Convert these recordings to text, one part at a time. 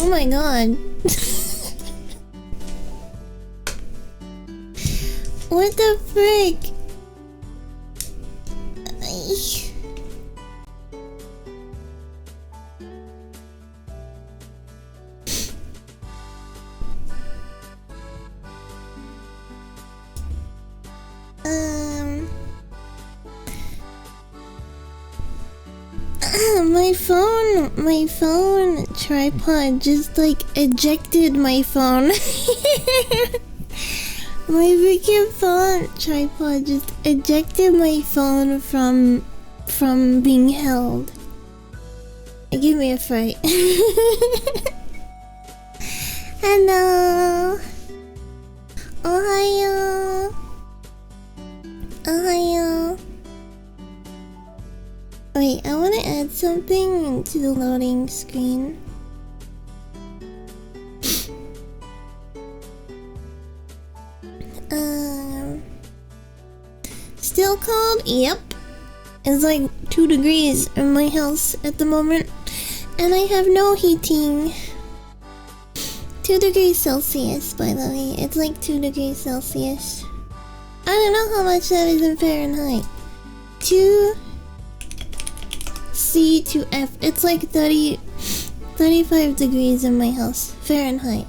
Oh my god. What the frick? My phone tripod just like ejected my phone. My freaking phone tripod just ejected my phone from being held. Give me a fright. Hello. Ohayo. Ohayo. Wait, I want to add something to the loading screen. Still cold? Yep. It's like 2 degrees in my house at the moment. And I have no heating. 2 degrees Celsius, by the way. It's like 2 degrees Celsius. I don't know how much that is in Fahrenheit. 2 C to F. It's like 35 degrees in my house. Fahrenheit.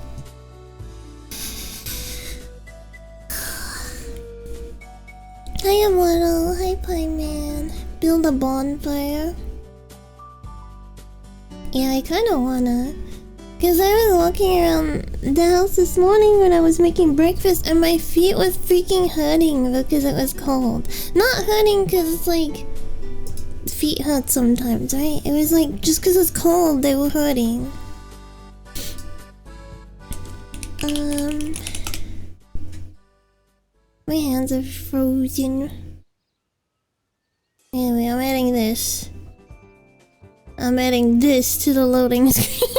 Hi, Immortal. Hi, Pie Man. Build a bonfire. Yeah, I kinda wanna. Cause I was walking around the house this morning when I was making breakfast and my feet was freaking hurting because it was cold. Not hurting cause it's like... feet hurt sometimes, right? It was like, just cause it's cold, they were hurting. My hands are frozen. Anyway, I'm adding this. I'm adding this to the loading screen.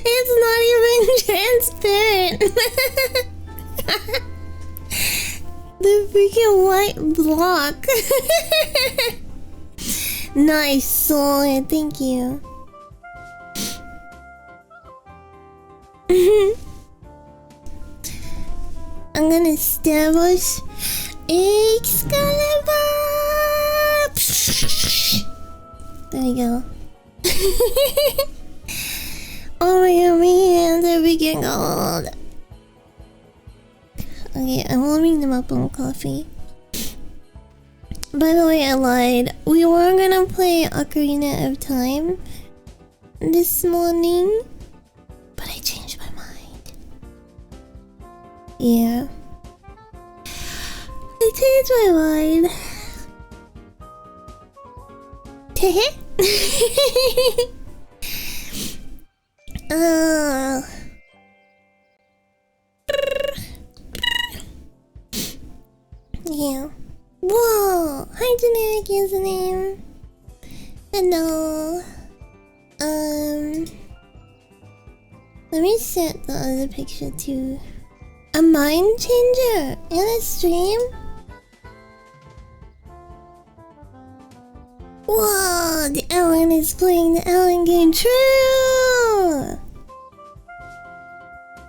It's not even transparent. The freaking white block. Nice, Soul. Thank you. I'm gonna establish Excalibur. There we go. Oh my god, my hands are freaking cold. Okay, I'm warming them up on coffee. By the way, I lied. We were gonna play Ocarina of Time this morning, but I changed my mind. Yeah. I changed my mind. Tehe? Yeah. Whoa! Hi, generic username. Hello. Let me set the other picture too. A mind changer in a stream? Whoa! The Ellen is playing the Ellen game. True!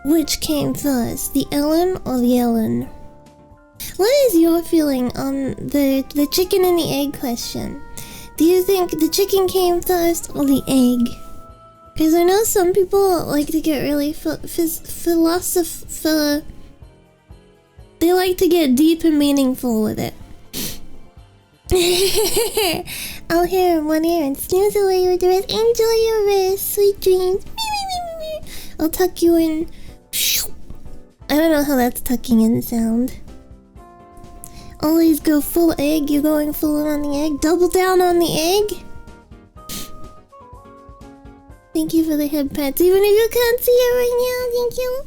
Which came first, the Ellen or the Ellen? What is your feeling on the chicken and the egg question? Do you think the chicken came first or the egg? Because I know some people like to get really philosophical. They like to get deep and meaningful with it. I'll hear in one ear and snooze away with the rest. Enjoy your rest, sweet dreams. I'll tuck you in. I don't know how that's tucking in sound. Always go full egg. You're going full on the egg. Double down on the egg. Thank you for the head pats. Even if you can't see it right now, thank you.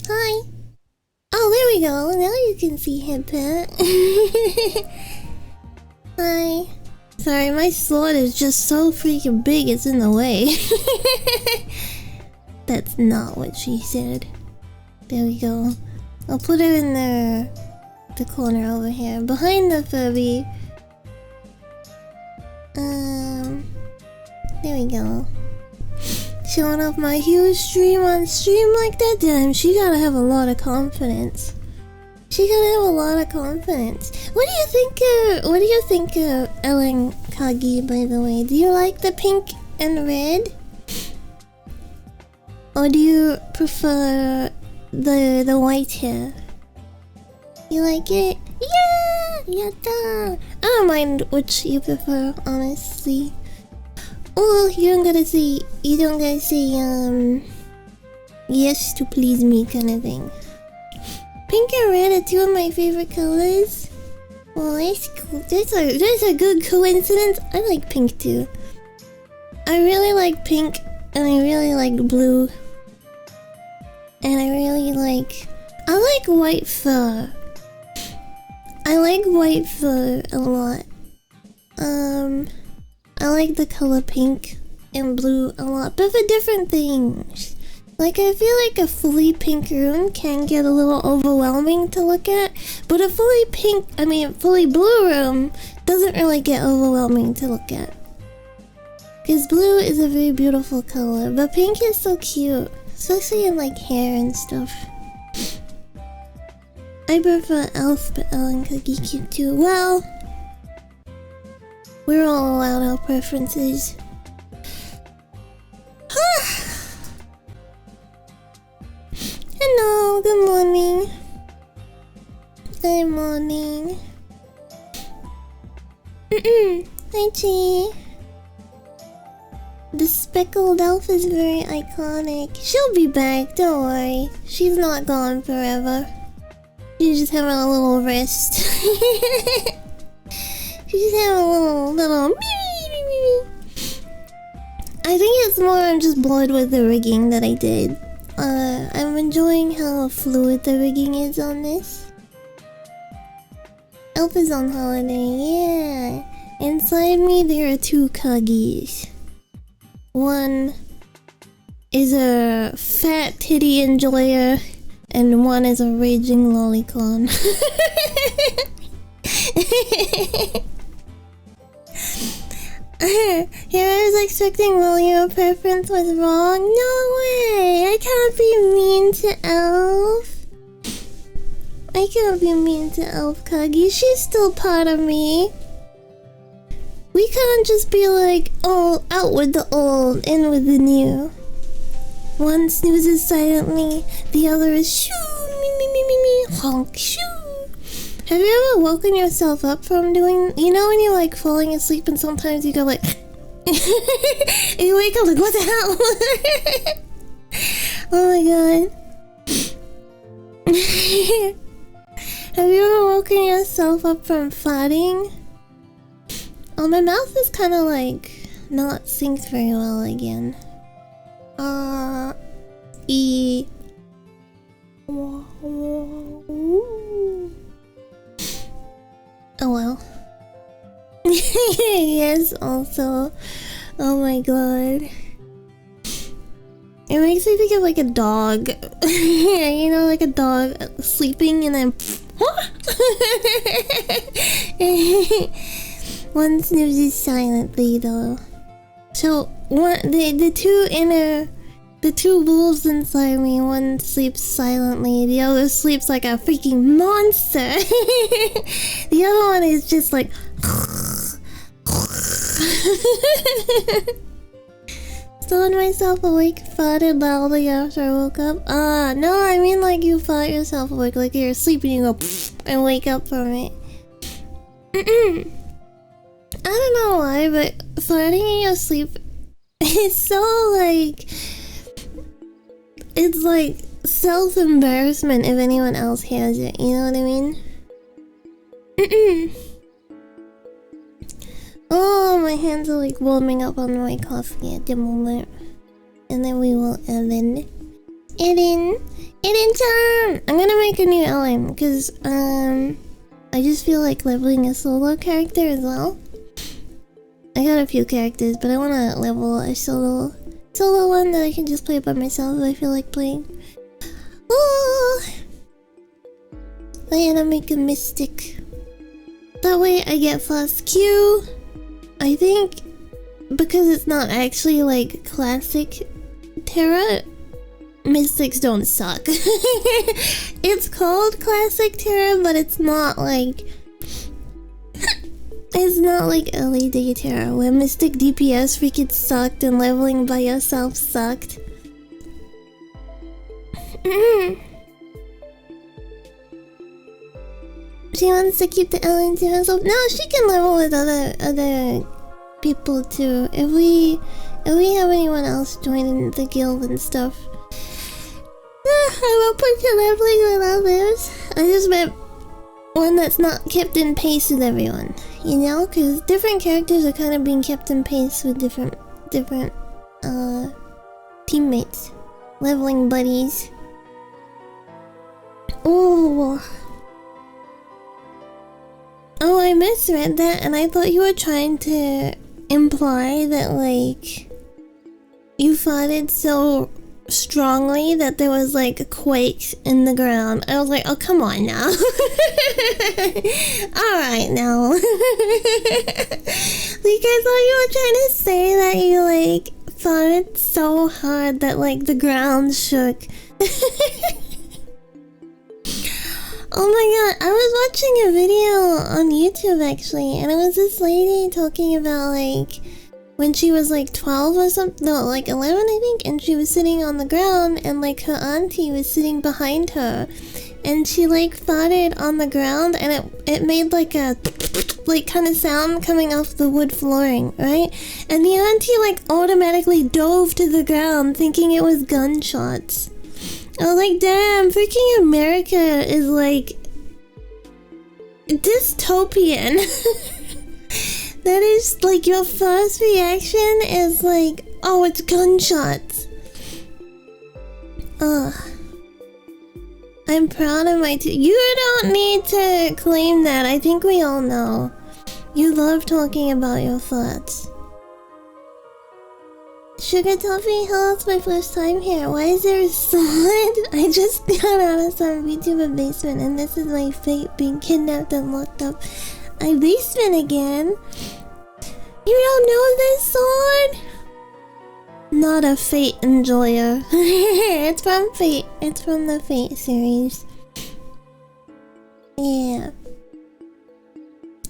Hi. Oh, there we go. Now you can see head pat. Hi. Sorry, my sword is just so freaking big it's in the way. That's not what she said. There we go. I'll put her in there. the corner over here, behind the Furby. There we go. Showing off my huge stream on stream like that. Damn, she gotta have a lot of confidence. She gotta have a lot of confidence. What do you think of Ellen Kagi, by the way? Do you like the pink and red? Or do you prefer the white hair? You like it? Yeah! Yatta! I don't mind which you prefer, honestly. Oh, you don't gotta say yes to please me kind of thing. Pink and red are two of my favorite colors. Well, that's cool. That's a good coincidence. I like pink too. I really like pink, and I really like blue. And I like white fur. I like white fur a lot. I like the color pink and blue a lot, but for different things. Like, I feel like a fully pink room can get a little overwhelming to look at, but a fully blue room doesn't really get overwhelming to look at. Because blue is a very beautiful color, but pink is so cute, especially in like hair and stuff. I prefer Elf, but Ellen Cookie cute too. Well, we're all allowed our preferences. Hello, good morning. Good morning. Hi, Chi. The speckled elf is very iconic. She'll be back, don't worry. She's not gone forever. She's just having a little rest. She's just having a little I think it's more I'm just bored with the rigging that I did. I'm enjoying how fluid the rigging is on this. Elf is on holiday, yeah. Inside me there are two Kagis. One is a fat titty enjoyer, and one is a raging lolicon. Here I was expecting well your preference was wrong. No way! I can't be mean to Elf. I can't be mean to Elf Kagi. She's still part of me. We can't just be like, oh, out with the old, in with the new. One snoozes silently, the other is shoo, me, honk, shoo. Have you ever woken yourself up from doing, you know when you're like falling asleep and sometimes you go like, and you wake up like, what the hell? Oh my god. Have you ever woken yourself up from farting? Oh, my mouth is kind of like not synced very well again. Oh well. Yes, also. Oh my god. It makes me think of like a dog. You know, like a dog sleeping and then one snoozes silently though. So the two wolves inside me, one sleeps silently, the other sleeps like a freaking monster. The other one is just like stoned myself awake, farted loudly after I woke up. No, I mean like you fart yourself awake, like you're sleeping, you go and wake up from it. I don't know why, but farting in your sleep is so like, it's like self-embarrassment if anyone else hears it, you know what I mean? Oh, my hands are like warming up on my coffee at the moment. And then we will Ellen time! I'm gonna make a new Ellen, because I just feel like leveling a solo character as well. I got a few characters, but I wanna level a solo one that I can just play by myself if I feel like playing. Oh! I'm gonna make a mystic. That way I get fast Q. I think because it's not actually like classic Terra, mystics don't suck. It's called classic Terra, but it's not like it's not like LED Terra where mystic DPS freaking sucked and leveling by yourself sucked. She wants to keep the Ellen to herself. No, she can level with other people too. If we have anyone else joining the guild and stuff, I will put you leveling with others. I just meant one that's not kept in pace with everyone, you know, because different characters are kind of being kept in pace with different teammates, leveling buddies. Ooh. Oh, I misread that, and I thought you were trying to imply that, like, you fought it so strongly that there was, like, a quake in the ground. I was like, oh, come on now. Alright now. Like, I thought you were trying to say that you, like, fought it so hard that, like, the ground shook. Oh my god, I was watching a video on YouTube actually, and it was this lady talking about like when she was like 12 or something, no, like 11 I think, and she was sitting on the ground and like her auntie was sitting behind her, and she like farted on the ground and it made like a like kind of sound coming off the wood flooring, right? And the auntie like automatically dove to the ground thinking it was gunshots. I was like, damn, freaking America is like dystopian. That is like your first reaction is like, oh, it's gunshots. Ugh. I'm proud of my you don't need to claim that. I think we all know. You love talking about your thoughts. Sugar Toffee, hello, it's my first time here. Why is there a sword? I just got out of some VTuber basement and this is my fate, being kidnapped and locked up. My basement again? You don't know this sword? Not a Fate enjoyer. It's from Fate. It's from the Fate series. Yeah.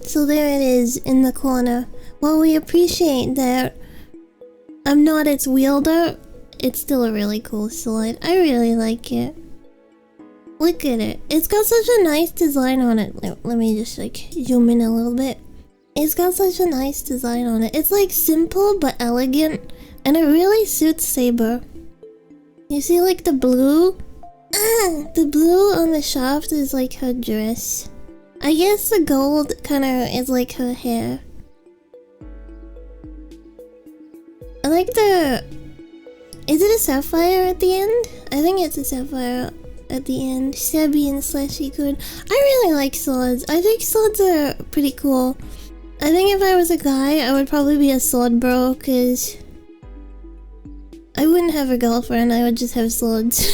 So there it is in the corner. Well, we appreciate that. I'm not its wielder. It's still a really cool sword. I really like it. Look at it. It's got such a nice design on it. Let me just like zoom in a little bit. It's got such a nice design on it. It's like simple but elegant, and it really suits Saber. You see like the blue? The blue on the shaft is like her dress. I guess the gold kind of is like her hair. I like the... Is it a sapphire at the end? I think it's a sapphire at the end. Stabby and slashy good. I really like swords. I think swords are pretty cool. I think if I was a guy, I would probably be a sword bro, cause I wouldn't have a girlfriend, I would just have swords.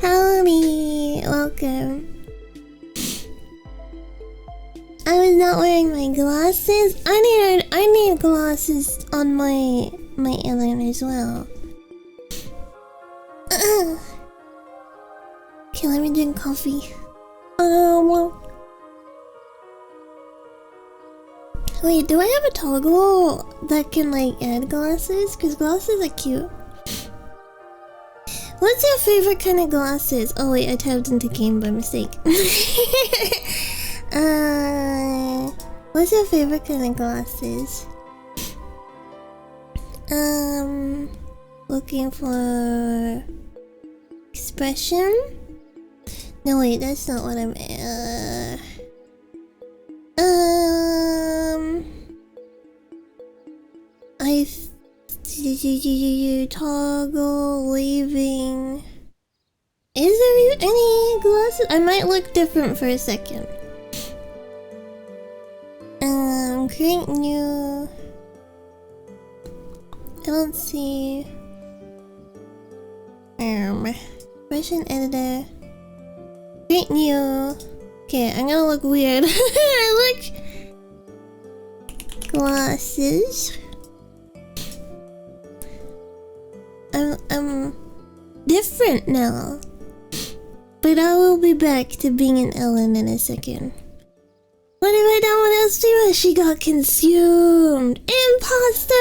Howdy, welcome. I was not wearing my glasses. I need glasses on my alien as well. Okay, let me drink coffee. Wait, do I have a toggle that can like add glasses? Cause glasses are cute. What's your favorite kind of glasses? Oh wait, I tapped into game by mistake. What's your favorite kind of glasses? Looking for expression? No wait, that's not what I'm toggle leaving. Is there any glasses? I might look different for a second. Create new. I don't see. Expression editor. Great new. Okay, I'm gonna look weird. I look. Glasses. I'm different now. But I will be back to being an Ellen in a second. What have I done with Elstira? She got consumed! Imposter!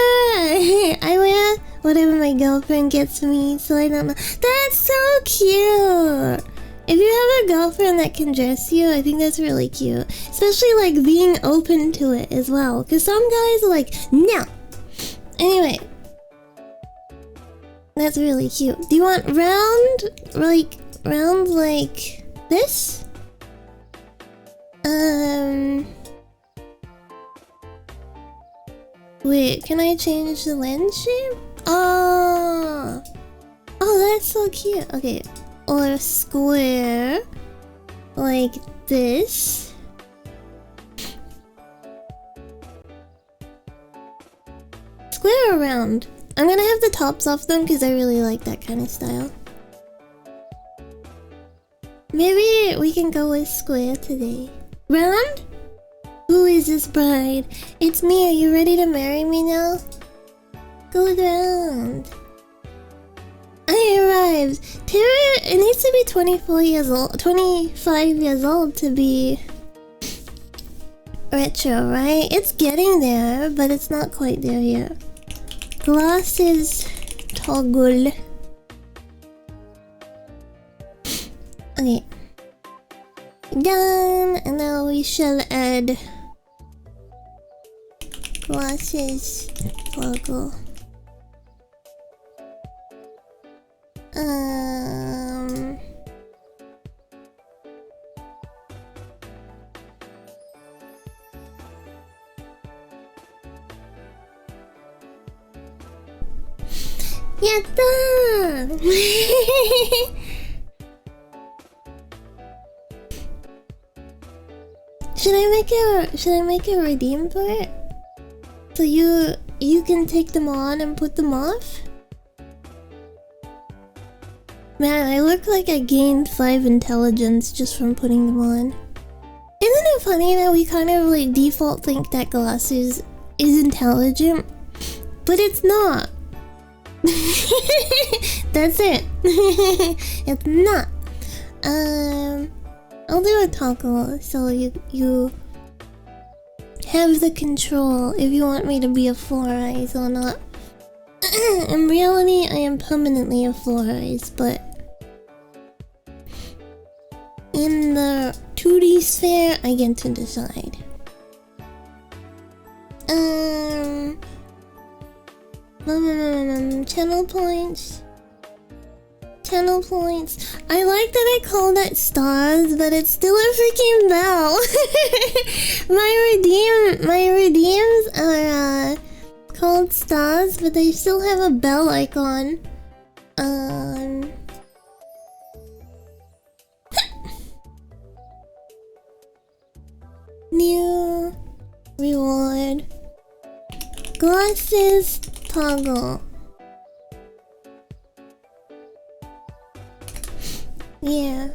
I wear whatever my girlfriend gets me, so I don't know. That's so cute! If you have a girlfriend that can dress you, I think that's really cute. Especially like being open to it as well. Because some guys are like, no! Anyway. That's really cute. Do you want round like this? Wait, can I change the lens shape? Oh, that's so cute. Okay, or square, like this. Square or round? I'm gonna have the tops off them because I really like that kind of style. Maybe we can go with square today. Round? Who is this bride? It's me. Are you ready to marry me now? Go round. I arrived. Tara, it needs to be 24 years old, 25 years old to be retro, right? It's getting there, but it's not quite there yet. Glasses toggle. Okay. Done, and now we shall add glasses toggle. Yatta! Should I make a redeem for it? So you can take them on and put them off? Man, I look like I gained 5 intelligence just from putting them on. Isn't it funny that we kind of like default think that glasses is intelligent? But it's not. That's it. It's not. I'll do a toggle so you have the control if you want me to be a 4 eyes or not. In reality, I am permanently a 4 eyes, but in the 2D sphere, I get to decide. Channel points. Channel points. I like that I called it stars, but it's still a freaking bell. my redeems are called stars, but they still have a bell icon. New reward. Glasses toggle. Yeah.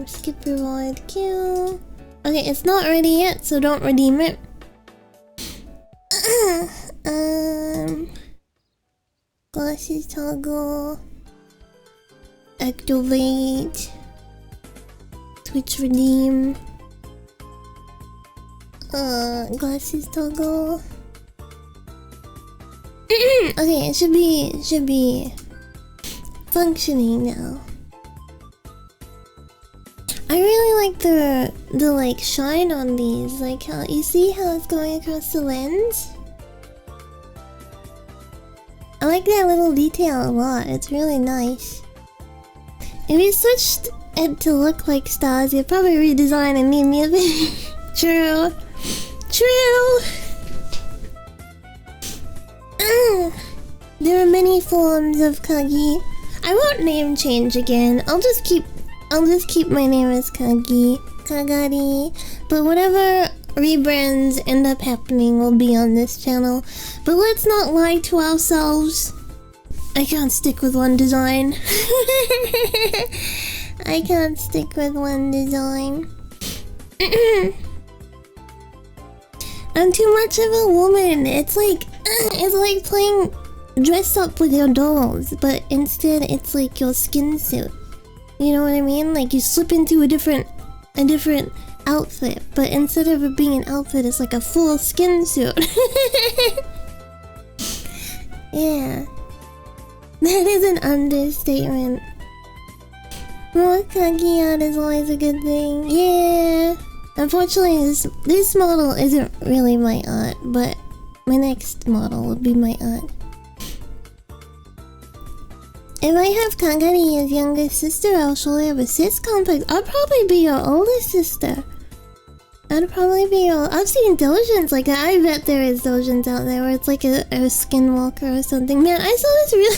Skip reward queue. Okay, it's not ready yet, so don't redeem it. Glasses toggle. Activate. Twitch redeem. Glasses toggle. Okay, it should be functioning now. I really like the like shine on these, like how you see how it's going across the lens. I like that little detail a lot. It's really nice. If you switched it to look like stars, you'd probably redesign and need me a bit. True. True. There are many forms of Kagi. I won't name change again. I'll just keep my name as Kagari. But whatever rebrands end up happening will be on this channel. But let's not lie to ourselves. I can't stick with one design. I can't stick with one design. I'm too much of a woman. It's like playing dress up with your dolls, but instead it's like your skin suit. You know what I mean? Like you slip into a different outfit, but instead of it being an outfit, it's like a full skin suit. Yeah. That is an understatement. More Kagi art is always a good thing. Yeah. Unfortunately, this model isn't really my art, but my next model will be my art. If I have Kagari as younger sister, I'll surely have a cis complex. I'll probably be your older sister. I'd probably be your... I've seen Dojins like that. I bet there is Dojins out there where it's like a skinwalker or something. Man, I saw this really...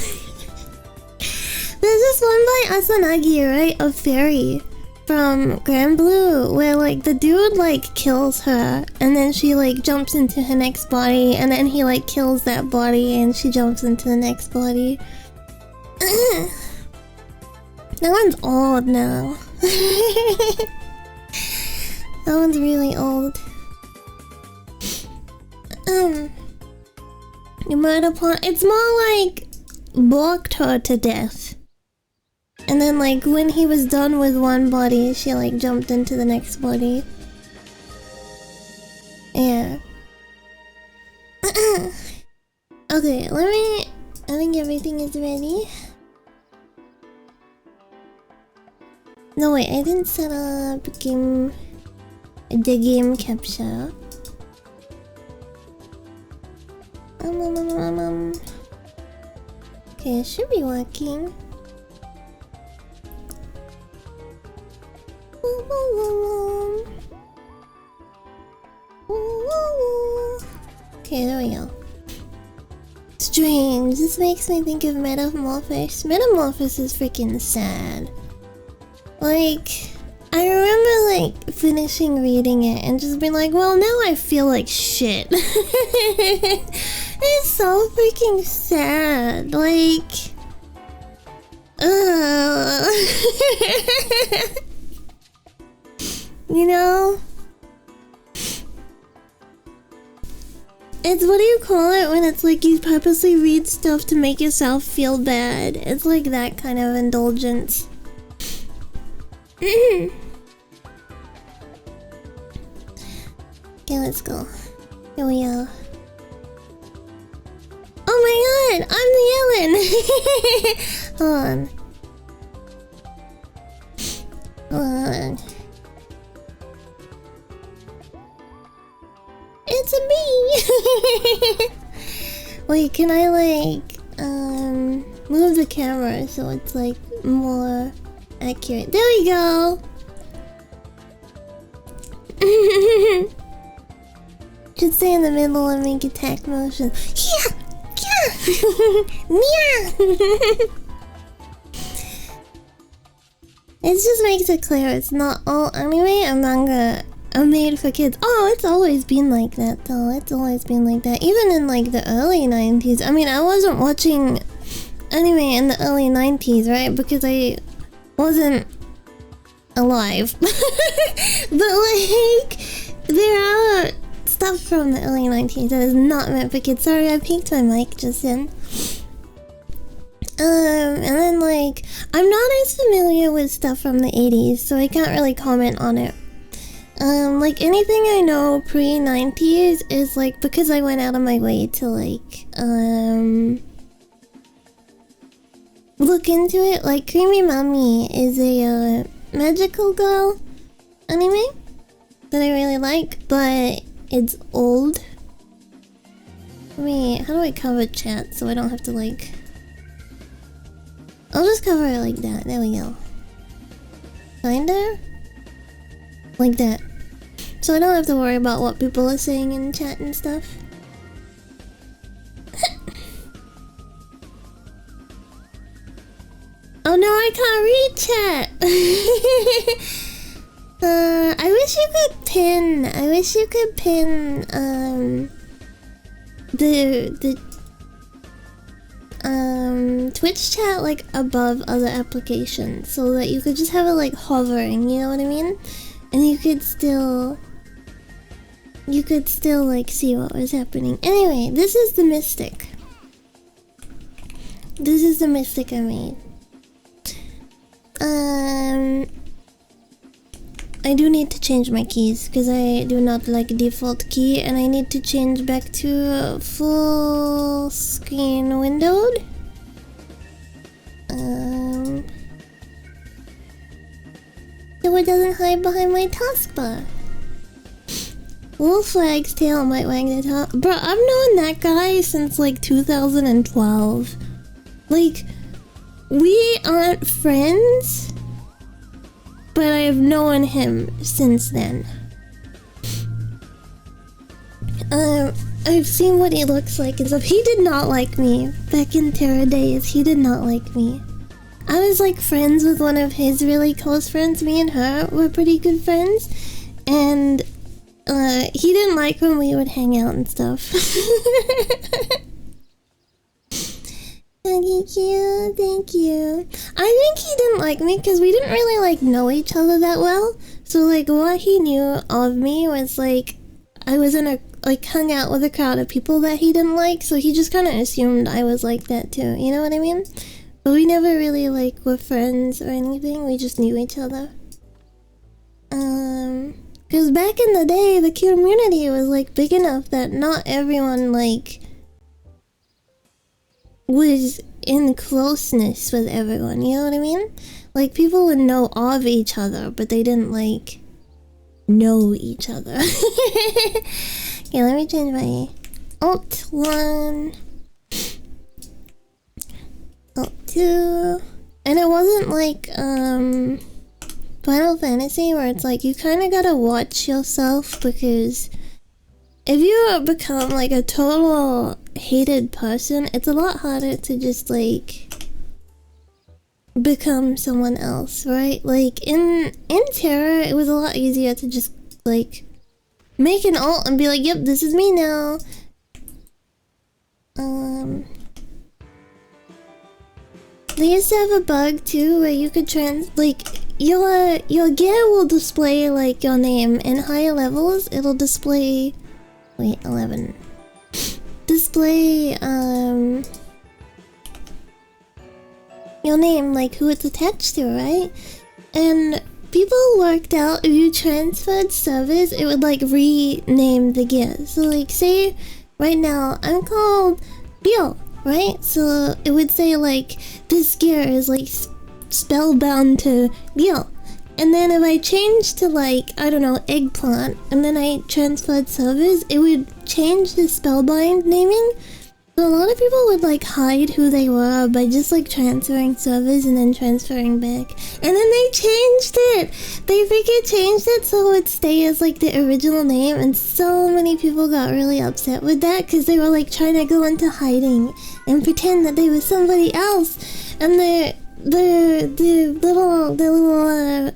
There's this one by Asanagi, right? A fairy from Grand Blue, where like the dude like kills her and then she like jumps into her next body and then he like kills that body and she jumps into the next body. That one's old now. That one's really old. You might apply. It's more like blocked her to death. And then like when he was done with one body, she like jumped into the next body. Yeah. Okay, I think everything is ready. No wait, I didn't set up the game capture. Okay, it should be working. Okay, there we go. Strange. This makes me think of Metamorphosis. Metamorphosis is freaking sad. Like, I remember like finishing reading it and just being like, well, now I feel like shit. It's so freaking sad. Like, you know? It's what do you call it when it's like you purposely read stuff to make yourself feel bad? It's like that kind of indulgence. Okay, let's go. Here we are. Oh my god! I'm the Ellen! Hold on. Hold on. It's a me! Wait, can I like move the camera so it's like more accurate? There we go! Should stay in the middle and make attack motion. Yeah! Yeah! Yeah! It just makes it clear it's not all anime and manga are made for kids. Oh, it's always been like that though. It's always been like that. Even in like the early 90s. I mean, I wasn't watching anime in the early 90s, right? Because I wasn't alive. But like, there are stuff from the early 90s that is not meant for kids. Sorry, I peeked my mic just then. And then like, I'm not as familiar with stuff from the 80s, so I can't really comment on it. Like anything I know pre-90s is like because I went out of my way to like, look into it. Like Creamy Mummy is a, magical girl anime that I really like, but it's old. Wait, how do I cover chat so I don't have to like... I'll just cover it like that. There we go. Kinda? Like that. So I don't have to worry about what people are saying in chat and stuff. Oh no, I can't read chat! I wish you could pin... Twitch chat like above other applications so that you could just have it like hovering, you know what I mean? And you could still like see what was happening. Anyway, this is the mystic. This is the mystic I made. I do need to change my keys because I do not like default key, and I need to change back to full screen windowed. So it doesn't hide behind my taskbar. Wolf Flag's tail might wag the top. Bro, I've known that guy since like 2012. Like, we aren't friends, but I have known him since then. I've seen what he looks like and stuff. He did not like me. Back in Terra days, he did not like me. I was like friends with one of his really close friends. Me and her were pretty good friends. And he didn't like when we would hang out and stuff. Thank you, thank you. I think he didn't like me because we didn't really like know each other that well. So like what he knew of me was like I was in a like hung out with a crowd of people that he didn't like, so he just kind of assumed I was like that too. You know what I mean? But we never really like were friends or anything. We just knew each other. Because back in the day, the community was like big enough that not everyone like was in closeness with everyone, you know what I mean? Like people would know of each other, but they didn't like know each other. Okay, let me change my Alt 1, Alt 2, and it wasn't like Final Fantasy where it's like you kind of gotta watch yourself, because if you become like a total hated person, it's a lot harder to just like become someone else, right? Like in Terra, it was a lot easier to just like make an alt and be like, yep, this is me now. They used to have a bug too where you could like your gear will display like your name. In higher levels it'll display 11. Display your name, like who it's attached to, right? And people worked out if you transferred servers, it would like rename the gear. So like say right now I'm called Bill, right? So it would say like this gear is like spellbound to Bill. And then if I changed to like, I don't know, eggplant, and then I transferred servers, it would change the spellbind naming. So a lot of people would like hide who they were by just like transferring servers and then transferring back. And then they changed it! They freaking changed it so it would stay as like the original name, and so many people got really upset with that because they were like trying to go into hiding and pretend that they were somebody else. And the little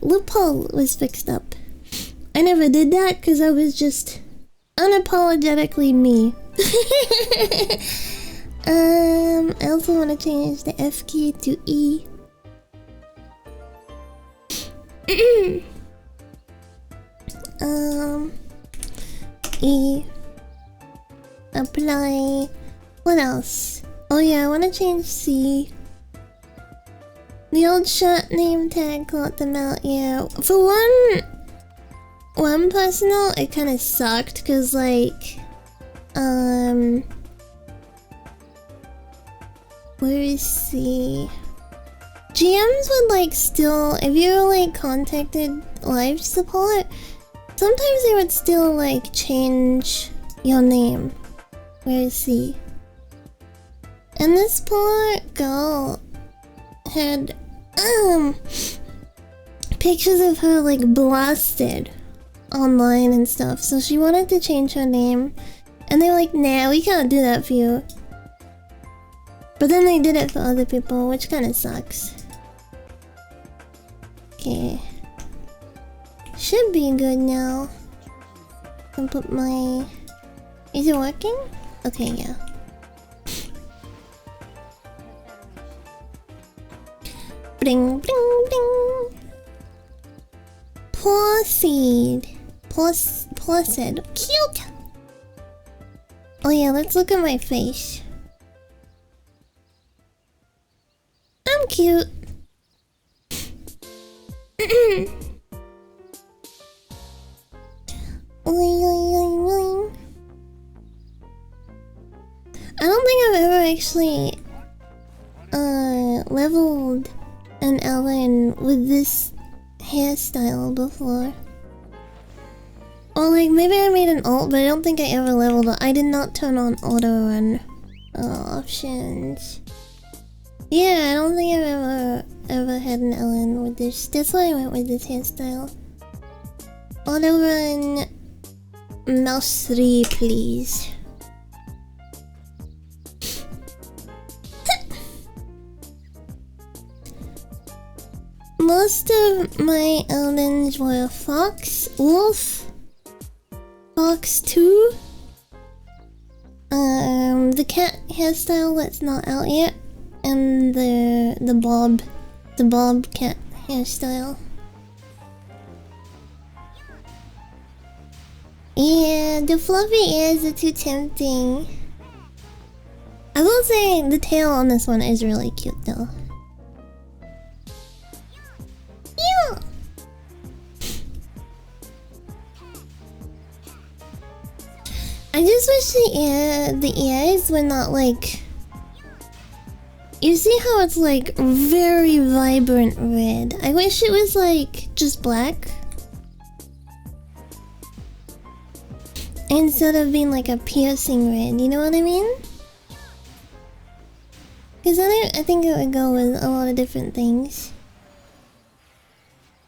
loophole was fixed up. I never did that because I was just unapologetically me. I also want to change the F key to E. E. Apply. What else? Oh yeah, I want to change C. The old shot name tag got them out, yeah. For one personal, it kind of sucked because like, where is C? GMs would like still, if you like contacted live support, sometimes they would still like change your name. Where is C? And this poor girl had pictures of her like blasted online and stuff, so she wanted to change her name, and they were like, nah, we can't do that for you. But then they did it for other people, which kind of sucks. Okay, should be good now. Can put my, is it working? Okay, yeah. Bling, bling, bling. Placid. Placid. Cute. Oh yeah, let's look at my face. I'm cute. I don't think I've ever actually leveled an Ellen with this hairstyle before. Or like maybe I made an alt, but I don't think I ever leveled it. I did not turn on auto run options. Yeah, I don't think I've ever had an Ellen with this. That's why I went with this hairstyle. Auto run mouse 3, please. Most of my Ellens were Fox, Wolf, Fox 2, the cat hairstyle that's not out yet, and the bob cat hairstyle. Yeah, the fluffy ears are too tempting. I will say the tail on this one is really cute though. Yeah. I just wish the ears were not like... You see how it's like very vibrant red? I wish it was like just black. Instead of being like a piercing red, you know what I mean? Because then I think it would go with a lot of different things.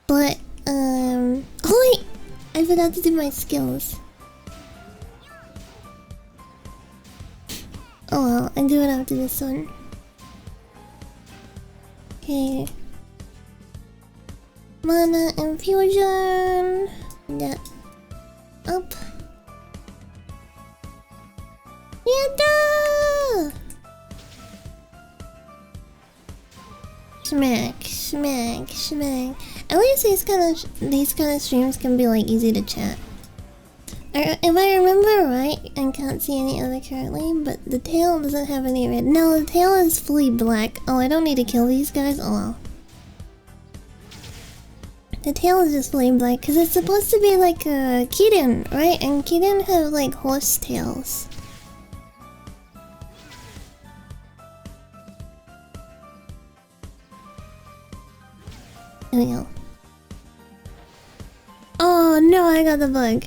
But, oh wait! I forgot to do my skills. Oh well, I'll do it after this one. Okay. Mana infusion. That up. Yada! Smack, smack, smack. At least these kind of streams can be like easy to chat. If I remember right, I can't see any other currently, but the tail doesn't have any red. No, the tail is fully black. Oh, I don't need to kill these guys? Oh well. The tail is just fully black because it's supposed to be like a kitten, right? And kitten have like horse tails. There we go. Oh no, I got the bug.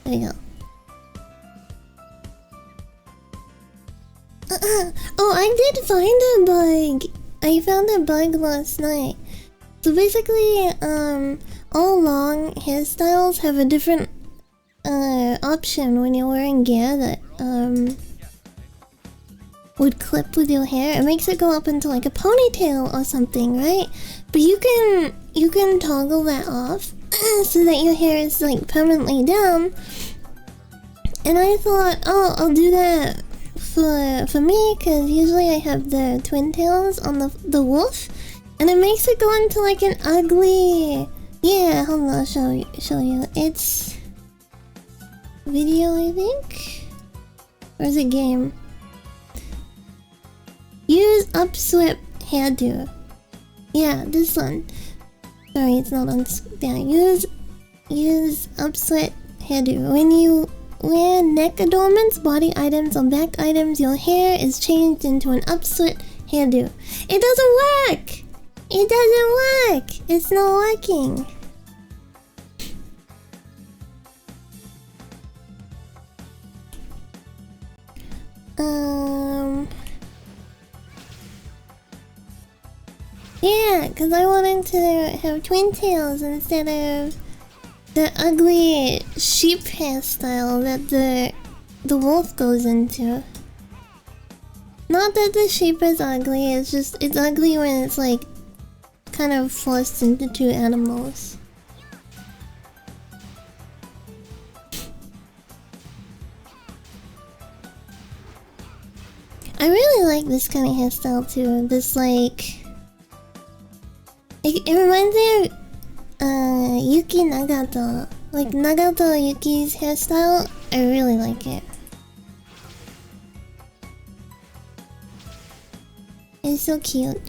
There we go. Oh, I did find a bug. I found a bug last night. So basically, all long hairstyles have a different option when you're wearing gear that would clip with your hair. It makes it go up into like a ponytail or something, right? But you can toggle that off so that your hair is like permanently down. And I thought, oh, I'll do that for me, because usually I have the twin tails on the wolf, and it makes it go into like an ugly... Yeah, hold on, I'll show you. It's video, I think? Or is it game? Use upswept hairdo. Yeah, this one. Sorry, it's not on... Yeah, use upswept hairdo. When you wear neck adornments, body items, or back items, your hair is changed into an upswept hairdo. It doesn't work! It doesn't work! It's not working. Yeah, because I wanted to have twin tails instead of the ugly sheep hairstyle that the wolf goes into. Not that the sheep is ugly, it's just it's ugly when it's like kind of forced into two animals. I really like this kind of hairstyle too. This like It reminds me of Yuki Nagato. Like Nagato Yuki's hairstyle. I really like it. It's so cute.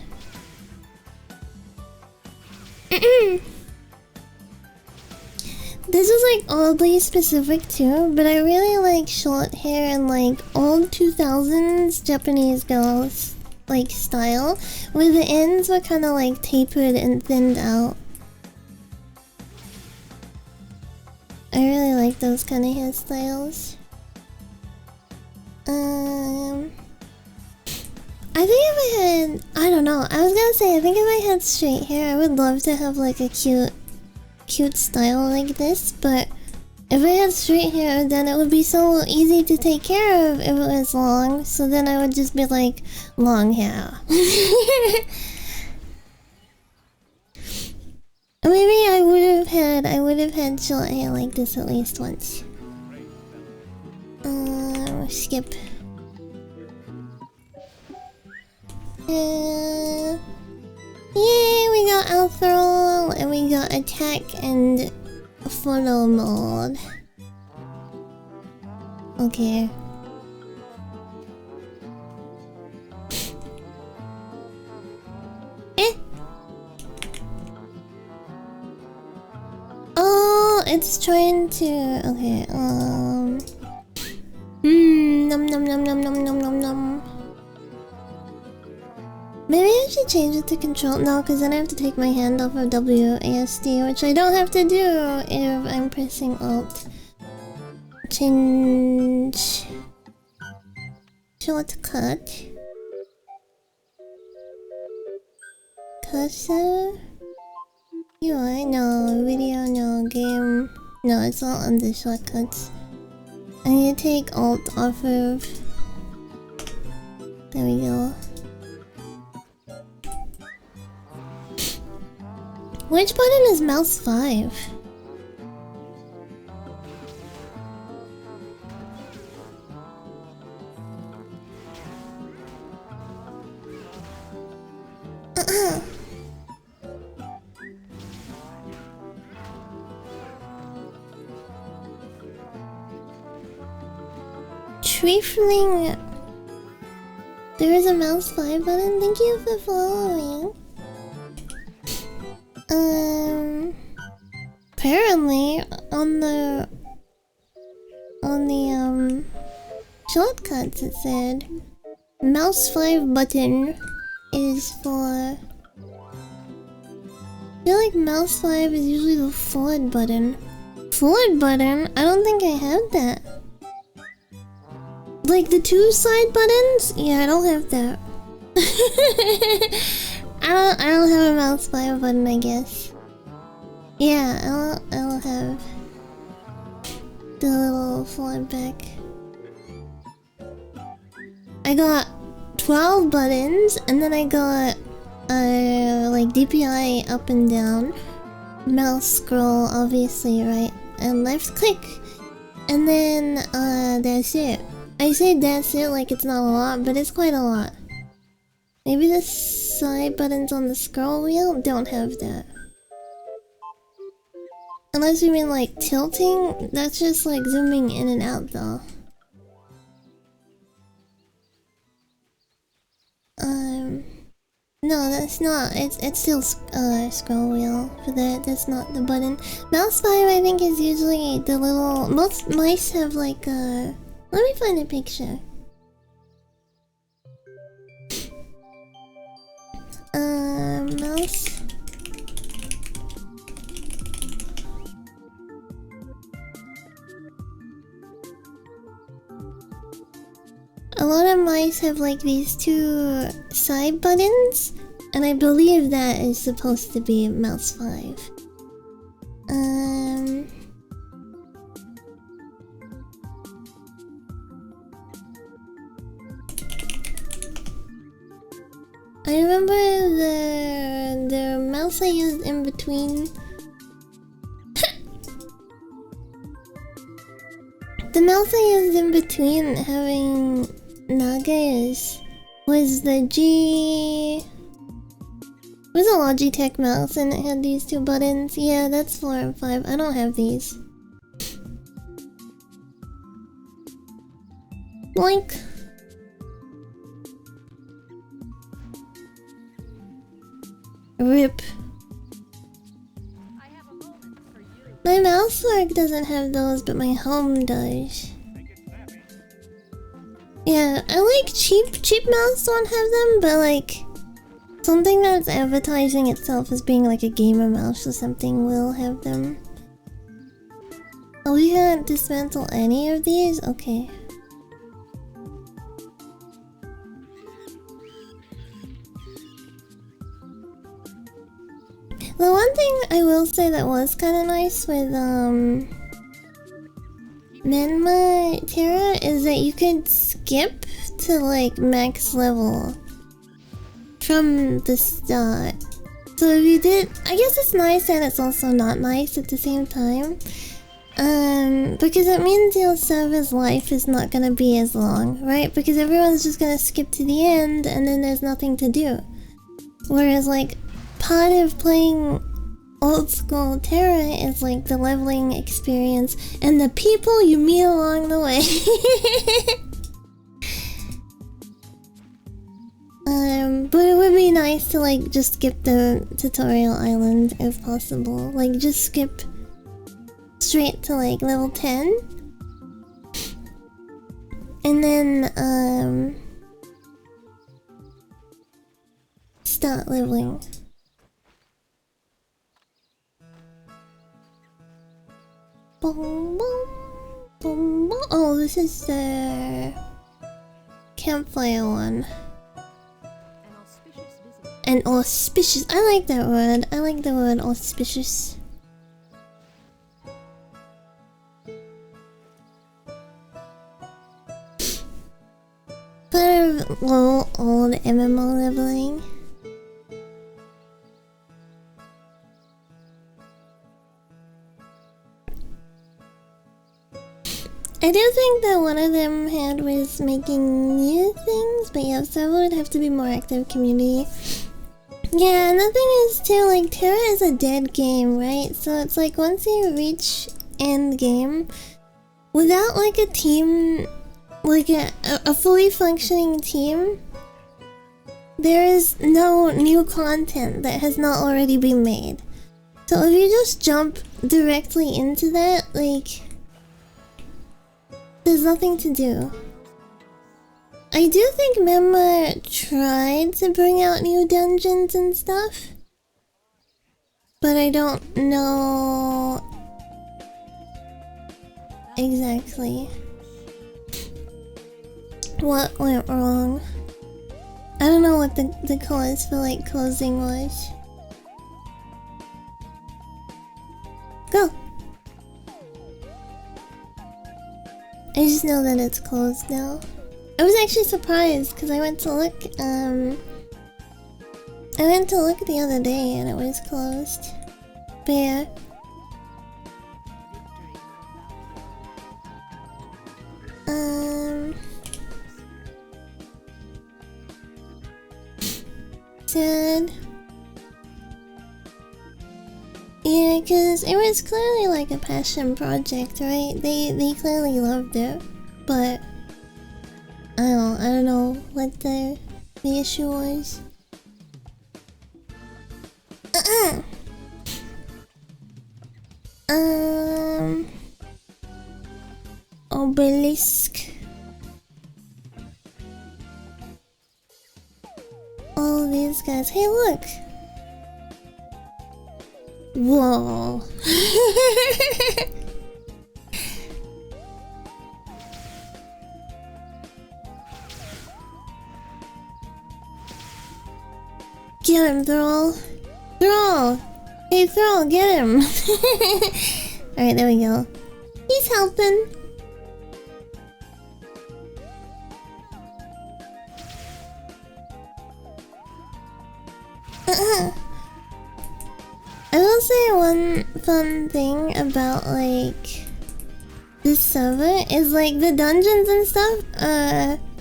This is like oddly specific too, but I really like short hair and like old 2000s Japanese girls like style, where the ends were kind of like tapered and thinned out. I really like those kind of hairstyles. I think if I had, I don't know, I was gonna say I think if I had straight hair I would love to have like a cute style like this, but if I had straight hair then it would be so easy to take care of if it was long, so then I would just be like, long hair. Maybe I would have had short hair like this at least once. Skip. Yay, we got Althral and we got attack and photo mode. Okay. Oh, it's trying to. Okay. Num num num num num num num num. Maybe I should change it to control. No, because then I have to take my hand off of WASD, which I don't have to do if I'm pressing Alt. Change. Shortcut. Cursor. UI, no. Video, no. Game. No, it's all under shortcuts. I need to take Alt off of. There we go. Which button is mouse 5? Trifling. There is a mouse 5 button. Thank you for following. Apparently on the shortcuts it said mouse 5 button is for. I feel like mouse 5 is usually the forward button. Forward button? I don't think I have that. Like the 2 side buttons? Yeah, I don't have that. I don't have a mouse 5 button, I guess. Yeah, I'll have the little forward back. I got 12 buttons, and then I got like DPI up and down, mouse scroll obviously, right, and left click, and then that's it. I say that's it like it's not a lot, but it's quite a lot. Maybe the side buttons on the scroll wheel don't have that. Unless you mean like tilting, that's just like zooming in and out though. No, that's not. It's still scroll wheel for that. That's not the button. Mouse 5 I think is usually the little. Most mice have like a. Let me find a picture. Mouse. A lot of mice have like these 2 side buttons, and I believe that is supposed to be mouse 5. I remember the mouse I used in between. The mouse I used in between having Nagas was the G. was a Logitech mouse and it had these two buttons. Yeah, that's 4 and 5. I don't have these. Boink. RIP. My mouse work doesn't have those, but my home does. Yeah, I like cheap mouse don't have them, but like something that's advertising itself as being like a gamer mouse or something will have them. Oh, we can't dismantle any of these? Okay. The one thing I will say that was kind of nice with Server is that you could skip to like max level from the start. So if you did, I guess it's nice and it's also not nice at the same time. Because it means your server's life is not gonna be as long, right? Because everyone's just gonna skip to the end and then there's nothing to do. Whereas like part of playing old school Terra is like the leveling experience and the people you meet along the way. But it would be nice to like just skip the tutorial island if possible. Like just skip straight to like level 10 and then start leveling. Boom, boom, boom, boom. Oh, this is the campfire one. An auspicious. I like that word. I like the word auspicious. Kind of old MMO leveling. I do think that one of them had was making new things, but yeah, so it would have to be more active community. Yeah, and the thing is too, like, Terra is a dead game, right? So it's like once you reach end game, without like a team, like a fully functioning team, there is no new content that has not already been made. So if you just jump directly into that, like, there's nothing to do. I do think Memma tried to bring out new dungeons and stuff, but I don't know exactly what went wrong. I don't know what the cause for like closing was. Go! I just know that it's closed now. I was actually surprised because I went to look the other day and it was closed. But yeah. Sad. Yeah, because it was clearly like a passion project, right? They clearly loved it, but I don't know what the issue was. Obelisk. All these guys. Hey, look. Whoa. Get him, Thrall. Thrall! Hey, Thrall, get him! Alright, there we go. He's helping. I will say one fun thing about, like, this server is, like, the dungeons and stuff,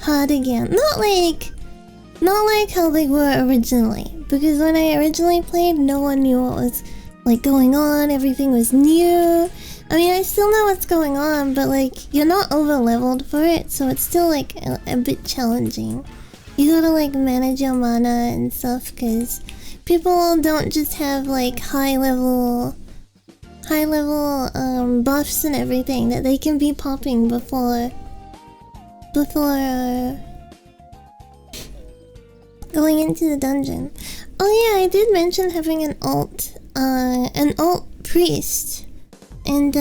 hard again. Not like how they were originally, because when I originally played, no one knew what was like going on. Everything was new. I mean, I still know what's going on, but like you're not over leveled for it, so it's still like a bit challenging. You gotta like manage your mana and stuff, because people don't just have like high level buffs and everything that they can be popping before going into the dungeon. Oh yeah, I did mention having an alt priest. And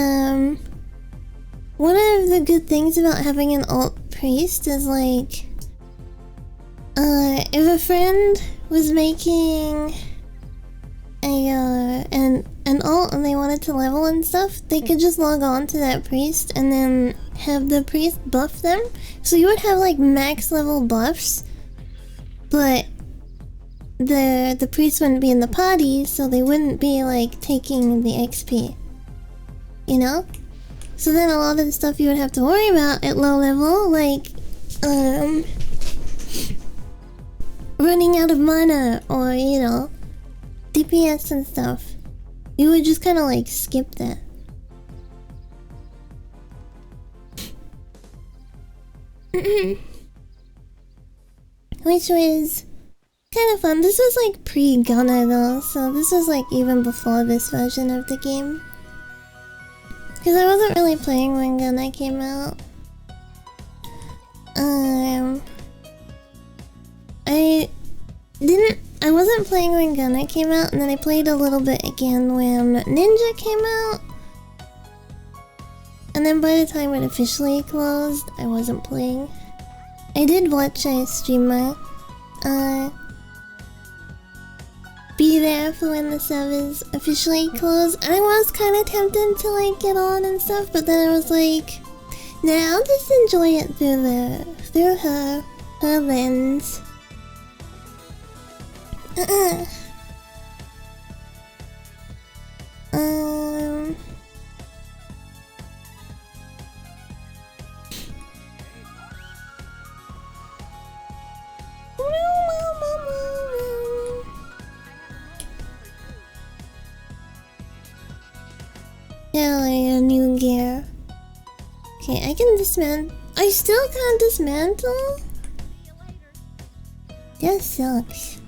one of the good things about having an alt priest is like if a friend was making an alt and they wanted to level and stuff, they could just log on to that priest and then have the priest buff them. So you would have like max level buffs, but the priest wouldn't be in the party, so they wouldn't be like taking the XP. You know? So then a lot of the stuff you would have to worry about at low level, like running out of mana or, you know, DPS and stuff, you would just kind of like skip that. Which was kind of fun. This was like pre-Gunner though, so this was like even before this version of the game. Because I wasn't really playing when Gunner came out. I wasn't playing when Gunner came out, and then I played a little bit again when Ninja came out. And then by the time it officially closed, I wasn't playing. I did watch a streamer be there for when the servers officially closed. I was kind of tempted to like get on and stuff, but then I was like, nah, I'll just enjoy it through her lens. Yeah, like a new gear. Okay, I can dismantle. I still can't dismantle? That sucks.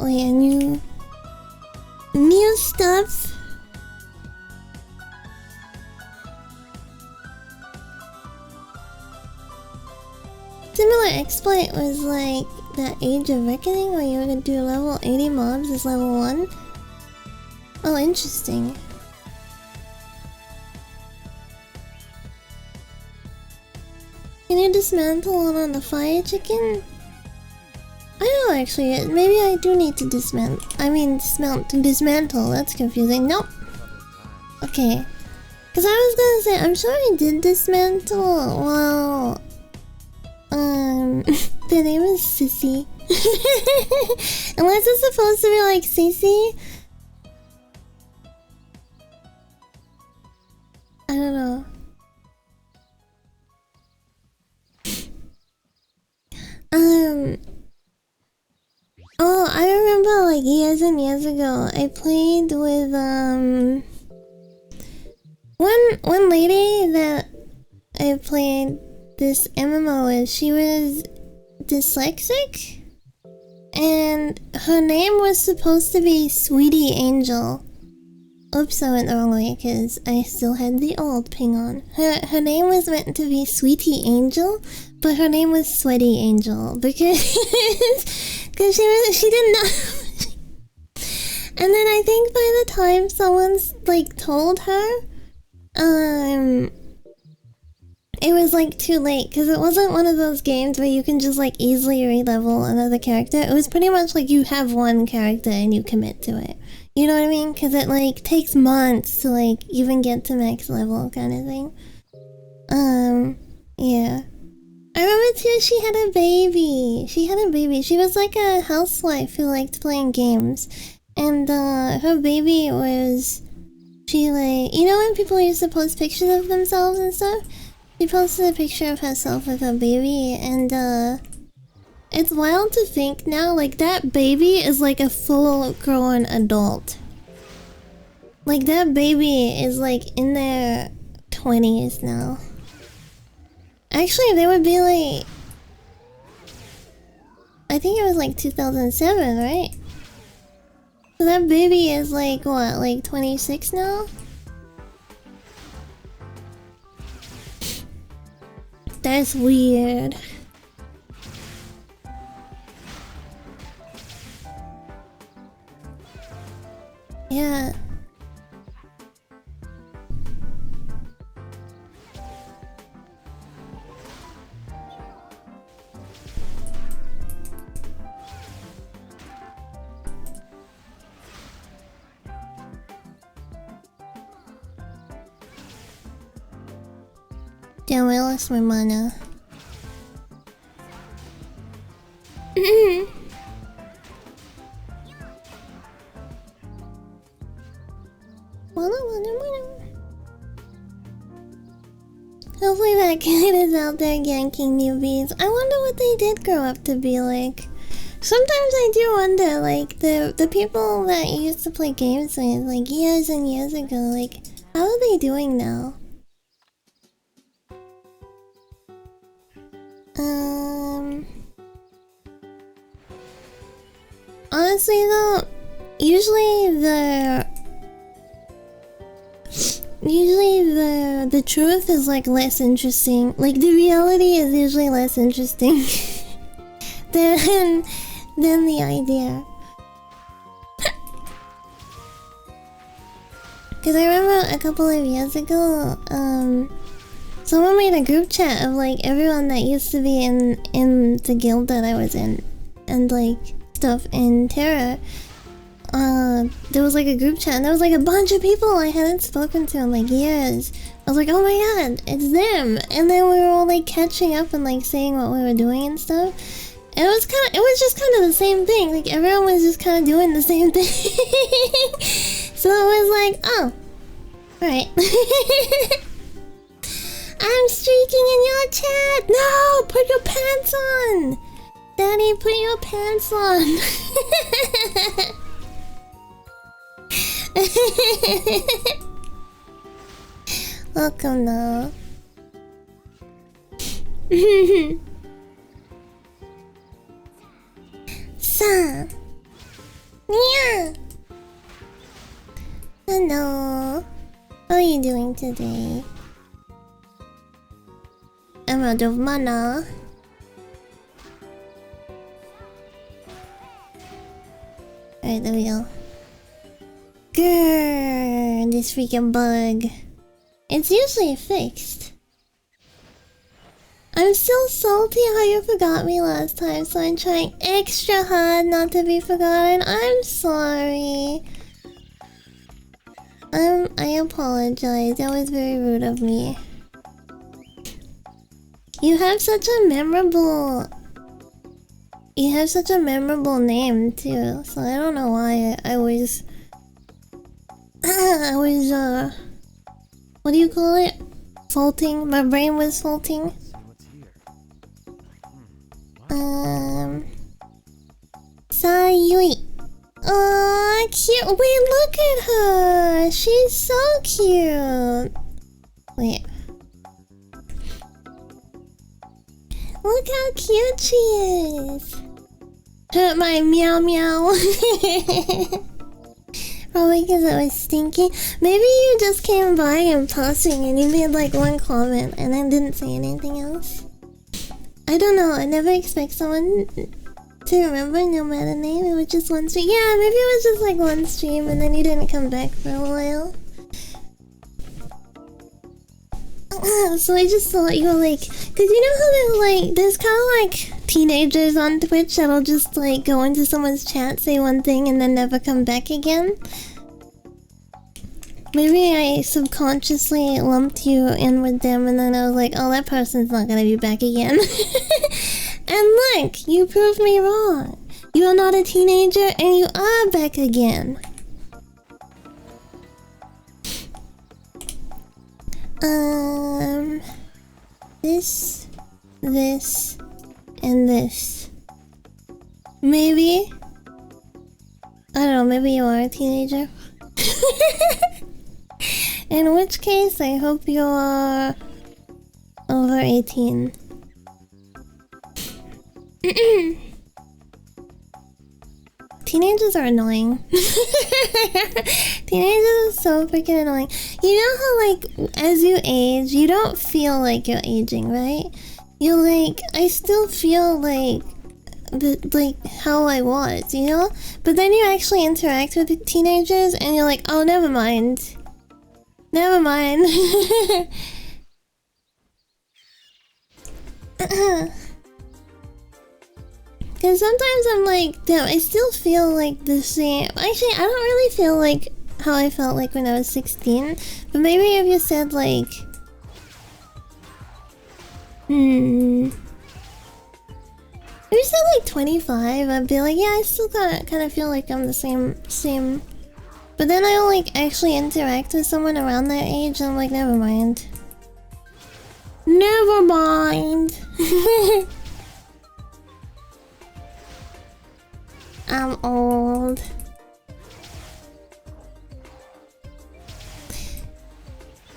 Oh yeah, new stuff. Similar exploit was like that Age of Reckoning where you would do level 80 mobs as level 1. Oh, interesting. Can you dismantle on the fire chicken? I don't know actually, maybe I do need to dismantle. I mean dismantle, that's confusing. Nope. Okay. Cause I was gonna say, I'm sure I did dismantle. Well, the name is Sissy. Unless it's supposed to be like Sissy. I don't know. Oh, I remember like years and years ago, I played with one lady that I played this MMO with. She was dyslexic, and her name was supposed to be Sweetie Angel. Oops, I went the wrong way because I still had the old ping on. Her name was meant to be Sweetie Angel, but her name was Sweaty Angel because she didn't know. And then I think by the time someone's like told her, it was like too late, because it wasn't one of those games where you can just like easily re-level another character. It was pretty much like you have one character and you commit to it. You know what I mean? Because it like takes months to like even get to max level kind of thing. Yeah. I remember too, she had a baby. She was like a housewife who liked playing games. And her baby was She like, you know when people used to post pictures of themselves and stuff? She posted a picture of herself with a baby, and it's wild to think now, like that baby is like a full-grown adult. Like that baby is like in their 20s now. Actually, they would be like... I think it was like 2007, right? So that baby is like, what, like 26 now? That's weird. Yeah. Damn, I lost my mana. Hopefully that kid is out there ganking newbies. I wonder what they did grow up to be like. Sometimes I do wonder, like, the people that you used to play games with, like, years and years ago, like, how are they doing now? Honestly though, usually the truth is like less interesting. Like the reality is usually less interesting than the idea. Cause I remember a couple of years ago, someone made a group chat of like everyone that used to be in the guild that I was in, and like stuff in Terra. There was like a group chat and there was like a bunch of people I hadn't spoken to in like years. I was like, oh my god, it's them! And then we were all like catching up and like saying what we were doing and stuff. And it was just kind of the same thing. Like everyone was just kind of doing the same thing. So it was like, oh, alright. I'm streaking in your chat! No! Put your pants on! Daddy, put your pants on! Welcome now. Sa! Yeah! Hello! How are you doing today? I'm out of mana. Alright, there we go. Grrr, this freaking bug. It's usually fixed. I'm still salty how you forgot me last time, so I'm trying extra hard not to be forgotten. I'm sorry. I apologize. That was very rude of me. You have such a memorable... You have such a memorable name, too. So I don't know why I was... what do you call it? Faulting? My brain was faulting. Sayui. Aw, cute. Wait, look at her. She's so cute. Wait. Look how cute she is. Hurt my meow meow. Probably because it was stinky. Maybe you just came by and passing and you made like one comment and I didn't say anything else. I don't know. I never expect someone to remember no matter name. It was just one stream. Yeah, maybe it was just like one stream and then you didn't come back for a while. So I just thought you were like, cause you know how there's like, there's kind of like teenagers on Twitch that'll just like go into someone's chat, say one thing and then never come back again. Maybe I subconsciously lumped you in with them and then I was like, oh, that person's not gonna be back again. And look, you proved me wrong. You are not a teenager and you are back again. This, this, and this. Maybe? I don't know, maybe you are a teenager. In which case, I hope you are over 18. Teenagers are annoying. Teenagers are so freaking annoying. You know how, like, as you age, you don't feel like you're aging, right? You're like, I still feel like how I was, you know? But then you actually interact with the teenagers and you're like, oh, never mind. Never mind. Because sometimes I'm like, damn, I still feel like the same. Actually, I don't really feel like how I felt like when I was 16. But maybe if you said like... If you said like 25, I'd be like, yeah, I still kind of feel like I'm the same. But then I like actually interact with someone around that age and I'm like, never mind. Never mind. I'm old.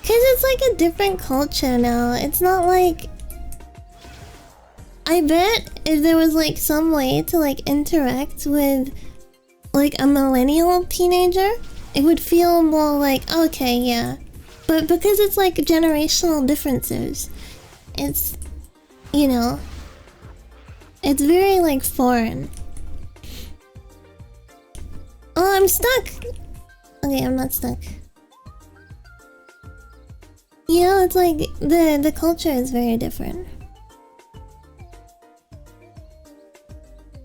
Cause it's like a different culture now. It's not like... I bet if there was like some way to like interact with like a millennial teenager, it would feel more like, okay, yeah. But because it's like generational differences, it's, you know, it's very like foreign. Oh, I'm stuck! Okay, I'm not stuck. You know, it's like, the culture is very different.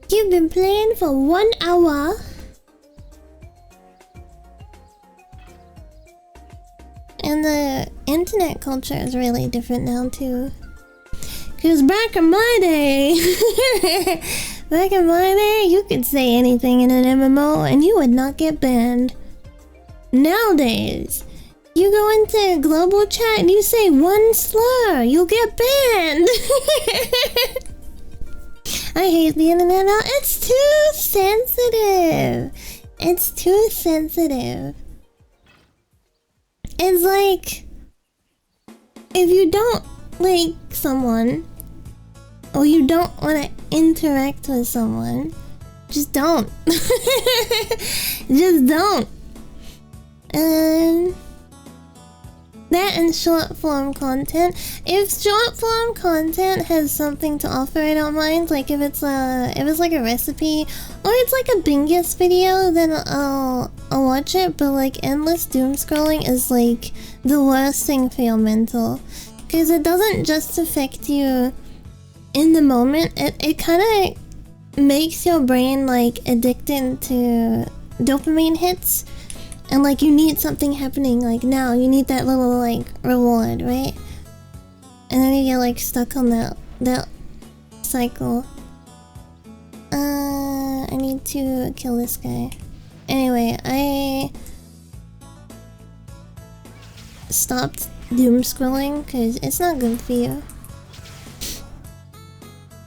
You've been playing for 1 hour. And the internet culture is really different now too. Cause back in my day, you could say anything in an MMO and you would not get banned. Nowadays, you go into global chat and you say one slur, you'll get banned. I hate the internet now. It's too sensitive. It's too sensitive. It's like, if you don't like someone, or you don't want to interact with someone, just don't. Just don't. That and short form content. If short form content has something to offer, I don't mind. Like if it's like a recipe or it's like a Bingus video, then I'll watch it. But like endless doom scrolling is like the worst thing for your mental, because it doesn't just affect you in the moment. It kind of makes your brain like addicted to dopamine hits. And like you need something happening like now, you need that little like reward, right? And then you get like stuck on that cycle. I need to kill this guy. Anyway, I stopped doom scrolling because it's not good for you.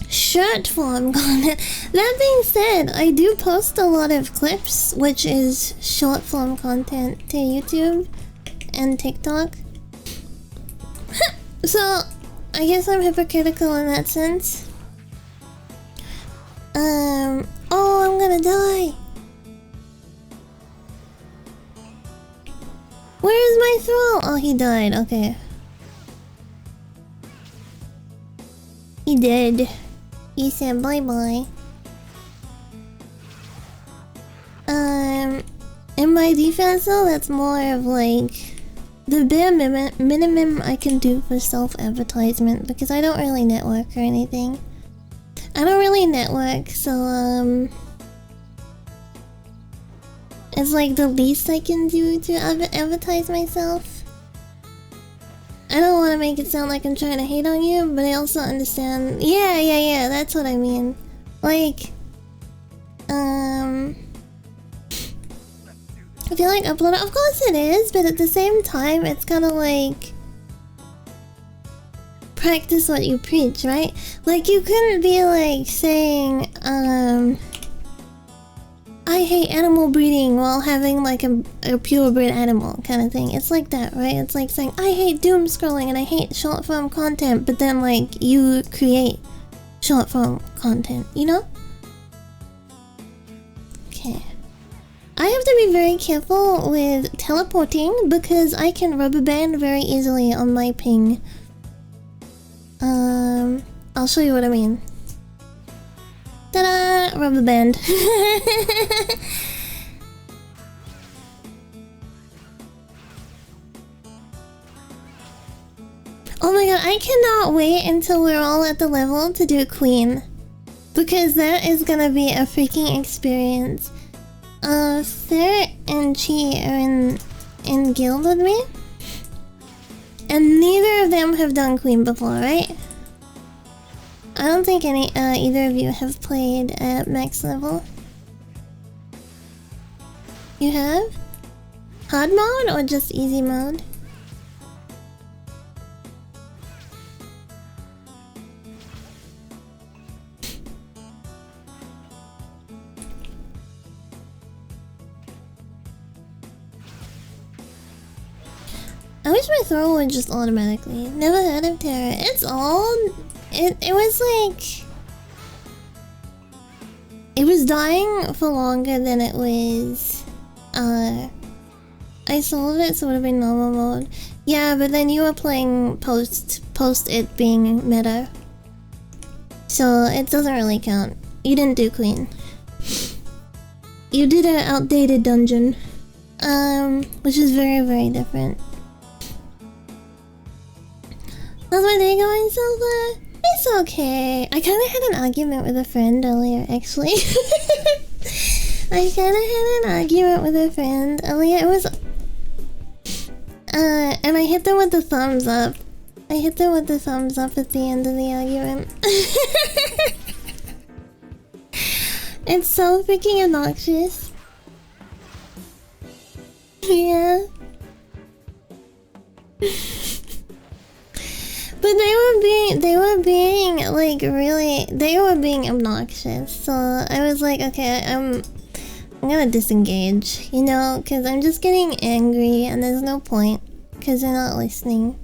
Short form content. That being said, I do post a lot of clips, which is short form content, to YouTube and TikTok. So, I guess I'm hypocritical in that sense. Oh, I'm gonna die. Where is my throw? Oh, he died. Okay. He did. He said bye-bye. In my defense though, that's more of like the bare minimum I can do for self-advertisement, because I don't really network or anything. I don't really network, so it's like the least I can do to advertise myself. I don't want to make it sound like I'm trying to hate on you, but I also understand. Yeah, that's what I mean. Like, I feel like uploading, of course it is, but at the same time, it's kind of like, practice what you preach, right? Like, you couldn't be like saying, I hate animal breeding while having like a purebred animal kind of thing. It's like that, right? It's like saying, I hate doom scrolling and I hate short form content, but then like you create short form content, you know? Okay. I have to be very careful with teleporting because I can rubber band very easily on my ping. I'll show you what I mean. Ta-da! Rubber band. Oh my god, I cannot wait until we're all at the level to do Queen. Because that is gonna be a freaking experience. Sarah and Chi are in guild with me. And neither of them have done Queen before, right? I don't think either of you have played at max level. You have? Hard mode or just easy mode? I wish my throw would just automatically. Never heard of Terra. It's old. It was like... It was dying for longer than it was... I sold it so it would have been normal mode. Yeah, but then you were playing post it being meta. So it doesn't really count. You didn't do Queen. You did an outdated dungeon. Which is very, very different. How's my day going so far? It's okay. I kind of had an argument with a friend earlier, actually. I kind of had an argument with a friend earlier. It was... and I hit them with the thumbs up. I hit them with the thumbs up at the end of the argument. It's so freaking obnoxious. Yeah. But they were being like really, they were being obnoxious. So I was like, okay, I'm gonna disengage, you know, because I'm just getting angry and there's no point because they're not listening.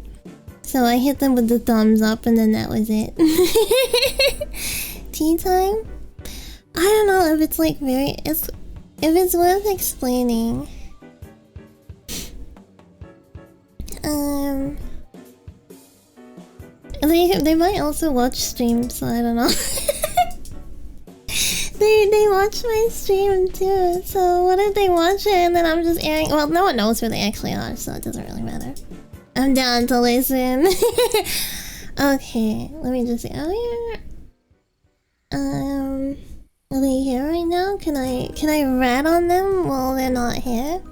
So I hit them with the thumbs up and then that was it. Tea time? I don't know if it's like if it's worth explaining. They might also watch streams, so I don't know. they watch my stream too, so what if they watch it and then I'm just airing? Well, no one knows who they actually are, so it doesn't really matter. I'm down to listen. Okay, let me just see. Oh yeah. Are they here right now? Can I rat on them while they're not here?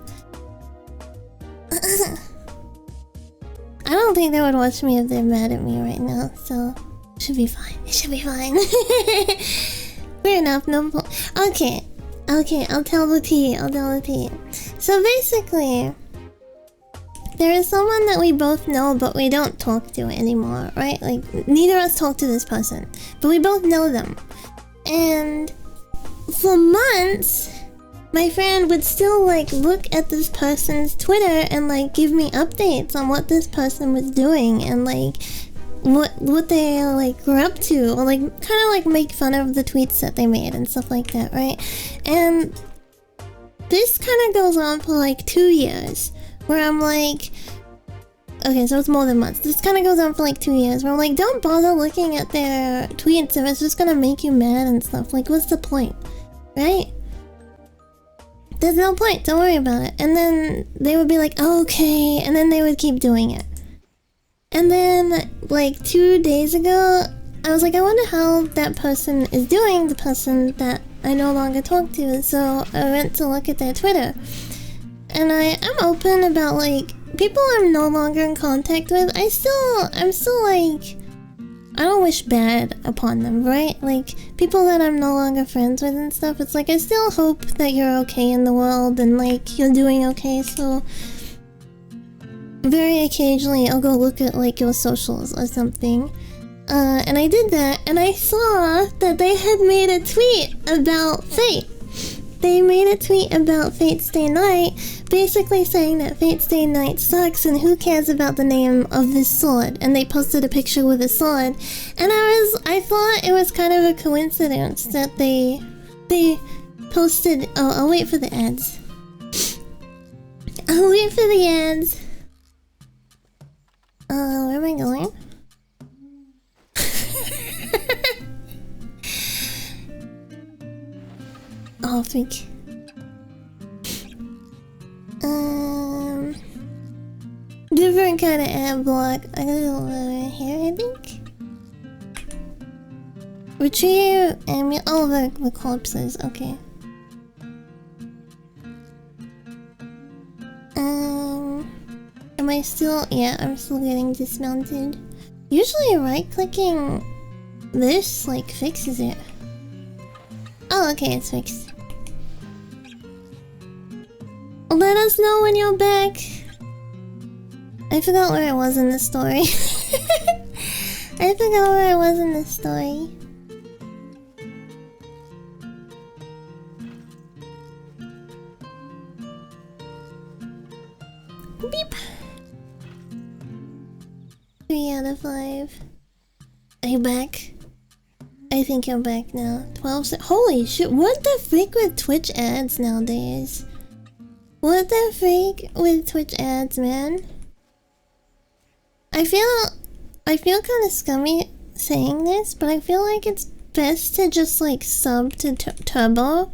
I don't think they would watch me if they're mad at me right now, so it should be fine. It should be fine. Fair enough, no Okay, I'll tell the tea. So basically, there is someone that we both know but we don't talk to anymore, right? Like, neither of us talk to this person, but we both know them. And for months, my friend would still like look at this person's Twitter and like give me updates on what this person was doing and like what they like were up to, or like kind of like make fun of the tweets that they made and stuff like that, right? And this kind of goes on for like 2 years where I'm like, okay, so it's more than months. This kind of goes on for like 2 years where I'm like, don't bother looking at their tweets if it's just gonna make you mad and stuff. Like, what's the point, right? There's no point, don't worry about it. And then they would be like, oh, okay, and then they would keep doing it. And then, like, 2 days ago, I was like, I wonder how that person is doing, the person that I no longer talk to. So I went to look at their Twitter. And I'm open about, like, people I'm no longer in contact with. I'm still, like, I don't wish bad upon them, right? Like, people that I'm no longer friends with and stuff, it's like, I still hope that you're okay in the world and, like, you're doing okay, so... very occasionally I'll go look at like your socials or something. And I did that, and I saw that they had made a tweet about Fate. They made a tweet about Fate Stay Night, basically saying that Fate Stay Night sucks and who cares about the name of this sword. And they posted a picture with a sword, and I thought it was kind of a coincidence that they posted. Oh, I'll wait for the ads. I'll wait for the ads. Where am I going? Oh, freak. Different kind of ad block. I got it over here, I think. Retrieve and oh, the corpses. Okay. Am I still? Yeah, I'm still getting dismounted. Usually, right-clicking this like fixes it. Oh, okay, it's fixed. Let us know when you're back. I forgot where I was in the story. I forgot where I was in the story. Beep. 3 out of 5. Are you back? I think you're back now. 12 holy shit, what the freak with Twitch ads nowadays? What the freak with Twitch ads, man? I feel kind of scummy saying this, but I feel like it's best to just like sub to Turbo.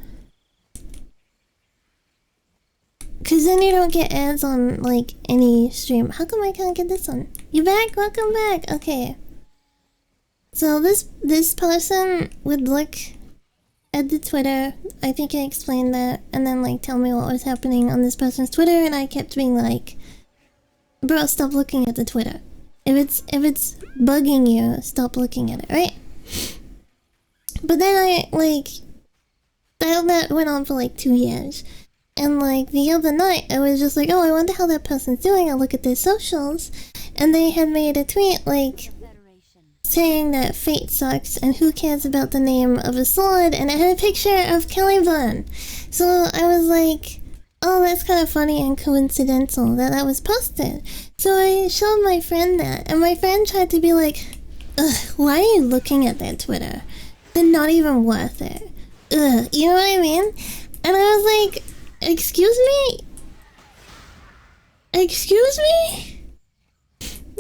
Cause then you don't get ads on like any stream. How come I can't get this one? You back? Welcome back. Okay. So this person would look at the Twitter. I think I explained that, and then like tell me what was happening on this person's Twitter, and I kept being like, "Bro, stop looking at the Twitter. If it's bugging you, stop looking at it, right?" But then I like that went on for like 2 years. And like the other night, I was just like, oh, I wonder how that person's doing. I'll look at their socials. And they had made a tweet like saying that Fate sucks and who cares about the name of a sword. And it had a picture of Caliban. So I was like, oh, that's kind of funny and coincidental that was posted. So I showed my friend that. And my friend tried to be like, ugh, why are you looking at their Twitter? They're not even worth it. Ugh, you know what I mean? And I was like, excuse me? Excuse me?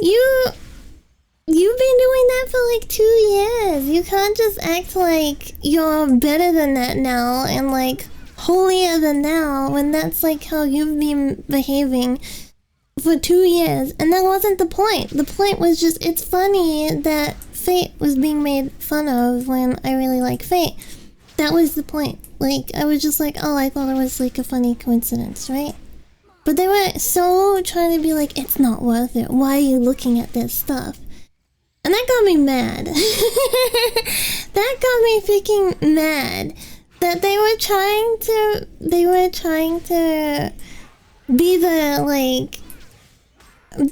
You've been doing that for like 2 years. You can't just act like you're better than that now and like holier than now when that's like how you've been behaving for 2 years. And that wasn't the point. The point was just, it's funny that Fate was being made fun of when I really like Fate. That was the point. Like, I was just like, oh, I thought it was like a funny coincidence, right? But they were so trying to be like, it's not worth it. Why are you looking at this stuff? And that got me mad. That got me freaking mad. That they were trying to be the, like,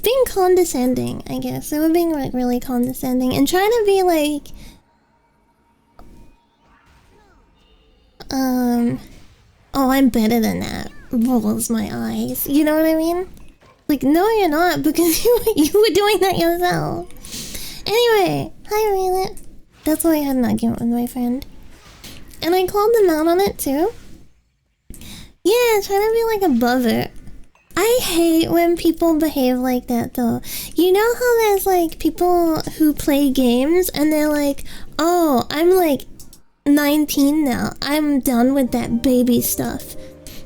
being condescending, I guess. They were being like really condescending and trying to be like, oh, I'm better than that. Rolls my eyes. You know what I mean? Like, no, you're not, because you were doing that yourself. Anyway, hi, Raylet. That's why I had an argument with my friend. And I called them out on it, too. Yeah, trying to be, like, above it. I hate when people behave like that, though. You know how there's, like, people who play games, and they're like, oh, I'm, like, 19 now. I'm done with that baby stuff.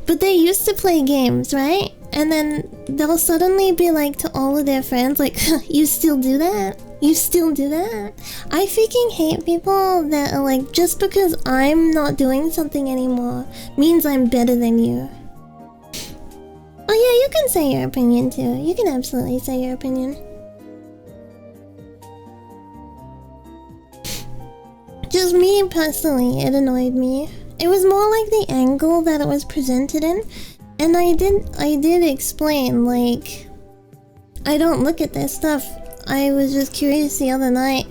But they used to play games, right? And then they'll suddenly be like to all of their friends, like, you still do that? You still do that? I freaking hate people that are like, just because I'm not doing something anymore means I'm better than you. Oh yeah, you can say your opinion too. You can absolutely say your opinion. Just me personally, it annoyed me. It was more like the angle that it was presented in, and I did explain, like, I don't look at their stuff. I was just curious the other night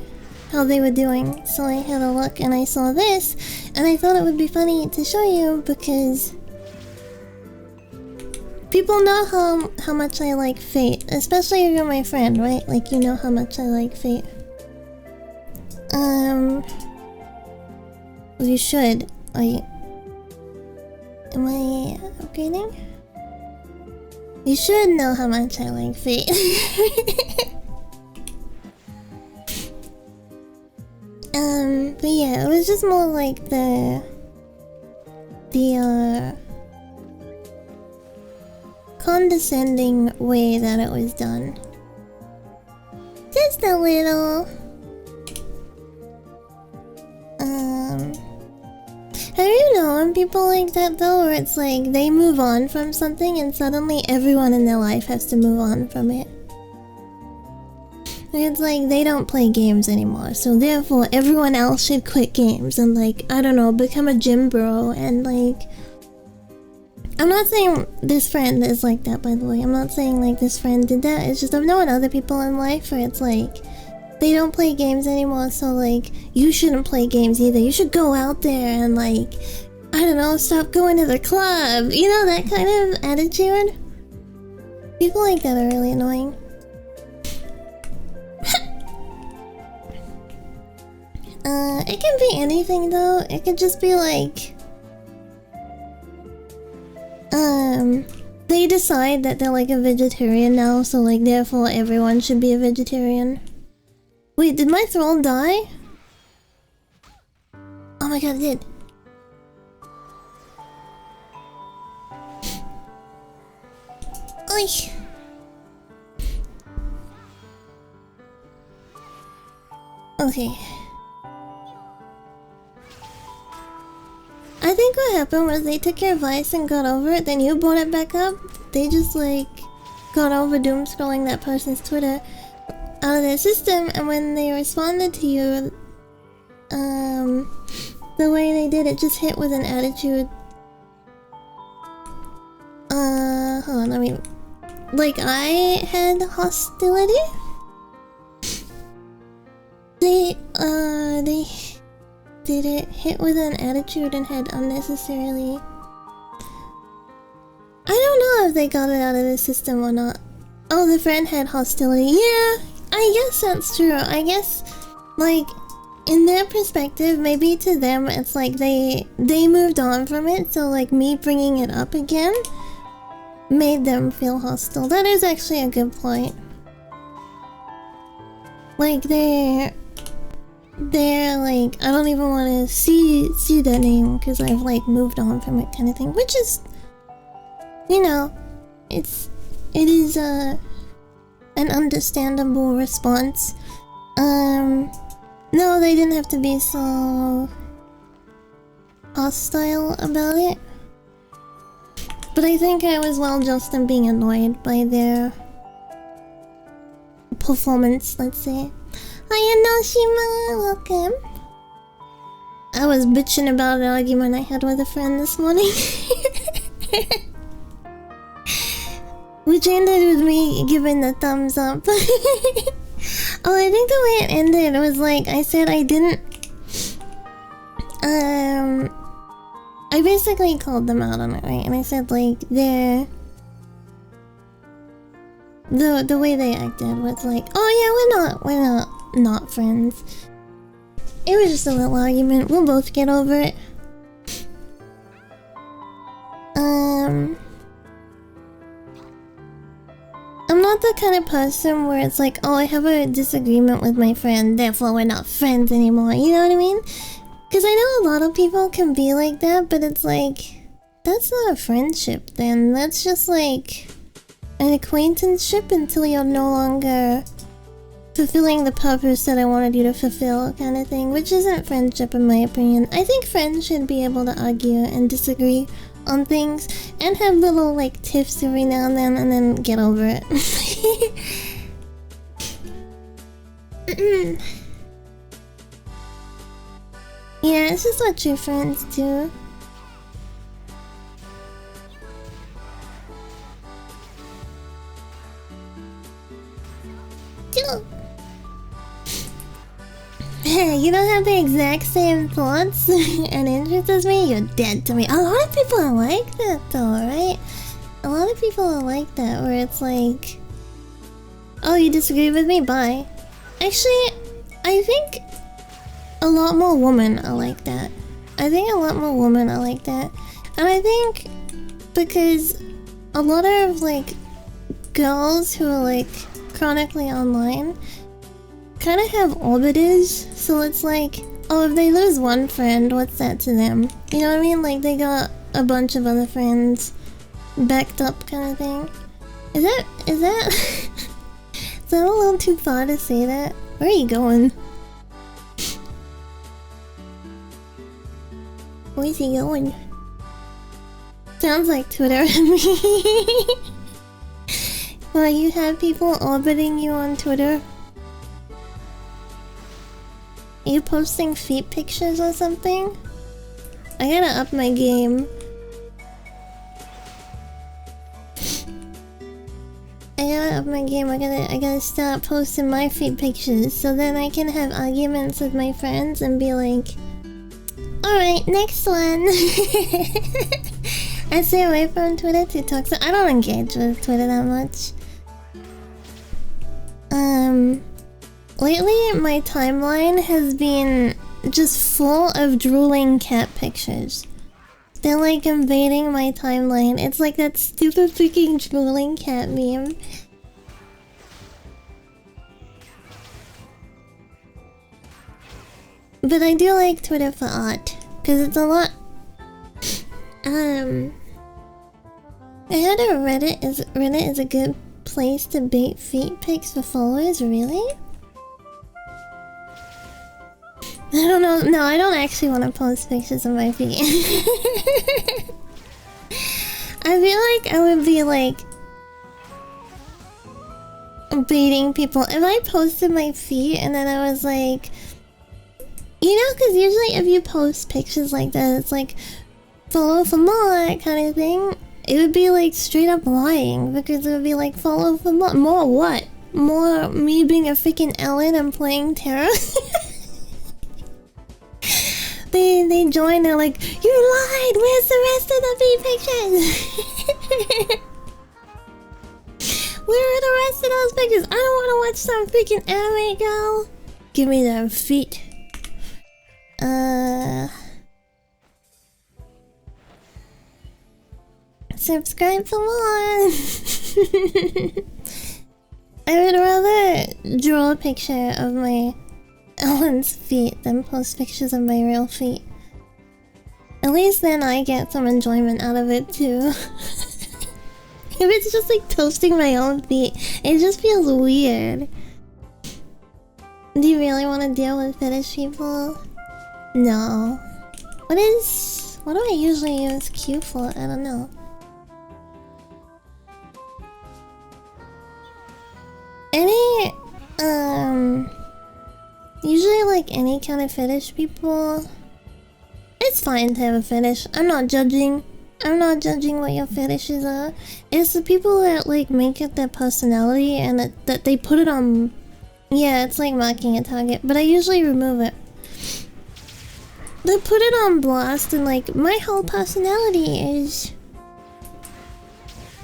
how they were doing, so I had a look and I saw this, and I thought it would be funny to show you because people know how much I like Fate, especially if you're my friend, right? Like, you know how much I like Fate. You should. Am I upgrading? You should know how much I like Fate. But yeah, it was just more like the condescending way that it was done. Just a little. Have you known people like that though, where it's like they move on from something and suddenly everyone in their life has to move on from it? It's like they don't play games anymore, so therefore everyone else should quit games and, like, I don't know, become a gym bro and, like... I'm not saying this friend is like that, by the way. I'm not saying, like, this friend did that. It's just I've known other people in life where it's like they don't play games anymore, so, like, you shouldn't play games either. You should go out there and, like, I don't know, stop going to the club. You know, that kind of attitude? People like that are really annoying. It can be anything though. It could just be like... They decide that they're like a vegetarian now, so like therefore everyone should be a vegetarian. Wait, did my thrall die? Oh my god, it did. Oi. Okay. I think what happened was they took your advice and got over it, then you brought it back up. They just like got over doom scrolling that person's Twitter out of their system, and when they responded to you, the way they did it just hit with an attitude. Hold on, let me... Like, I had hostility? They did it hit with an attitude and had unnecessarily... I don't know if they got it out of the system or not. Oh, the friend had hostility. Yeah, I guess that's true. I guess, like, in their perspective, maybe to them it's like they moved on from it, so like me bringing it up again made them feel hostile. That is actually a good point. Like, they're like, I don't even want to see that name because I've like moved on from it kind of thing, which is, you know, it is an understandable response. No, they didn't have to be so hostile about it, but I think I was well just in being annoyed by their performance, let's say. Hi Enoshima, welcome. I was bitching about an argument I had with a friend this morning. Which ended with me giving the thumbs up. Oh, I think the way it ended was like, I said I didn't... I basically called them out on it, right? And I said like, the way they acted was like, oh yeah, we're not friends. It was just a little argument. We'll both get over it. I'm not the kind of person where it's like, oh, I have a disagreement with my friend, therefore we're not friends anymore. You know what I mean? Because I know a lot of people can be like that, but it's like, that's not a friendship then. That's just like an acquaintanceship until you're no longer fulfilling the purpose that I wanted you to fulfill, kind of thing, which isn't friendship in my opinion. I think friends should be able to argue and disagree on things and have little like tiffs every now and then get over it. Yeah, it's just what true friends do. exact same thoughts and interests as me, you're dead to me. A lot of people are like that though, right? A lot of people are like that, where it's like, oh, you disagree with me? Bye. Actually, I think a lot more women are like that. I think a lot more women are like that. And I think because a lot of like girls who are like chronically online kind of have orbiters, so it's like, oh, if they lose one friend, what's that to them? You know what I mean? Like they got a bunch of other friends backed up kind of thing. Is that is that a little too far to say that? Where are you going? Where's he going? Sounds like Twitter to me. Well, you have people orbiting you on Twitter? Are you posting feet pictures or something? I gotta up my game. I gotta up my game. I gotta start posting my feet pictures so then I can have arguments with my friends and be like, alright, next one. I stay away from Twitter to talk, so I don't engage with Twitter that much. Lately my timeline has been just full of drooling cat pictures. They're like invading my timeline. It's like that stupid freaking drooling cat meme. But I do like Twitter for art, because it's a lot... I heard that Reddit is a good place to bait feet pics for followers, really? I don't know. No, I don't actually want to post pictures of my feet. I feel like I would be like baiting people if I posted my feet and then I was like, you know, because usually if you post pictures like that, it's like follow for more kind of thing. It would be like straight up lying, because it would be like follow for more. More what? More me being a freaking Ellen and playing Terra? They join, they're like, you lied! Where's the rest of the feet pictures? Where are the rest of those pictures? I don't want to watch some freaking anime, girl. Give me them feet. Subscribe for more. I would rather draw a picture of my Ellen's feet than post pictures of my real feet. At least then I get some enjoyment out of it too. If it's just like toasting my own feet, it just feels weird. Do you really want to deal with fetish people? No. What do I usually use Q for? I don't know. Usually like any kind of fetish people, it's fine to have a fetish. I'm not judging what your fetishes are. It's the people that like make it their personality and that they put it on. Yeah, it's like marking a target, but I usually remove it. They put it on blast and like, my whole personality is...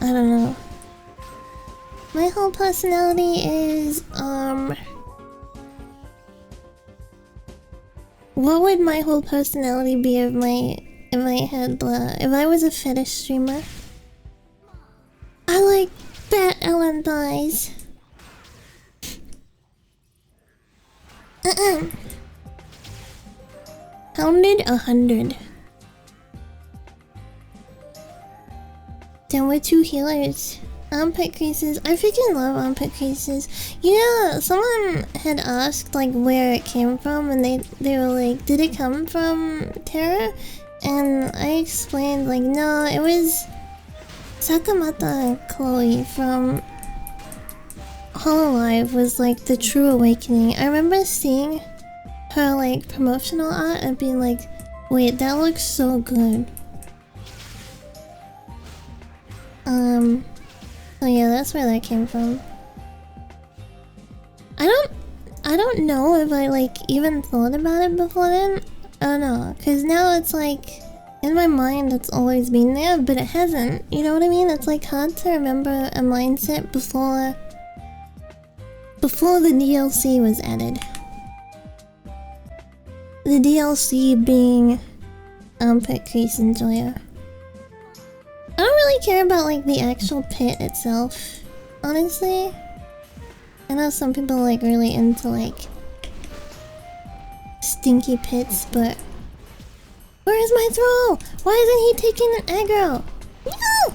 I don't know. My whole personality is, what would my whole personality be if if I was a fetish streamer? I like fat Ellen thighs. Pounded 100. Then we're 2 healers. Armpit creases. I freaking love armpit creases. You know, someone had asked like where it came from, and they were like, did it come from Terra? And I explained like, no, it was Sakamata Chloe from Hololive was like the true awakening. I remember seeing her like promotional art and being like, wait, that looks so good. So yeah, that's where that came from. I don't know if I like even thought about it before then. I don't know, cause now it's like in my mind it's always been there, but it hasn't. You know what I mean? It's like hard to remember a mindset before the DLC was added. The DLC being Pit Crease Enjoyer. I don't really care about like the actual pit itself, honestly. I know some people like really into like stinky pits, but where is my throw? Why isn't he taking an aggro? No!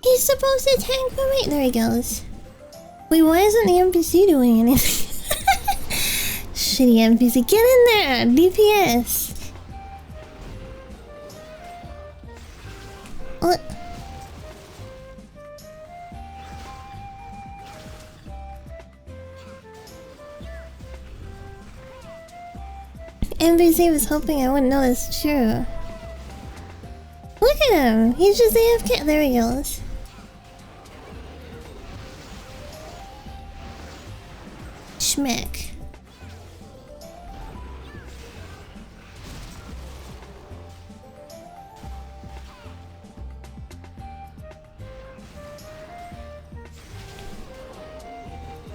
He's supposed to tank for me. There he goes. Wait, why isn't the NPC doing anything? Shitty NPC. Get in there! DPS! What? NPC was hoping I wouldn't know this. True. Look at him! He's just AFK. There he goes. Schmack.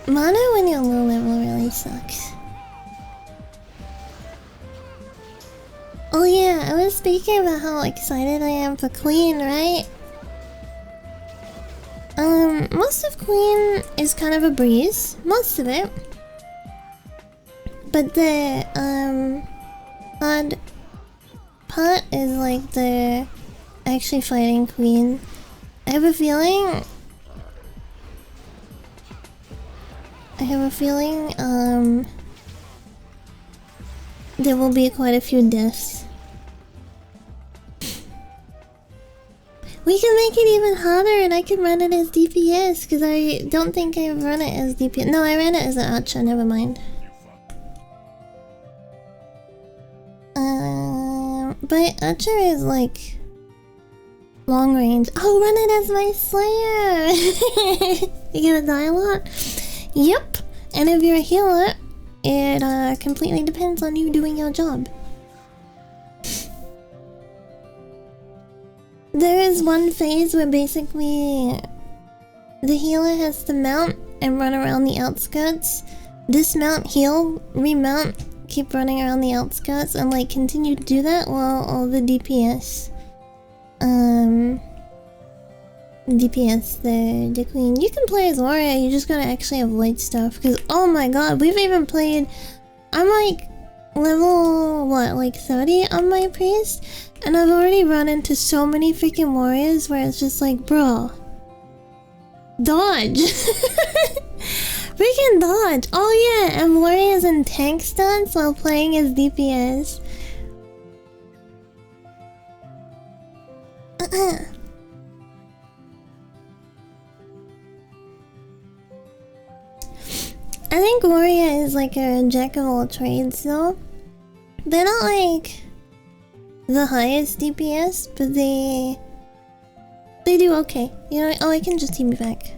Mana when you're low level really sucks. Oh yeah, I was speaking about how excited I am for Queen, right? Most of Queen is kind of a breeze. Most of it. But the, hard part is like the actually fighting Queen. I have a feeling, there will be quite a few deaths. We can make it even harder and I can run it as DPS, because I don't think I've run it as DPS. No, I ran it as an Archer, never mind. But Archer is like long range. Oh, run it as my Slayer! You gonna die a lot? Yep. And if you're a healer, it completely depends on you doing your job. There is one phase where basically the healer has to mount and run around the outskirts, dismount, heal, remount, keep running around the outskirts, and like continue to do that while all the DPS, the queen. You can play as warrior, you just gotta actually avoid stuff, because oh my god, we've even played, I'm like level, what, like 30 on my priest? And I've already run into so many freaking warriors where it's just like, bro, dodge. Freaking dodge. Oh yeah, and warriors and tank stunts while playing as DPS. I think warrior is like a jack of all trades though. They're not like the highest DPS, but they do okay. You know, oh, I can just team me back.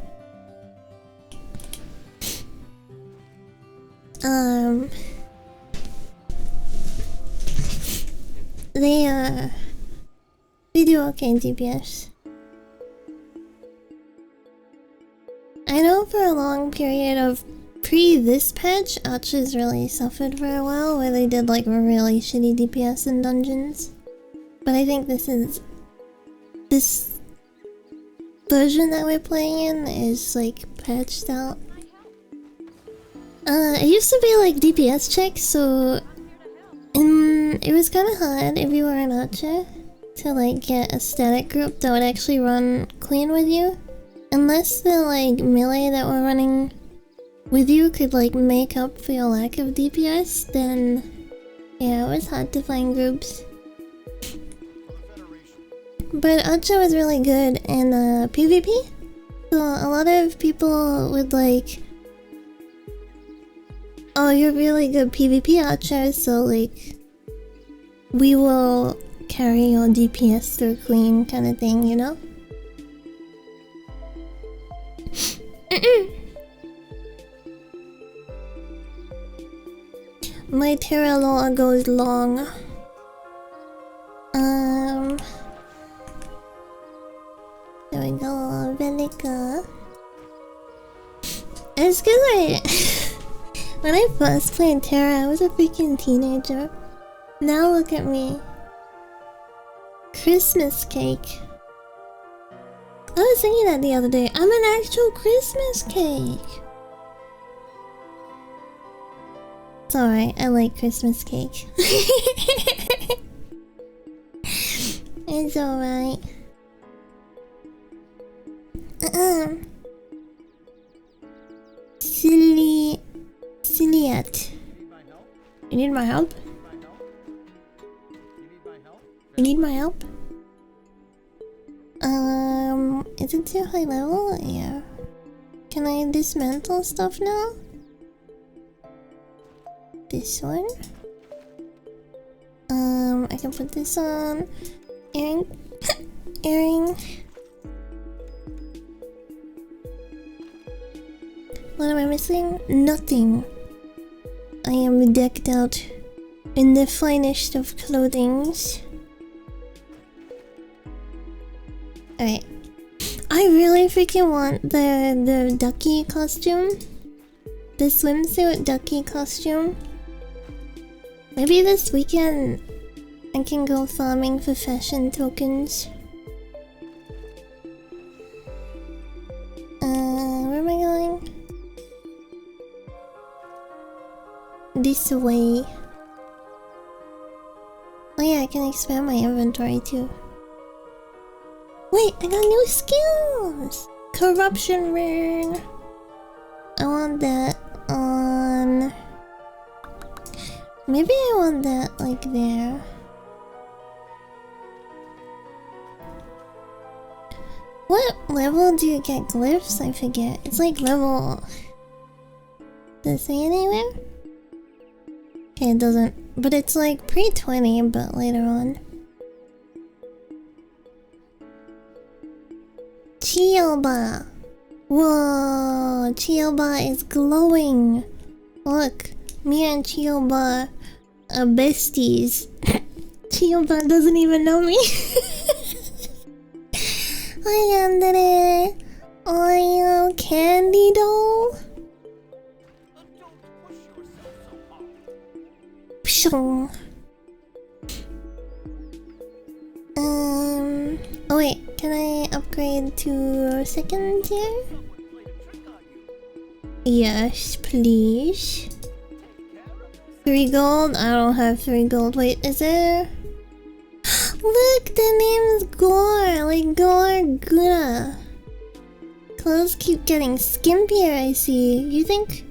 They do okay in DPS. I know for a long period of this patch, Archers really suffered for a while, where they did like really shitty DPS in dungeons. But I think this version that we're playing in is like patched out. It used to be like DPS checks, so it was kind of hard if you were an Archer to like get a static group that would actually run clean with you. Unless the like melee that were running with you could like make up for your lack of DPS, then yeah, it was hard to find groups. But Archer was really good in PvP, so a lot of people would like, oh, you're really good PvP Archer, so like we will carry your DPS through clean kind of thing, you know? My Terra lore goes long. There we go, Velika. It's cause when I first played Terra, I was a freaking teenager. Now look at me. Christmas cake. I was thinking that the other day. I'm an actual Christmas cake. It's alright, I like Christmas cake. It's alright. Silliat. You need my help? You need my help? Is it too high level? Yeah. Can I dismantle stuff now? This one? I can put this on. Earring. Earring. What am I missing? Nothing. I am decked out in the finest of clothings. Alright. I really freaking want the ducky costume. The swimsuit ducky costume. Maybe this weekend I can go farming for fashion tokens. Where am I going? This way. Oh yeah, I can expand my inventory too. Wait, I got new skills! Corruption ring! I want that on... Maybe I want that like there. What level do you get glyphs? I forget. It's like level... Does it say anywhere? Okay, it doesn't. But it's like pre-20, but later on. Chiyoba! Whoa! Chiyoba is glowing! Look, me and Chiyoba are besties. Chiyoba doesn't even know me. Hi, Yandere! Are you candy doll? Pshong. Oh wait, can I upgrade to second tier? Yes, please. 3 gold? I don't have 3 gold. Wait, is there... Look, the name is Gore! Like Gore Guna. Clothes keep getting skimpier, I see. You think...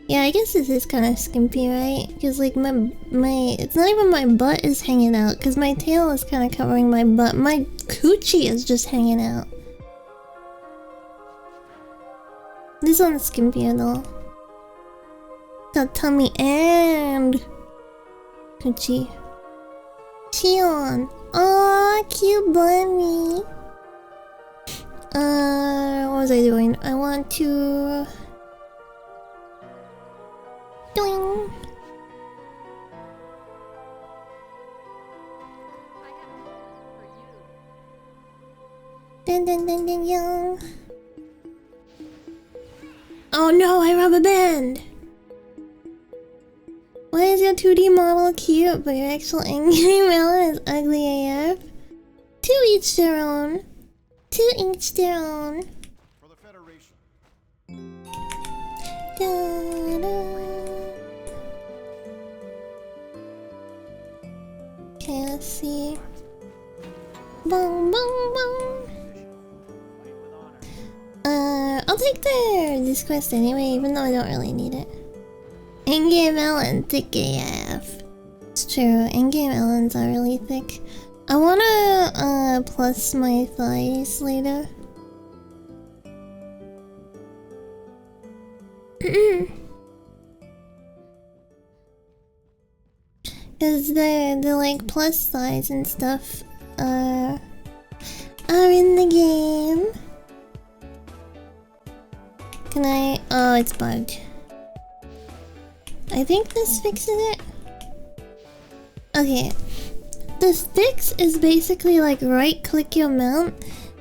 Yeah, I guess this is kind of skimpy, right? Because like my... It's not even my butt is hanging out. Because my tail is kind of covering my butt. My coochie is just hanging out. This one's skimpier though. Got tummy and... coochie. Cheon! Aww, cute bunny! What was I doing? I want to... Doing. Dun dun dun dun dun. Oh no, I rubber band! Why is your 2D model cute, but your actual in-game melon is ugly AF? To each their own. To each their own. For the Federation. Da, da. Okay, let's see. Bong bong bong. I'll take this quest anyway, even though I don't really need it. In-game Ellen, thick AF. It's true, in-game Ellens are really thick. I wanna plus my thighs later. Cause the like plus thighs and stuff are in the game. Can I? Oh, it's bugged. I think this fixes it. Okay. This fix is basically like right-click your mount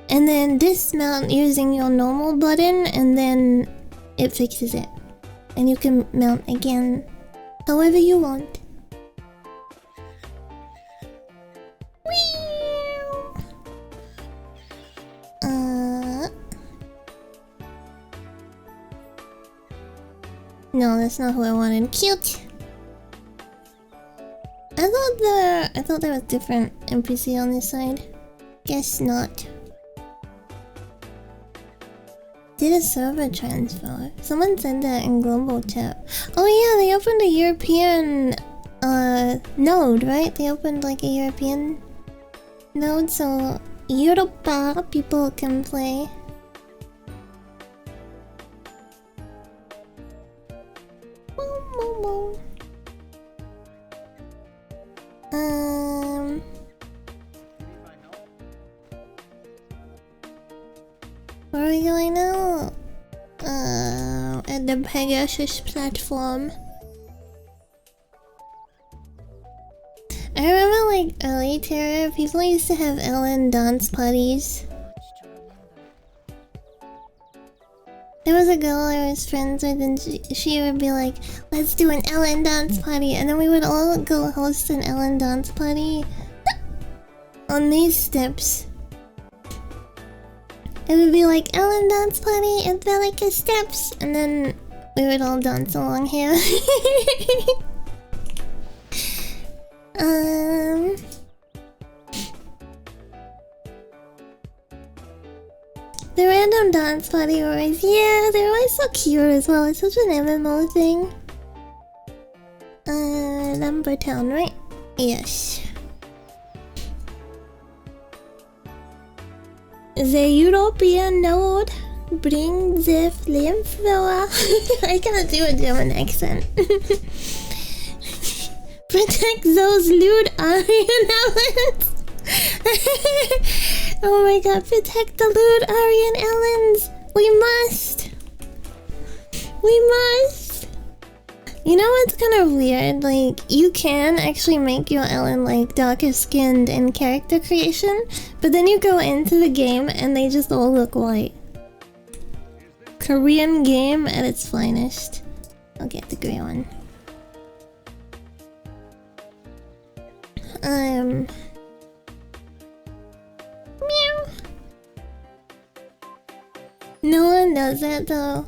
and then dismount using your normal button, and then it fixes it. And you can mount again however you want. No, that's not who I wanted. Cute. I thought there was different NPC on this side. Guess not. Did a server transfer. Someone said that in global chat. Oh yeah, they opened a European node, right? They opened like a European node, so Europa people can play. Where are we going now? At the Pegasus platform. I remember like early Terra, people used to have Ellen dance parties. There was a girl I was friends with, and she would be like, let's do an Ellen dance party, and then we would all go host an Ellen dance party on these steps. It would be like Ellen dance party at Velika steps, and then we would all dance along here. The random dance party always, yeah, they're always so cute as well. It's such an MMO thing. Lumber Town, right? Yes. The European node bring the flamethrower. I cannot do a German accent. Protect those lewd Aryan Ellens. Oh my god, protect the lewd Aryan Ellens. We must. We must. You know what's kind of weird? Like, you can actually make your Ellen like darker skinned in character creation, but then you go into the game and they just all look white. Korean game at its finest. I'll get the grey one. Meow. No one does that though.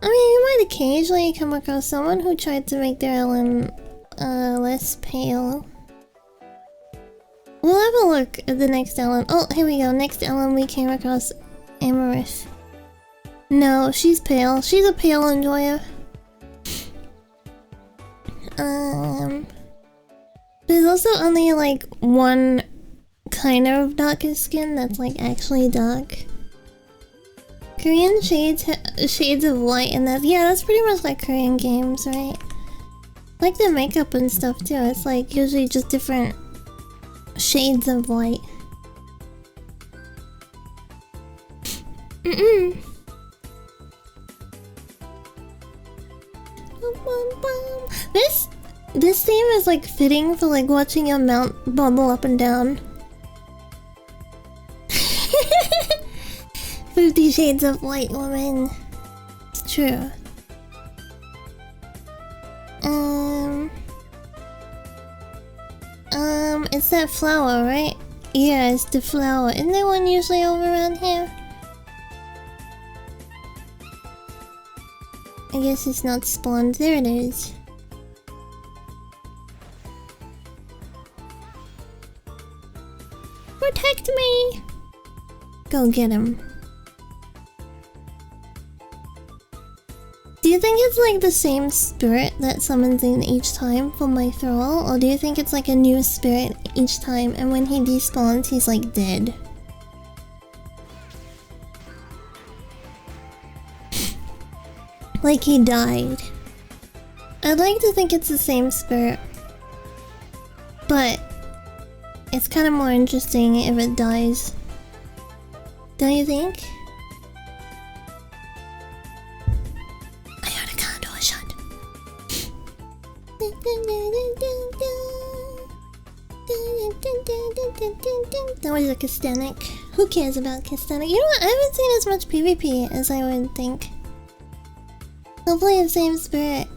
I mean, you might occasionally come across someone who tried to make their Ellen less pale. We'll have a look at the next Ellen. Oh, here we go. Next Ellen we came across Amarith. No, she's pale. She's a pale enjoyer. There's also only like one kind of darker skin that's like actually dark. Korean shades of white, and that's pretty much like Korean games, right? Like the makeup and stuff too. It's like usually just different shades of white. This theme is like fitting for like watching your mount bubble up and down. 50 Shades of White Woman. It's true. It's that flower, right? Yeah, it's the flower. Isn't there one usually over around here? I guess it's not spawned. There it is. Protect me! Go get him. Do you think it's like the same spirit that summons in each time for my thrall? Or do you think it's like a new spirit each time, and when he despawns he's like dead? Like he died. I'd like to think it's the same spirit, but it's kind of more interesting if it dies. Don't you think? That was a Kastanic. Who cares about Kastanic? You know what? I haven't seen as much PvP as I would think. Hopefully the same spirit,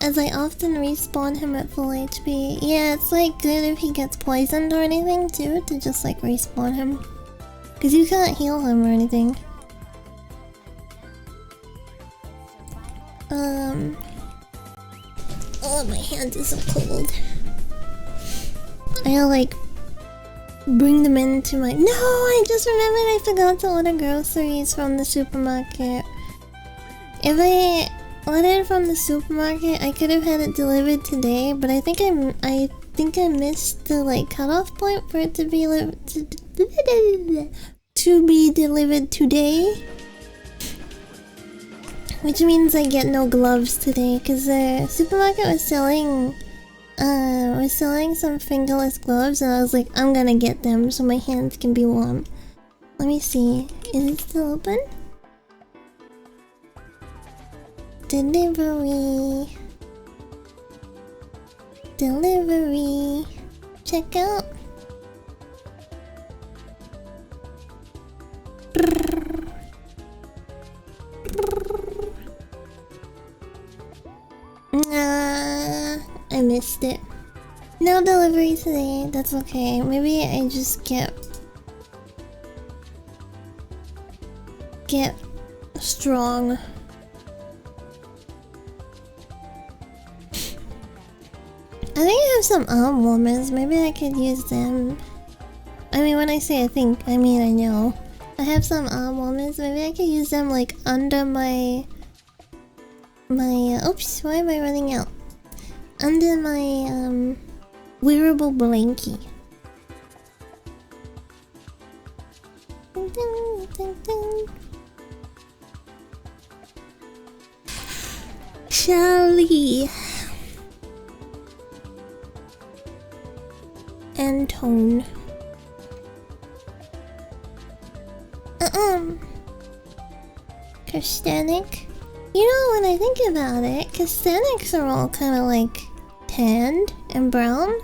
as I often respawn him at full HP. Yeah, it's like good if he gets poisoned or anything too, to just like respawn him. Cause you can't heal him or anything. Oh, my hand is so cold. I'll like bring them into my— No! I just remembered I forgot to order groceries from the supermarket. If I ordered from the supermarket, I could have had it delivered today, but I think I missed the like cutoff point for it to be delivered today. Which means I get no gloves today, because the supermarket was selling some fingerless gloves, and I was like, I'm gonna get them so my hands can be warm. Let me see. Is it still open? Delivery. Delivery. Check out. Nah, I missed it. No delivery today, that's okay. Maybe I just get strong. I think I have some arm warmers, maybe I could use them. I mean, when I say I think, I mean I know. I have some arm warmers, maybe I could use them like under my oops, why am I running out? Under my wearable blankie. Charlie and Tone. Kastanic. You know, when I think about it, Kastanics are all kind of like tanned and brown.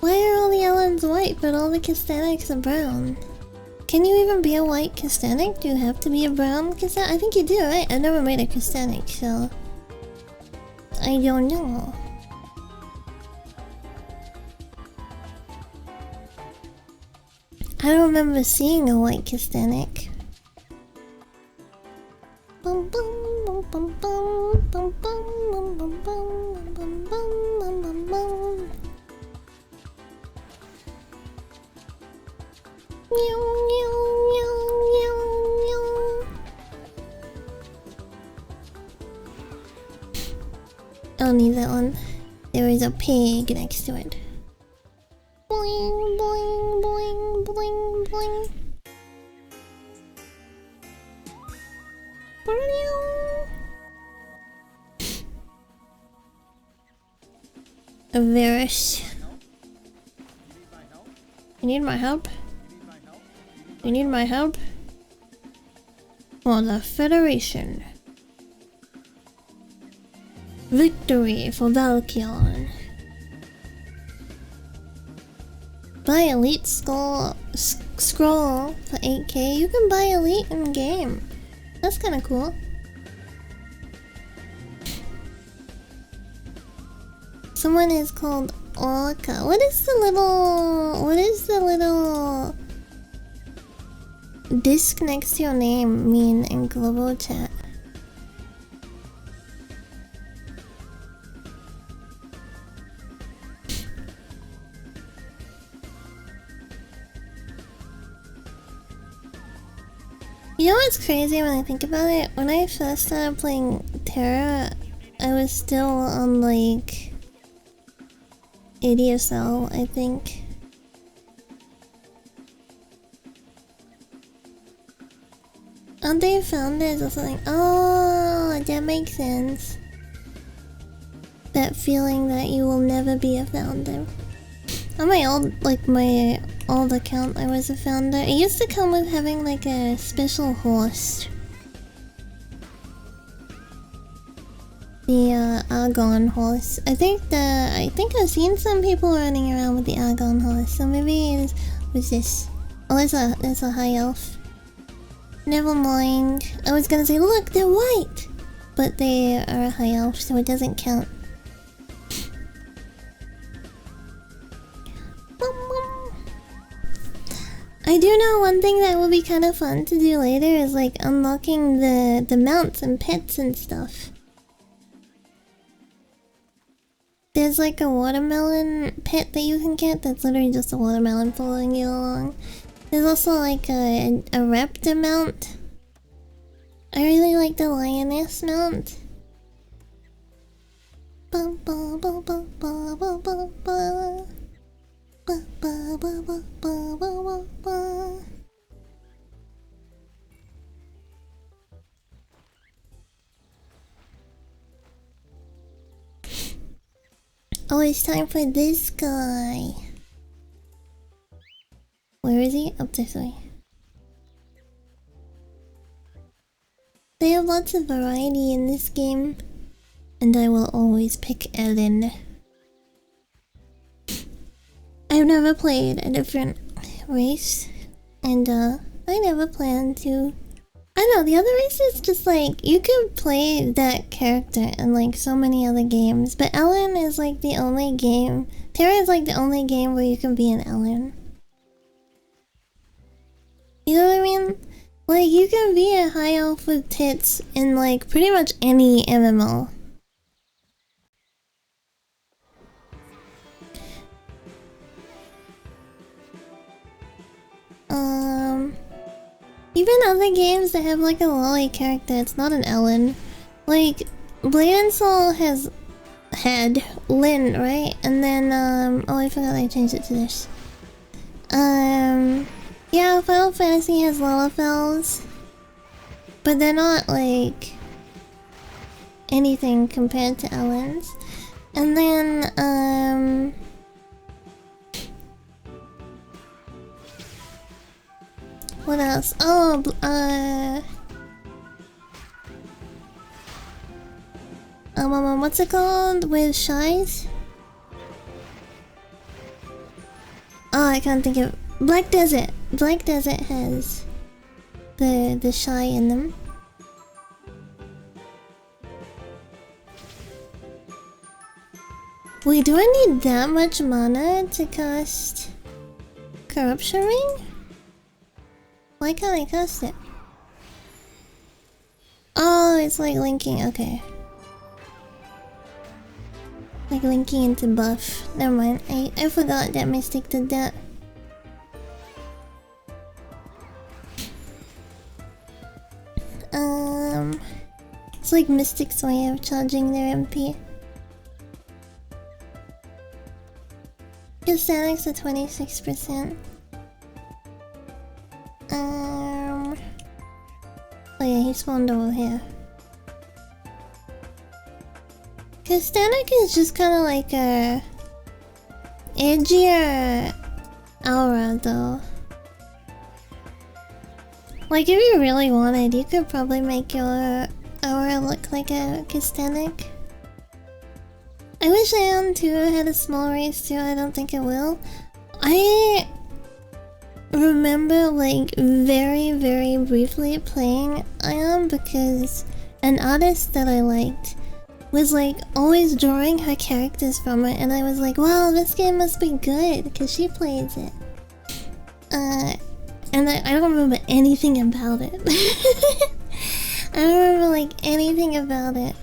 Why are all the Ellens white but all the Kastanics are brown? Can you even be a white Kastanic? Do you have to be a brown Kastanic? I think you do, right? I've never made a Kastanic, so I don't know. I don't remember seeing a white Kastanic. Bum bum bum bum bum bum bum bum bum bum bum bum bum. Meow meow meow meow meow. I don't need that one. There is a pig next to it. Boing boing boing boing boing. A Varus. You need my help? You need my help? For the Federation. Victory for Valkion. Buy Elite Scroll for 8k. You can buy Elite in game. That's kind of cool. Someone is called Orca. What is the little disc next to your name mean in global chat? You know what's crazy when I think about it? When I first started playing Terra, I was still on like ADSL, I think. Aren't they founders or something? Oh, that makes sense. That feeling that you will never be a founder. On my old account, I was a founder. It used to come with having like a special host. the Argon horse. I think I've seen some people running around with the Argon horse, so maybe it was this. Oh, there's a high elf. Never mind. I was gonna say, look, they're white! But they are a high elf, so it doesn't count. I do know one thing that will be kind of fun to do later is like unlocking the mounts and pets and stuff. There's like a watermelon pet that you can get that's literally just a watermelon following you along. There's also like a raptor mount. I really like the lioness mount. Ba ba ba ba ba ba ba ba. Ba ba ba ba ba ba ba. Oh, it's time for this guy. Where is he? Up this way. They have lots of variety in this game, and I will always pick Ellen. I've never played a different race, and I never plan to. I don't know, the other race is just like, you could play that character in like so many other games, but Ellen is like the only game. Terra is like the only game where you can be an Ellen. You know what I mean? Like, you can be a high elf with tits in like pretty much any MMO. Even other games that have like a lolly character, it's not an Ellen. Like, Blade and Soul had Lynn, right? And then, oh, I forgot I changed it to this. Yeah, Final Fantasy has Lalafels, but they're not like anything compared to Ellen's. And then, what else? Oh, what's it called with Shies? Oh, I can't think of Black Desert. Black Desert has the Shy in them. Wait, do I need that much mana to cast Corruption Ring? Why can't I cast it? Oh, it's like linking, okay. Like linking into buff. Never mind, I forgot that Mystic did that. It's like Mystic's way of charging their MP. His statics at 26%. Oh yeah, he spawned over here. Cause Static is just kinda like a edgier aura though. Like if you really wanted, you could probably make your aura look like a Kistanic. I wish Ion 2 had a small race too, I don't think it will. I remember like very briefly playing Ion because an artist that I liked was like always drawing her characters from it, and I was like, wow, this game must be good because she plays it. And I don't remember anything about it. I don't remember like anything about it.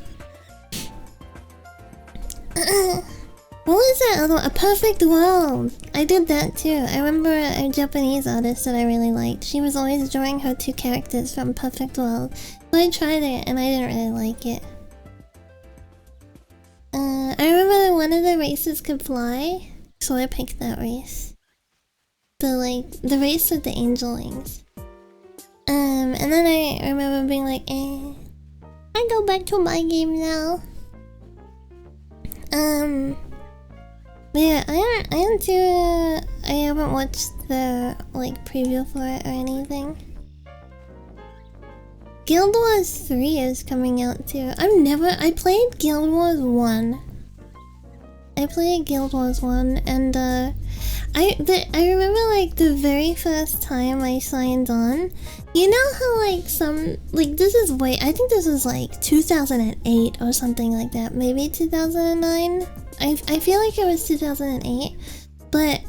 What was that other one? A Perfect World! I did that too. I remember a Japanese artist that I really liked. She was always drawing her two characters from Perfect World. So I tried it and I didn't really like it. I remember that one of the races could fly, so I picked that race. The race with the angel wings. And then I remember being like, I go back to my game now. But yeah, I haven't watched the like preview for it or anything. Guild Wars 3 is coming out too. I played Guild Wars 1. I played Guild Wars 1 and I remember like the very first time I signed on. You know how like I think this was like 2008 or something like that. Maybe 2009. I feel like it was 2008. But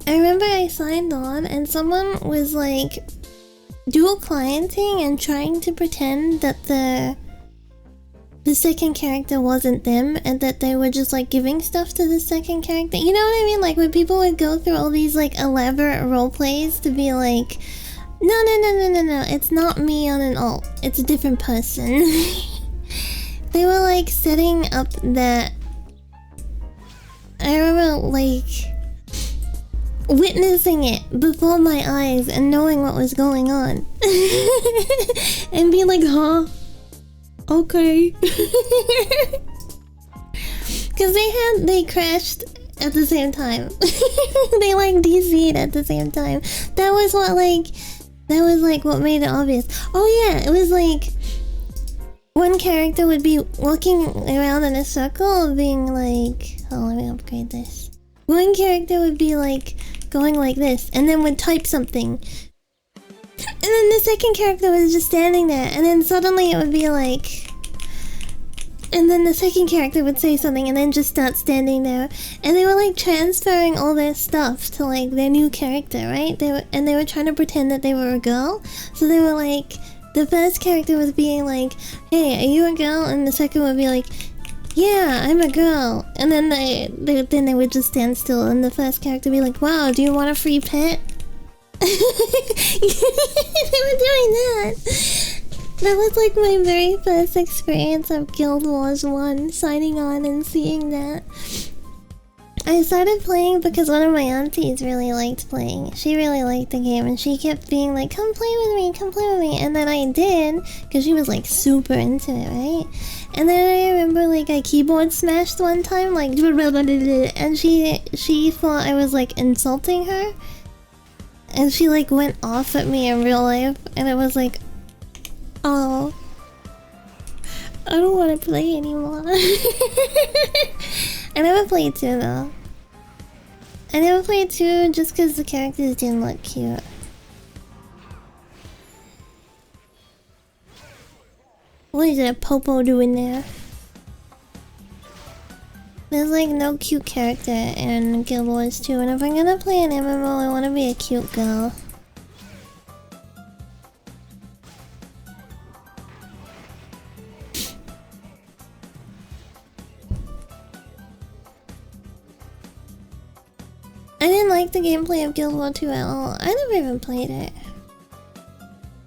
I remember I signed on and someone was like dual clienting and trying to pretend that the second character wasn't them and that they were just like giving stuff to the second character. You know what I mean? Like when people would go through all these like elaborate role plays to be like, no, it's not me on an alt. It's a different person. They were like setting up that. I remember like witnessing it before my eyes and knowing what was going on. And being like, huh? Okay. Because they crashed at the same time. They like DC'd at the same time. That was what made it obvious. Oh yeah, it was like one character would be walking around in a circle being like, oh, let me upgrade this. One character would be like going like this and then would type something. And then the second character was just standing there and then suddenly it would be like, and then the second character would say something and then just start standing there. And they were like transferring all their stuff to like their new character, right? They were trying to pretend that they were a girl. So they were like, the first character was being like, hey, are you a girl? And the second would be like, yeah, I'm a girl. And then they would just stand still and the first character would be like, wow, do you want a free pet? They were doing that. That was like my very first experience of Guild Wars 1, signing on and seeing that. I started playing because one of my aunties really liked playing. She really liked the game and she kept being like, come play with me, come play with me. And then I did, because she was like super into it, right? And then I remember like I keyboard smashed one time, like, and she thought I was like insulting her. And she like went off at me in real life and it was like, oh, I don't want to play anymore. I never played 2 though. I never played 2 just because the characters didn't look cute. What is that Popo doing there? There's like no cute character in Guild Wars 2, and if I'm gonna play an MMO, I wanna be a cute girl. I didn't like the gameplay of Guild Wars 2 at all. I never even played it.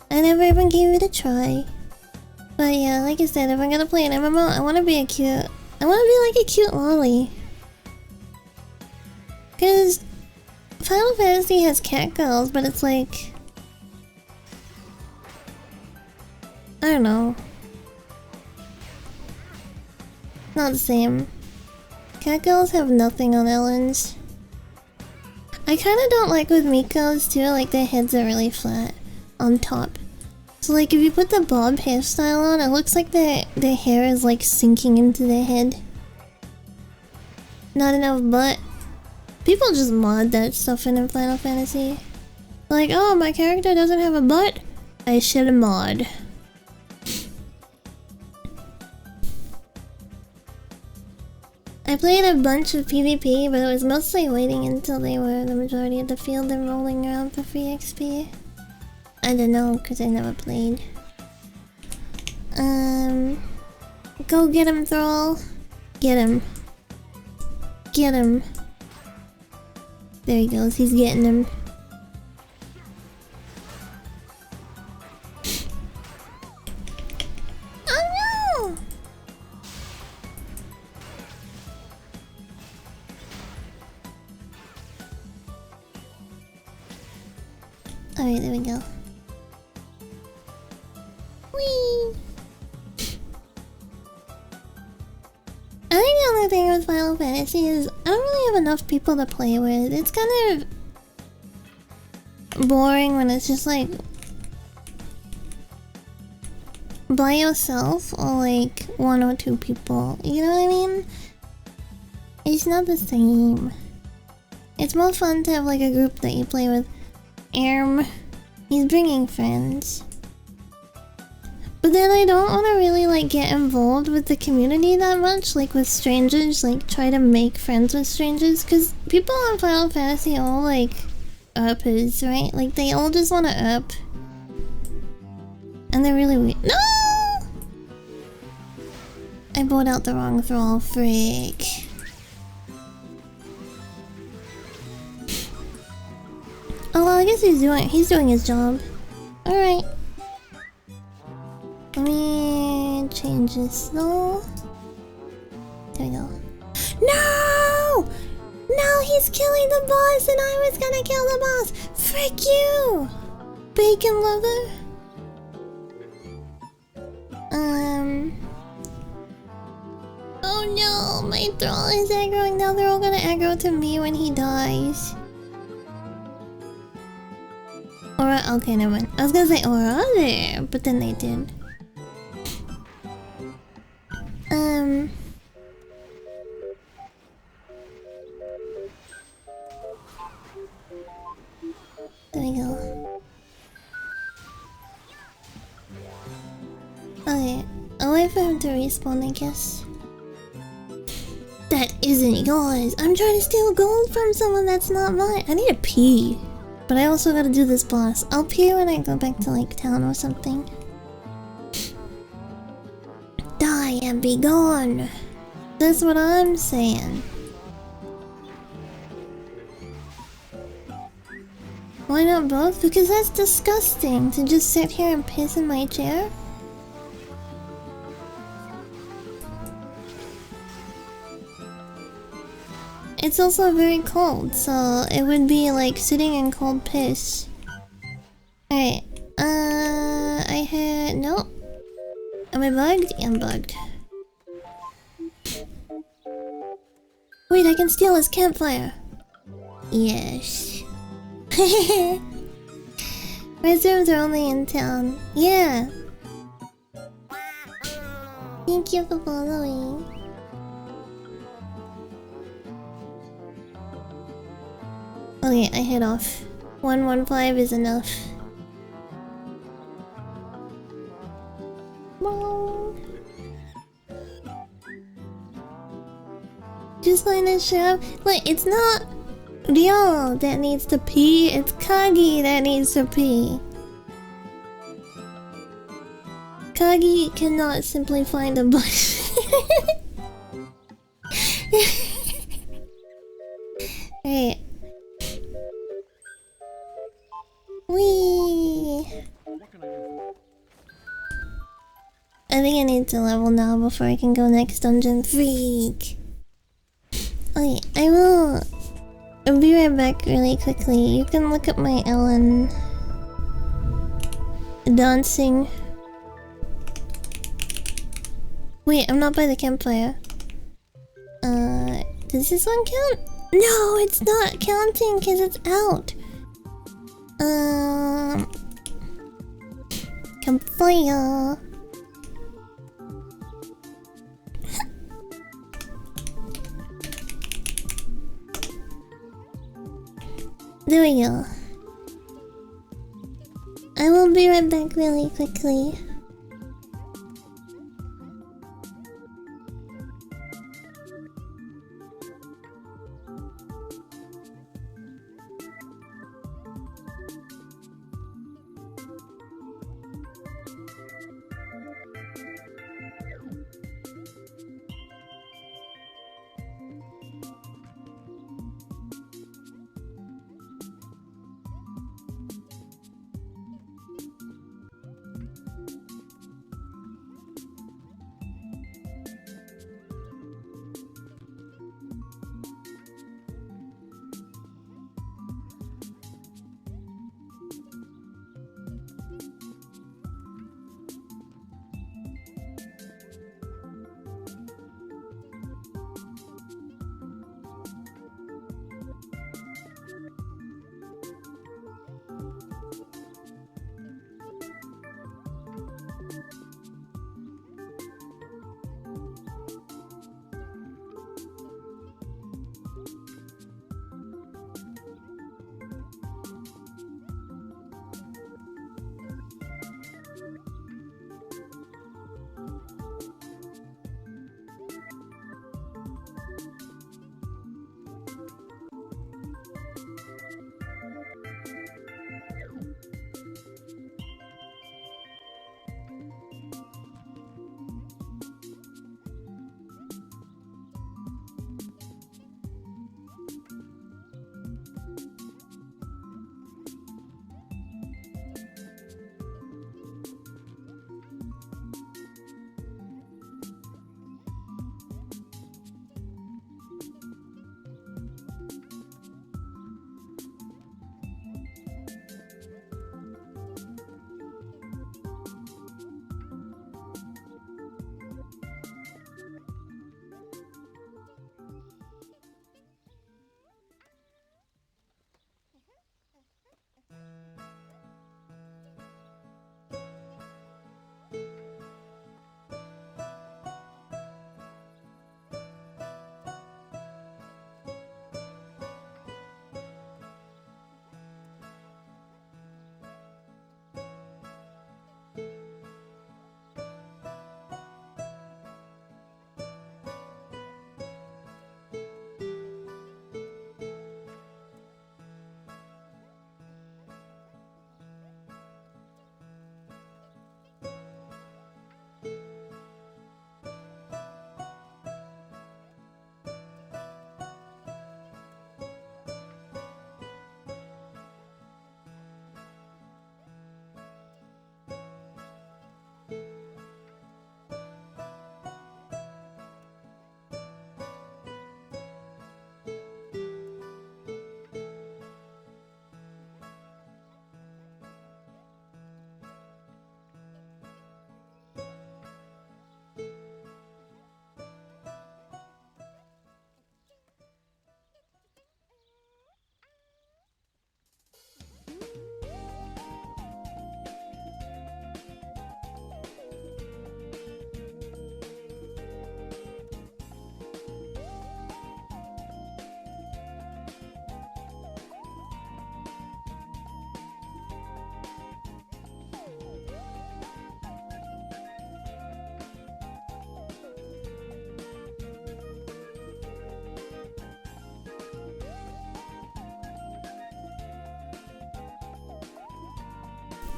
I never even gave it a try. But yeah, like I said, if I'm gonna play an MMO, I wanna be I wanna be like a cute lolly. Cause Final Fantasy has cat girls, but it's like, I don't know. Not the same. Cat girls have nothing on Ellen's. I kinda don't like with Miko's too, like their heads are really flat on top. So like if you put the bob hairstyle on, it looks like their hair is like sinking into their head. Not enough butt. People just mod that stuff in Final Fantasy. Like, oh, my character doesn't have a butt? I should mod. I played a bunch of PvP, but it was mostly waiting until they were the majority of the field and rolling around for free XP. I don't know, because I never played. Go get him, Thrall. Get him. Get him. There he goes, he's getting him. Oh no! Alright, there we go. Whee! I think the only thing with Final Fantasy is I don't really have enough people to play with. It's kind of boring when it's just like by yourself or like one or two people. You know what I mean? It's not the same. It's more fun to have like a group that you play with. He's bringing friends. But then I don't want to really like get involved with the community that much, like with strangers, like try to make friends with strangers, because people on Final Fantasy all like uppers, right? Like they all just want to up. And they're really weird. No! I bought out the wrong thrall, frick. Oh well, I guess he's doing his job. Alright. Let me change this though. There we go. No! No, he's killing the boss and I was gonna kill the boss! Frick you! Bacon lover? Oh no, my thrall is aggroing. Now they're all gonna aggro to me when he dies. Or okay, never mind. I was gonna say or are there, but then they did. There we go. Okay, I'll wait for him to respawn, I guess. That isn't yours. I'm trying to steal gold from someone that's not mine. I need to pee. But I also gotta do this boss. I'll pee when I go back to like town or something. Die and be gone. That's what I'm saying. Why not both? Because that's disgusting to just sit here and piss in my chair. It's also very cold, so it would be like sitting in cold piss. Alright, I had... Nope. Am I bugged? Yeah, I'm bugged. Wait, I can steal his campfire. Yes. Reserves are only in town. Yeah. Thank you for following. Okay, I head off. 115 is enough. Just find a shop. Wait, it's not Ryo that needs to pee, it's Kagi that needs to pee. Kagi cannot simply find a bush. Right. Whee! I think I need to level now before I can go next dungeon. Freak! Okay, I will... I'll be right back really quickly. You can look at my Ellen... dancing. Wait, I'm not by the campfire. Does this one count? No, it's not counting because it's out. Campfire. There we go. I will be right back really quickly.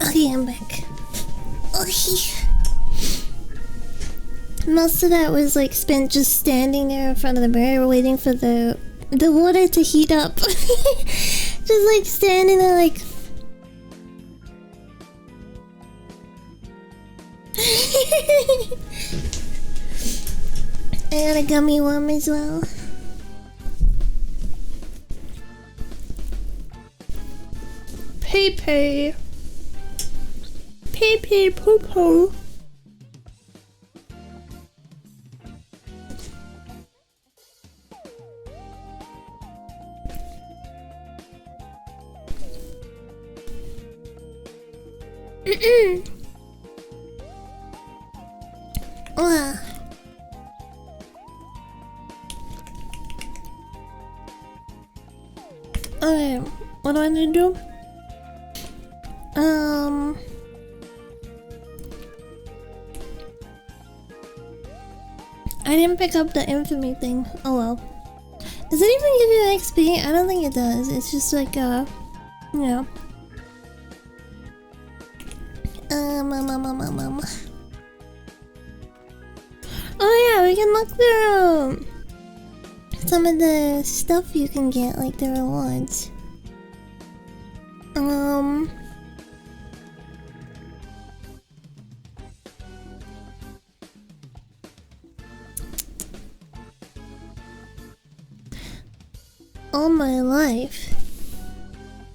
Okay, I'm back. Okay. Most of that was like spent just standing there in front of the mirror waiting for the water to heat up. Just like standing there like I got a gummy worm as well. Pee poo poo. Okay, what do I need to do? I didn't pick up the infamy thing. Oh well. Does it even give you XP? I don't think it does. It's just like, you know. Oh yeah, we can look through some of the stuff you can get, like the rewards. All my life.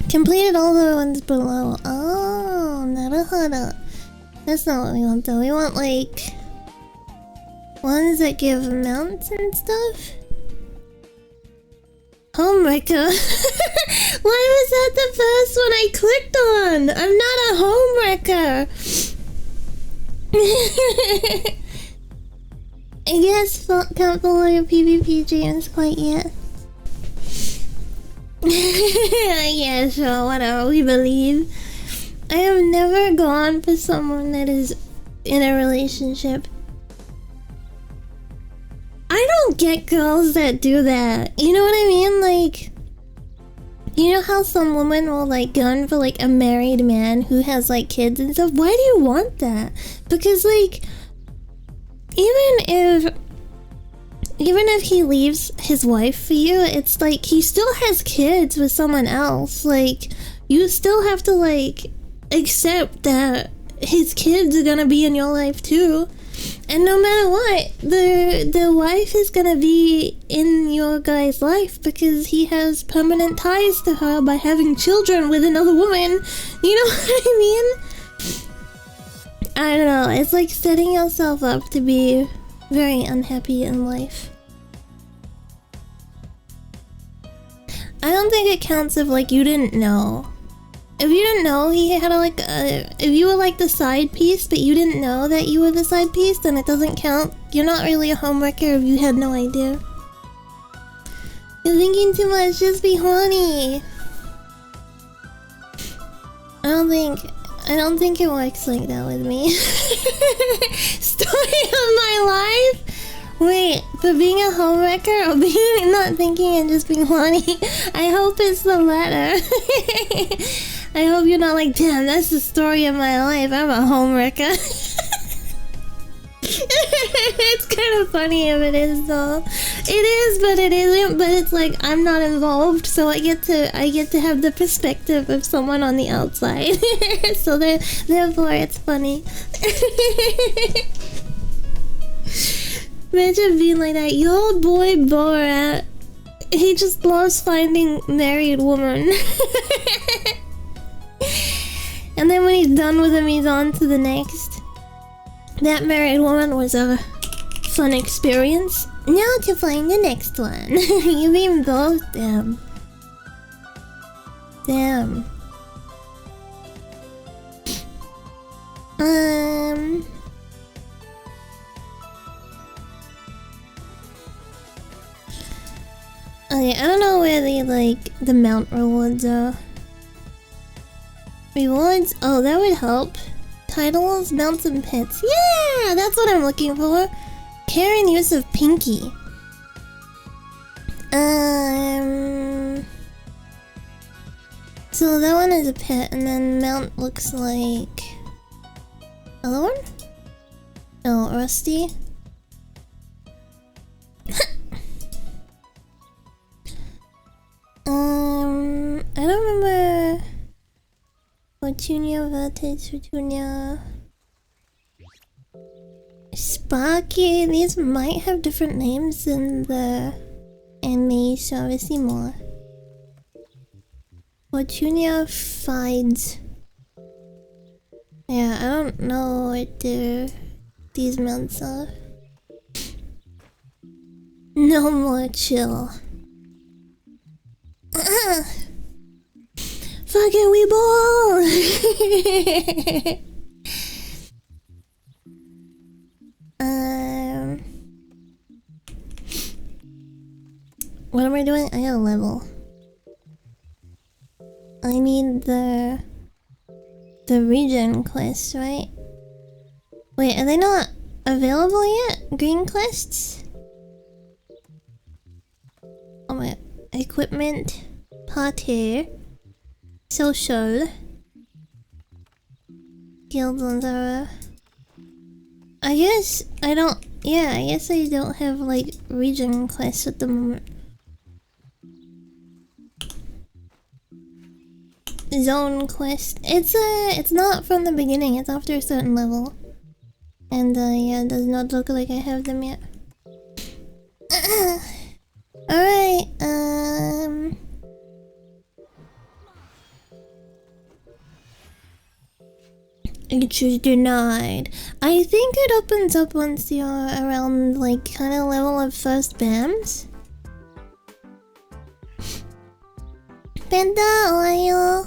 Completed all the ones below. Oh, naruhodo. That's not what we want though. We want like ones that give mounts and stuff. Homewrecker. Why was that the first one I clicked on? I'm not a homewrecker. I guess can't follow your PvP dreams quite yet. Yeah, sure, whatever, we believe. I have never gone for someone that is in a relationship. I don't get girls that do that. You know what I mean? Like, you know how some women will like gun for like a married man who has like kids and stuff? Why do you want that? Because like, even if he leaves his wife for you, it's like he still has kids with someone else. Like, you still have to like accept that his kids are gonna be in your life too. And no matter what, the wife is gonna be in your guy's life because he has permanent ties to her by having children with another woman. You know what I mean? I don't know, it's like setting yourself up to be very unhappy in life. I don't think it counts if like you didn't know. If you didn't know he had if you were like the side piece but you didn't know that you were the side piece, then it doesn't count. You're not really a homewrecker if you had no idea. You're thinking too much, just be horny. I don't think it works like that with me. Story of my life? Wait, for being a homewrecker or being not thinking and just being horny? I hope it's the latter. I hope you're not like, damn, that's the story of my life. I'm a homewrecker. It's kind of funny if it is though. It is, but it isn't. But it's like I'm not involved, so I get to have the perspective of someone on the outside. So therefore, it's funny. Imagine being like that. Your boy Borat, he just loves finding married woman. And then when he's done with him, he's on to the next. That married woman was a fun experience. Now to find the next one. You mean both? Damn. Damn. Okay, I don't know where the mount rewards are. Rewards? Oh, that would help. Titles, mounts, and pets. Yeah, that's what I'm looking for. Care and use of Pinky. So So that one is a pet, and then Mount looks like... Other one? No, Rusty. I don't remember... Fortunia, Vertex, Fortunia... Sparky, these might have different names in the anime, so obviously more. Fortunia Fides. Yeah, I don't know what these mounts are. No more chill. Fucking we ball! What am I doing? I got a level. I need the region quest, right? Wait, are they not available yet? Green quests? Oh my... Equipment. Party. Social. Guilds on Zara. I guess I don't... Yeah, I guess I don't have, like, region quests at the moment. Zone quest. It's not from the beginning, it's after a certain level. And, yeah, it does not look like I have them yet. Alright, Entry denied. I think it opens up once you're around, like, kind of level of first BAMs. Panda, ohayo.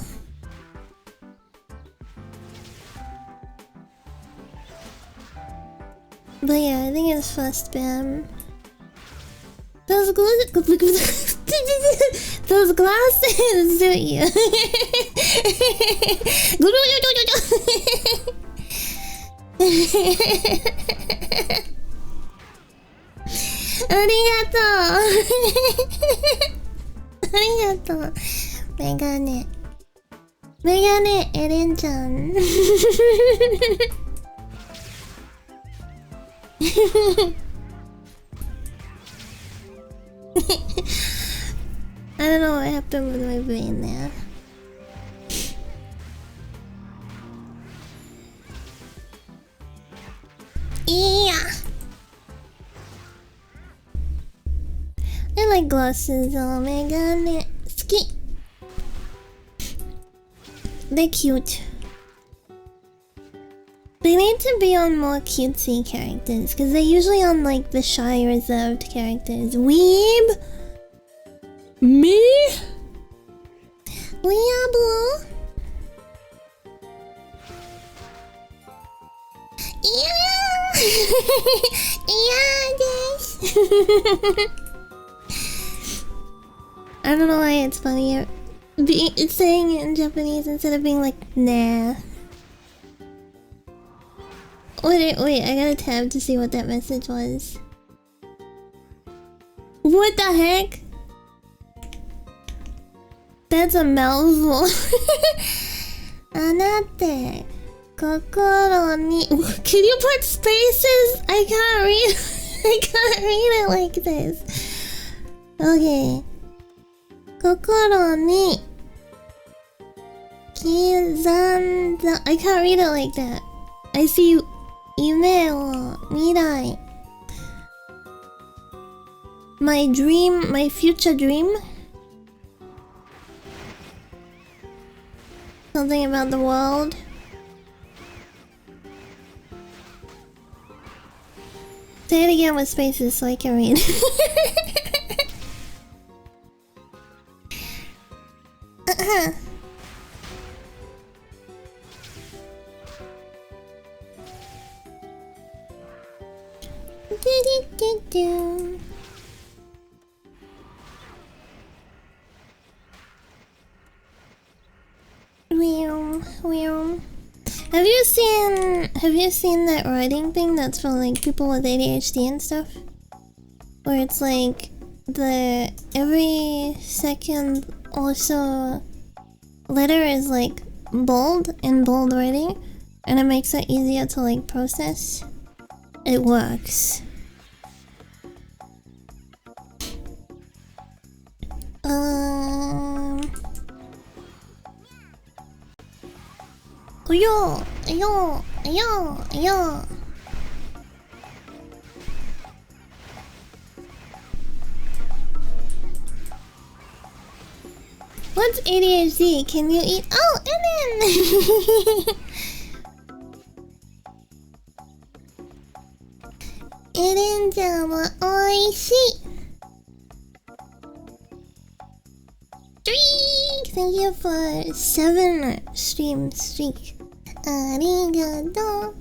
But yeah, I think it's first BAM. Those those glasses suit you. Arigato. Arigato. Megane. Megane Eren-chan. I don't know what happened with my brain there. Yeah. I like glasses. Oh my god, ski. They're cute. They need to be on more cutesy characters, because they're usually on like the shy reserved characters. Weeb! Me? Weeaboo? Yeah! Yeah, this! I don't know why it's funnier. It's saying it in Japanese instead of being like, nah. Wait, I gotta tab to see what that message was. What the heck? That's a mouthful. Anate. Kokoro ni... Can you put spaces? I can't read... I can't read it like this. Okay. Kokoro ni... Kizanda... I can't read it like that. I see... Yume wo mirai. My dream... My future dream? Something about the world. Say it again with spaces so I can read. Have you seen that writing thing that's for like people with ADHD and stuff? Where it's like every second or so letter is like bold in bold writing, and it makes it easier to like process. It works. Yo, yo, yo, yo. What's ADHD? Can you eat? Oh, Eden! Eden-sama, oishii! Streak! Thank you for 7 stream streak. Arigato.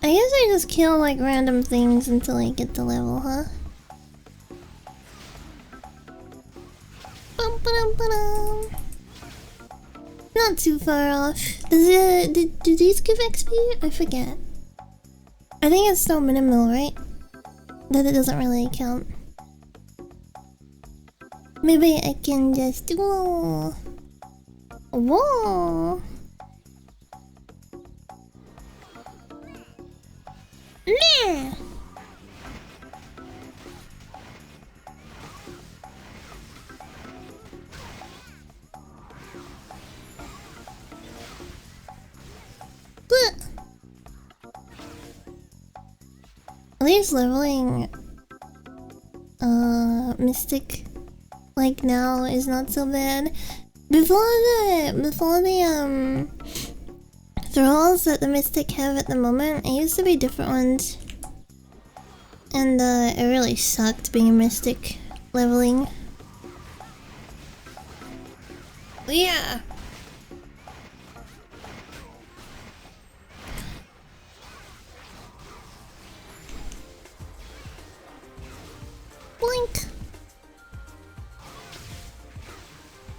I guess I just kill like random things until I get the level, huh? Bum-ba-dum-ba-dum. Not too far off. Do these give XP? I forget. I think it's so minimal, right? That it doesn't really count. Maybe I can just... Whoa! Whoa! Nah! At least leveling Mystic like now is not so bad. Before the thralls that the Mystic have at the moment, it used to be different ones. And it really sucked being a Mystic leveling. Yeah. Blink.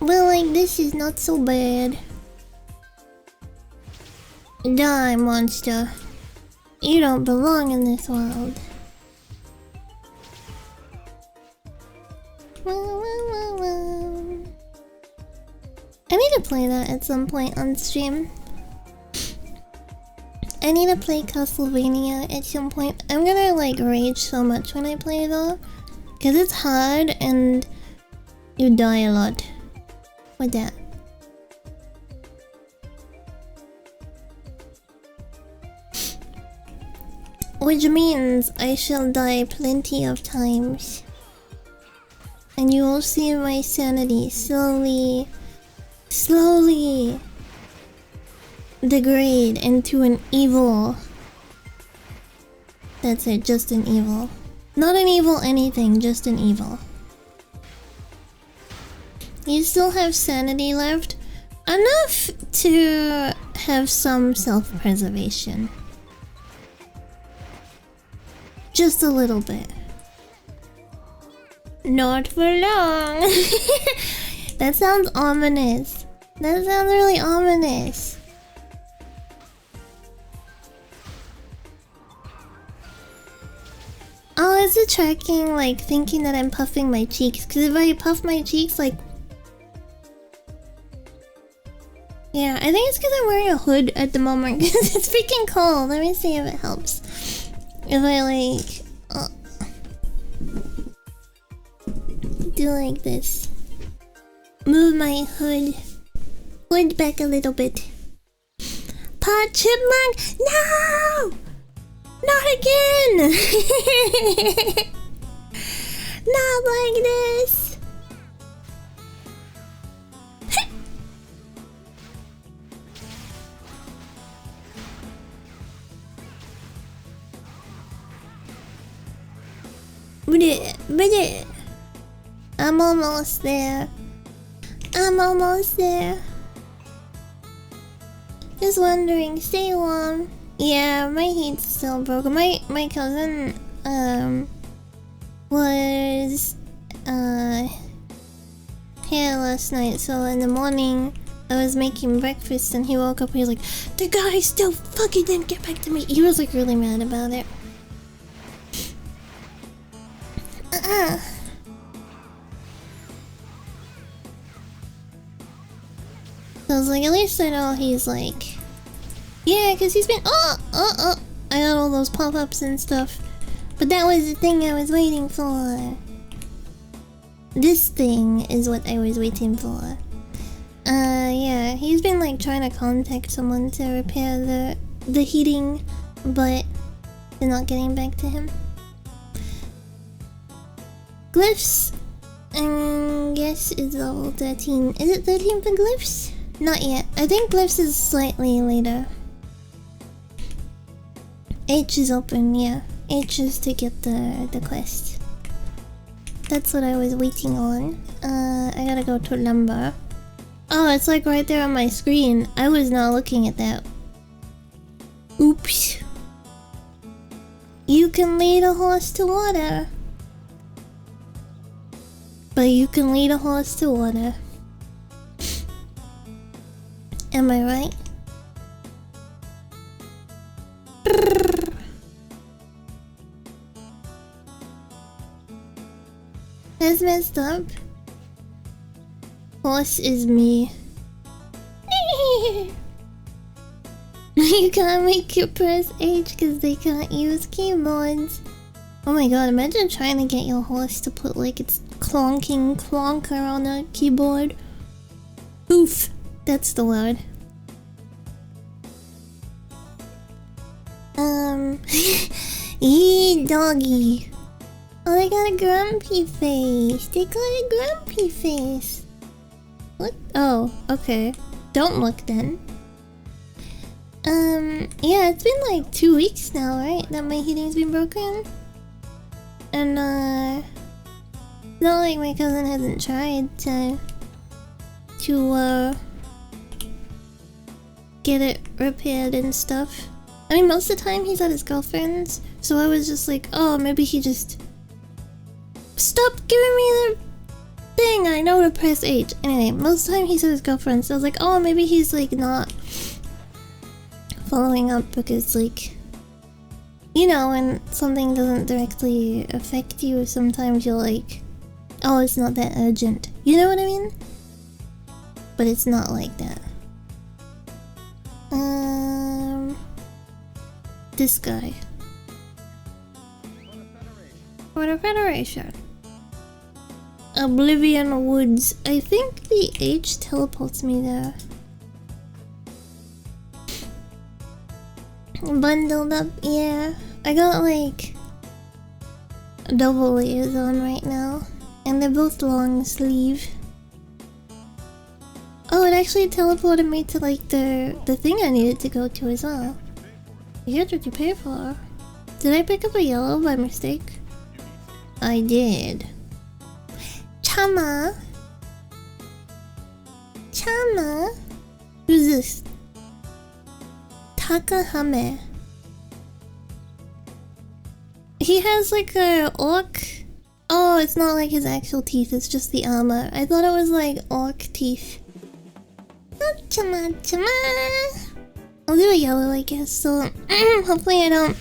But like this is not so bad. Die, monster. You don't belong in this world. I need to play that at some point on stream. I need to play Castlevania at some point. I'm gonna like rage so much when I play though. Cause it's hard and you die a lot with that. Which means I shall die plenty of times. And you will see my sanity slowly degrade into an evil. That's it, just an evil. Not an evil anything, just an evil. You still have sanity left. Enough to have some self-preservation. Just a little bit. Not for long. That sounds ominous. That sounds really ominous. Oh, is it tracking, like, thinking that I'm puffing my cheeks? Because if I puff my cheeks, like... Yeah, I think it's because I'm wearing a hood at the moment, because it's freaking cold. Let me see if it helps. If I, like... do like this. Move my hood back a little bit. Pot Chipmunk! No! Not again! Not like this! I'm almost there. I'm almost there. Just wondering, stay warm. Yeah, my heat's still broken. My cousin was here last night, so in the morning I was making breakfast and he woke up and he was like, the guy still fucking didn't get back to me. He was like really mad about it. Yeah. So I was like, at least I know he's like... Yeah, because he's been... I got all those pop-ups and stuff. But that was the thing I was waiting for. This thing is what I was waiting for. Yeah, he's been like trying to contact someone to repair the heating, but they're not getting back to him. Glyphs, I guess, is level 13. Is it 13 for Glyphs? Not yet. I think Glyphs is slightly later. H is open, yeah. H is to get the quest. That's what I was waiting on. I gotta go to lumber. Oh, it's like right there on my screen. I was not looking at that. Oops. You can lead a horse to water. But you can lead a horse to water. Am I right? That's messed up. Horse is me. You can't make it press H because they can't use keyboards. Oh my god, imagine trying to get your horse to put like its clonking clonker on a keyboard. Oof, that's the word. Yee doggy. Oh, they got a grumpy face. They got a grumpy face. What? Oh, okay. Don't look then. Yeah, it's been like 2 weeks now, right? That my heating's been broken. And, not like my cousin hasn't tried to get it repaired and stuff. I mean, most of the time he's at his girlfriend's, so I was just like, oh, maybe he just... Stop giving me the thing! I know to press H. Anyway, most of the time he's at his girlfriend's, so I was like, oh, maybe he's like not following up because like... You know, when something doesn't directly affect you, sometimes you're like, oh, it's not that urgent. You know what I mean? But it's not like that. This guy. For the Federation. Oblivion Woods. I think the H teleports me there. Bundled up, yeah. I got like double layers on right now, and they're both long sleeve. Oh, it actually teleported me to like the thing I needed to go to as well. Here's what you pay for. Did I pick up a yellow by mistake? I did. Chama. Chama. Who's this? Takahame. He has like a orc. Oh, it's not like his actual teeth, it's just the armor. I thought it was like orc teeth. Oh, chama, chama. I'll do a yellow, I guess, so hopefully I don't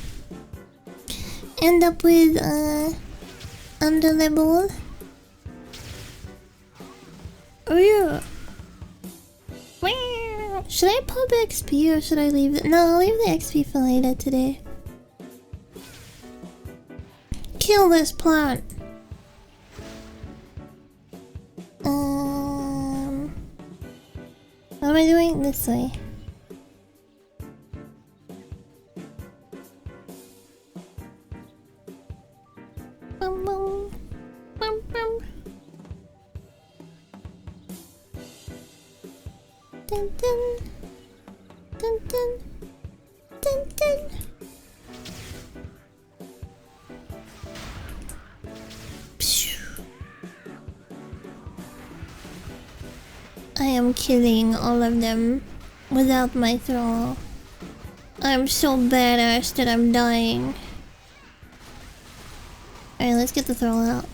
end up with underlevel. Oh yeah. Should I pop XP or should I leave it? No, I'll leave the XP for later today. Kill this plant. What am I doing? This way. Bum, bum. Bum, bum. Dun, dun. Dun, dun. Dun, dun. I am killing all of them without my throw. I'm so badass that I'm dying. Alright, let's get the throw out.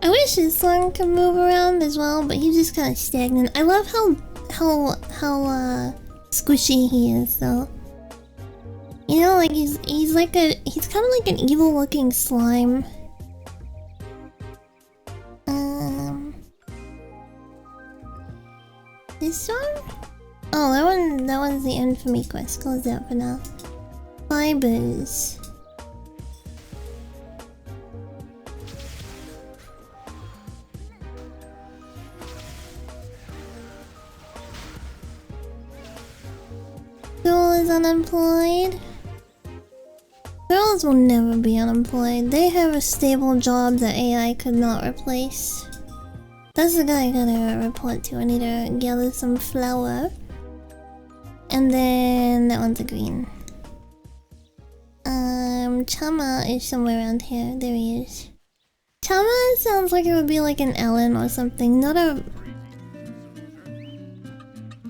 I wish his son could move around as well, but he's just kind of stagnant. I love how squishy he is, though. You know, like he's kind of like an evil looking slime. This one? Oh, that one's the infamy quest. Close that for now. Fibers. Girl is unemployed. Girls will never be unemployed. They have a stable job that AI could not replace. That's the guy I gotta report to. I need to gather some flour. And then that one's a green. Chama is somewhere around here. There he is. Chama sounds like it would be like an Ellen or something, not a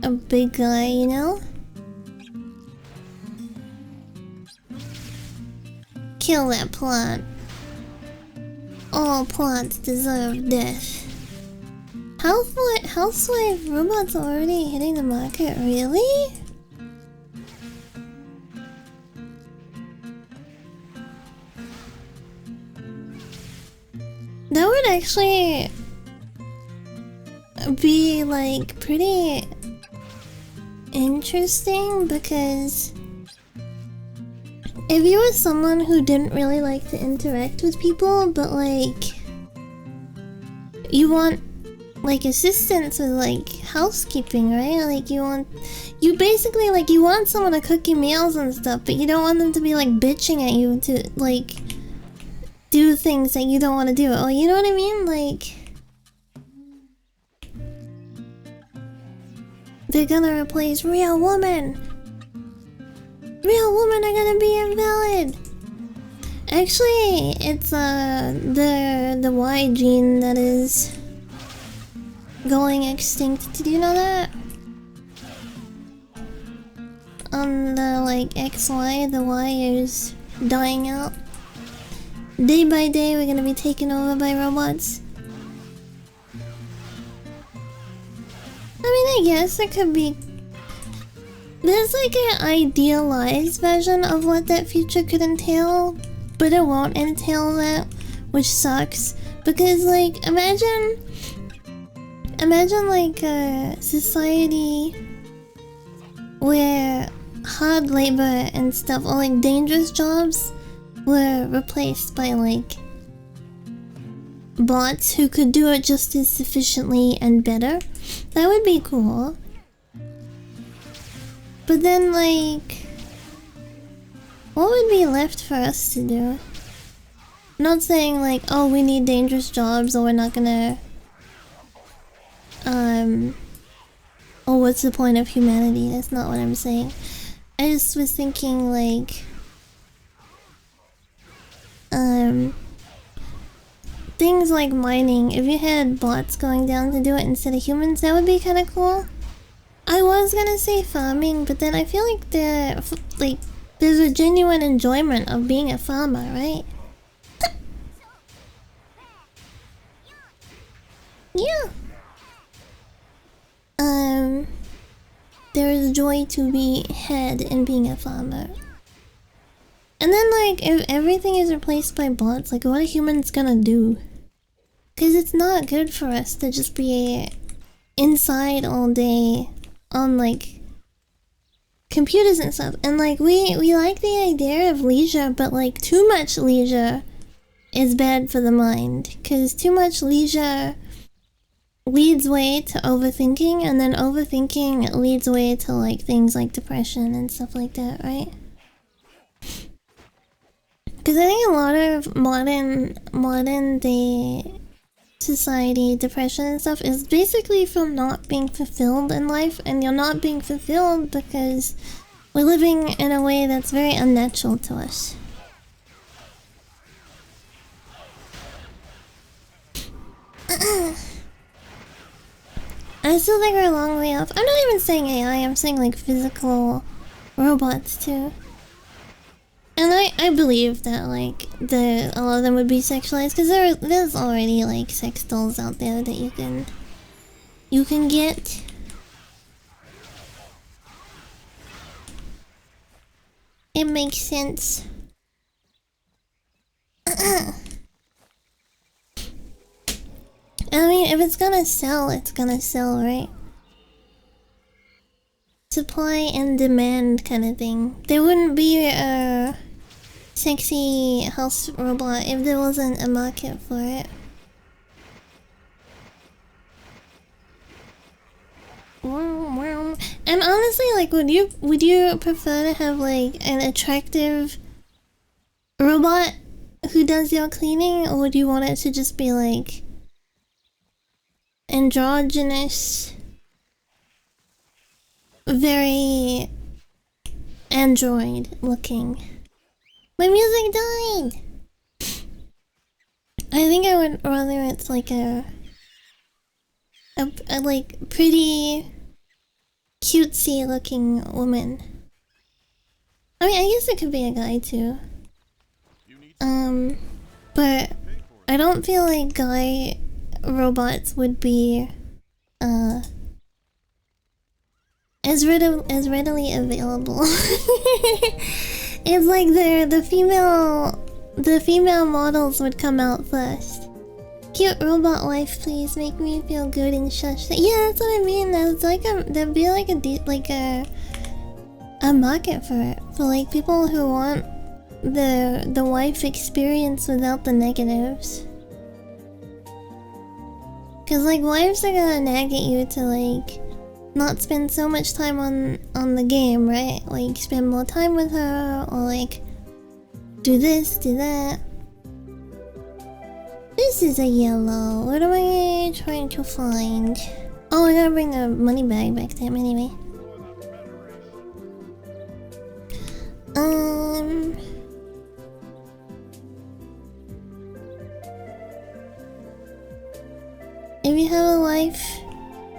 big guy, you know? Kill that plant. All plants deserve death. Housewife robots already hitting the market, really? That would actually be like pretty interesting, because if you were someone who didn't really like to interact with people, but like you want like assistance with like housekeeping, right? Like you basically like you want someone to cook you meals and stuff, but you don't want them to be like bitching at you to like do things that you don't want to do. Oh, you know what I mean? Like they're gonna replace real women. Real women are gonna be invalid. Actually, it's the Y gene that is going extinct. Did you know that? On the like XY, the Y is dying out. Day by day, we're gonna be taken over by robots. I mean, I guess it could be. There's like an idealized version of what that future could entail, but it won't entail that, which sucks. Because like, imagine like a society where hard labor and stuff, or like dangerous jobs, were replaced by like bots who could do it just as sufficiently and better. That would be cool. But then like, what would be left for us to do? I'm not saying like, oh, we need dangerous jobs or we're not gonna oh, what's the point of humanity? That's not what I'm saying. I just was thinking like things like mining. If you had bots going down to do it instead of humans, that would be kind of cool. I was gonna say farming, but then I feel like there's a genuine enjoyment of being a farmer, right? Yeah. There is joy to be had in being a farmer. And then like, if everything is replaced by bots, like what are humans gonna do? Cause it's not good for us to just be inside all day on like computers and stuff. And like we like the idea of leisure, but like too much leisure is bad for the mind. Cause too much leisure leads way to overthinking, and then overthinking leads way to like things like depression and stuff like that, right? Because I think a lot of modern day society depression and stuff is basically from not being fulfilled in life, and you're not being fulfilled because we're living in a way that's very unnatural to us. I still think we're a long way off. I'm not even saying AI, I'm saying like physical robots too. And I believe that like a lot of them would be sexualized, because there's already like sex dolls out there that you can get. It makes sense. I mean, if it's gonna sell, right? Supply and demand kind of thing. There wouldn't be a sexy house robot if there wasn't a market for it. And honestly, like, would you prefer to have like an attractive robot who does your cleaning, or would you want it to just be like androgynous, very android looking? My music died! I think I would rather it's like a like pretty cutesy looking woman. I mean, I guess it could be a guy too. But I don't feel like guy robots would be as readily available. It's like the female models would come out first. Cute robot wife, please make me feel good and shush. Yeah, that's what I mean. There'd be like a market for it, for like people who want the wife experience without the negatives. Cause like wives are gonna nag at you to like not spend so much time on the game, right? Like spend more time with her, or like do this, do that. This is a yellow. What am I trying to find? Oh, I gotta bring the money bag back to him anyway. If you have a wife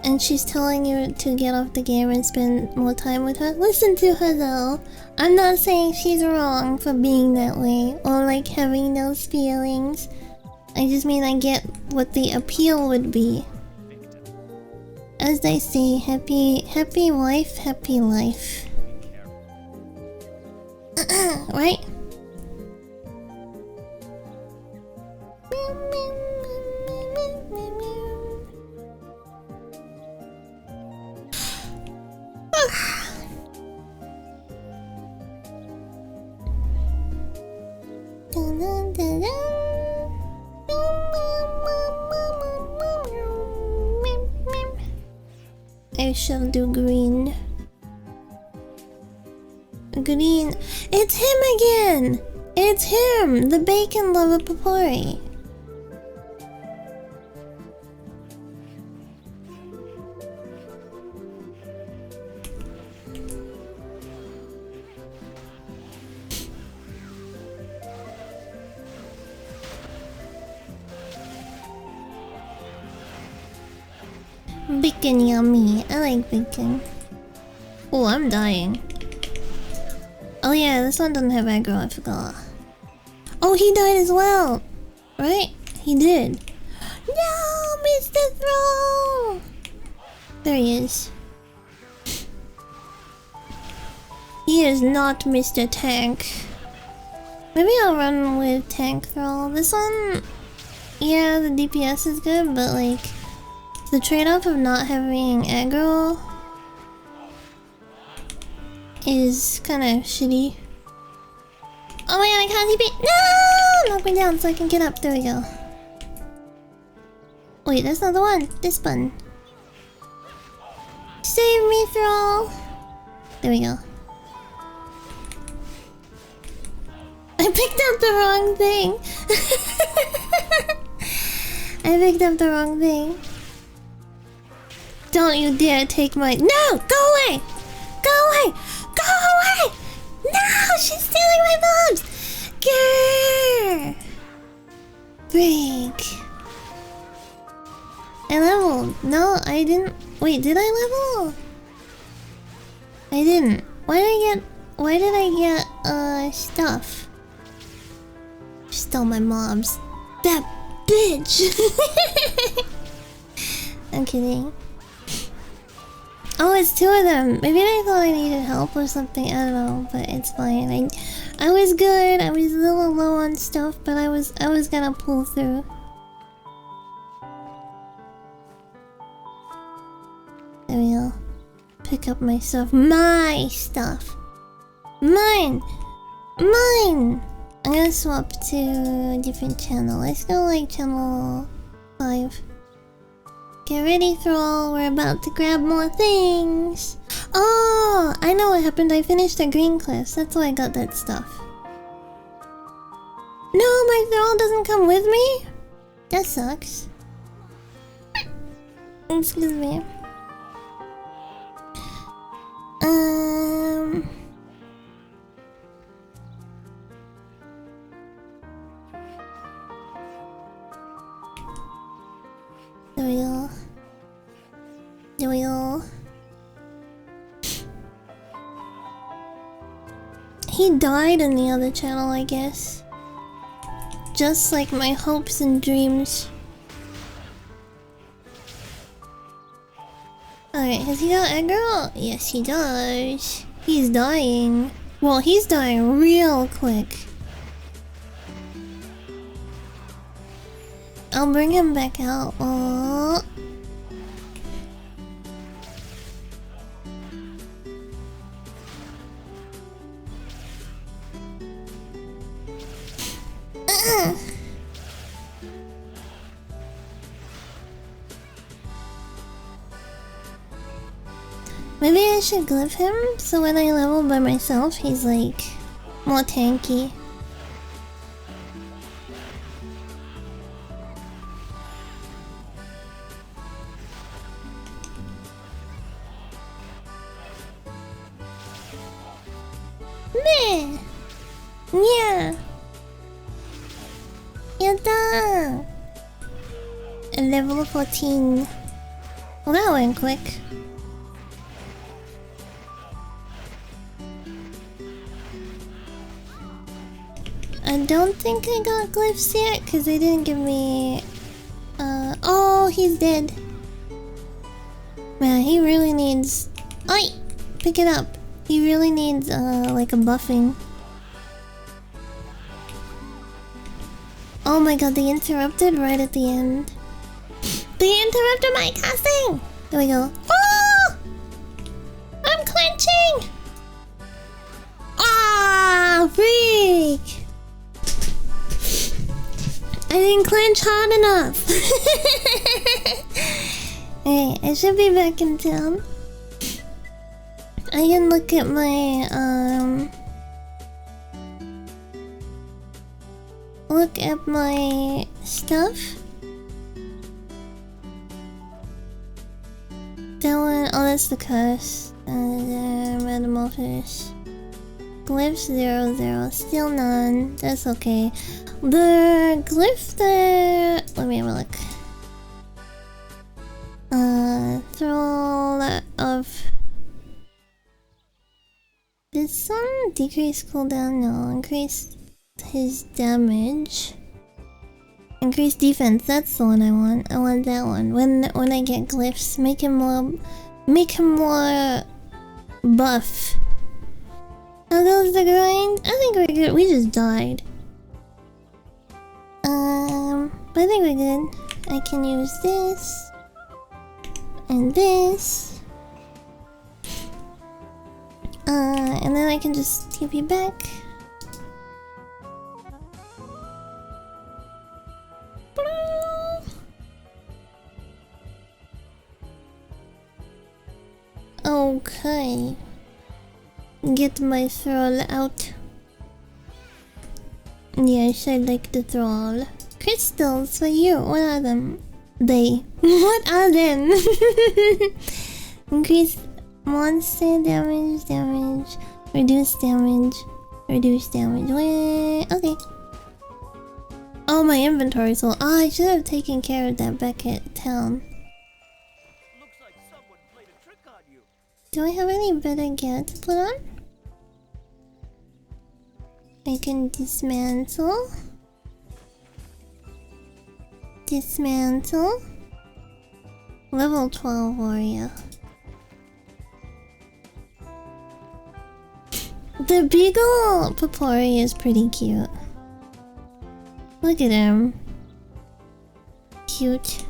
and she's telling you to get off the game and spend more time with her, listen to her though. I'm not saying she's wrong for being that way or like having those feelings. I just mean I get what the appeal would be. As they say, happy wife, happy life. Right? I shall do green. Green. It's him again! It's him! The bacon lover Papori. Bacon yummy. I like bacon. Oh, I'm dying. Oh yeah, this one doesn't have aggro, I forgot. Oh, he died as well! Right? He did. No, Mr. Throw! There he is. He is not Mr. Tank. Maybe I'll run with Tank Thrall. This one... Yeah, the DPS is good, but like... The trade-off of not having aggro is kind of shitty. Oh my god, I can't keep it. No! Knock me down so I can get up. There we go. Wait, that's not the one. This button. Save me, Thrall. There we go. I picked up the wrong thing. I picked up the wrong thing. Don't you dare take my... No! Go away! Go away! Go away! No! She's stealing my bombs! Grrr! Break. I leveled. No, I didn't... Wait, did I level? I didn't. Why did I get, stuff? She stole my mobs. That bitch! I'm kidding. Oh, it's two of them. Maybe they thought I needed help or something. I don't know, but it's fine. I was good. I was a little low on stuff, but I was gonna pull through. There we go. Pick up my stuff. My stuff. Mine. Mine. I'm gonna swap to a different channel. Let's go like channel 5. Get ready, Thrall. We're about to grab more things. Oh, I know what happened. I finished the green cliffs. That's why I got that stuff. No, my Thrall doesn't come with me? That sucks. Excuse me. There we go. There we go. He died in the other channel, I guess. Just like my hopes and dreams. Alright, has he got aggro? Yes, he does. He's dying. Well, he's dying real quick. I'll bring him back out. Oh. Maybe I should glyph him so when I level by myself, he's like more tanky. Meh! Yeah! Yatta! And level 14. Well, that went quick. I don't think I got glyphs yet because they didn't give me. Oh, he's dead. Man, he really needs. Oi! Pick it up. He really needs, like a buffing. Oh my god, they interrupted right at the end. They interrupted my casting! There we go. Oh! I'm clenching! Ah, freak! I didn't clench hard enough. Hey, I should be back in town. I can look at my, look at my stuff. That one, oh, that's the curse. Metamorphosis. Glyphs 0, still none. That's okay. The glyph there. Let me have a look. Thrall of this one decrease cooldown. No, increase his damage. Increase defense. That's the one I want. I want that one. When I get glyphs, make him more buff. How goes the grind? I think we're good. We just died. But I think we're good. I can use this and this. And then I can just TP back. Okay. Get my thrall out. Yes, I like the thrall. Crystals for you. What are them? They. What are them? Increase monster damage, reduce damage. Wait, okay. Oh, my inventory's full. Oh, I should have taken care of that back at town. Looks like someone played a trick on you. Do I have any better gear to put on? I can dismantle. Level 12 warrior. The beagle Papori is pretty cute. Look at him. Cute.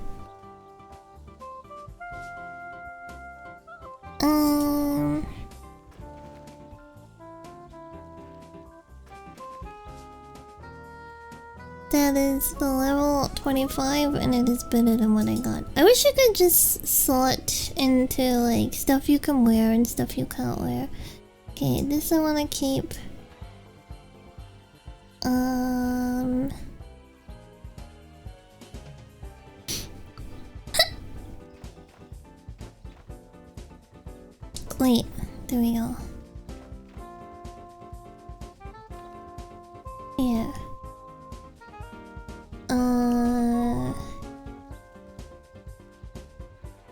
That is the level 25 and it is better than what I got. I wish you could just slot into like stuff you can wear and stuff you can't wear. Okay, this I want to keep. Wait, there we go. Yeah.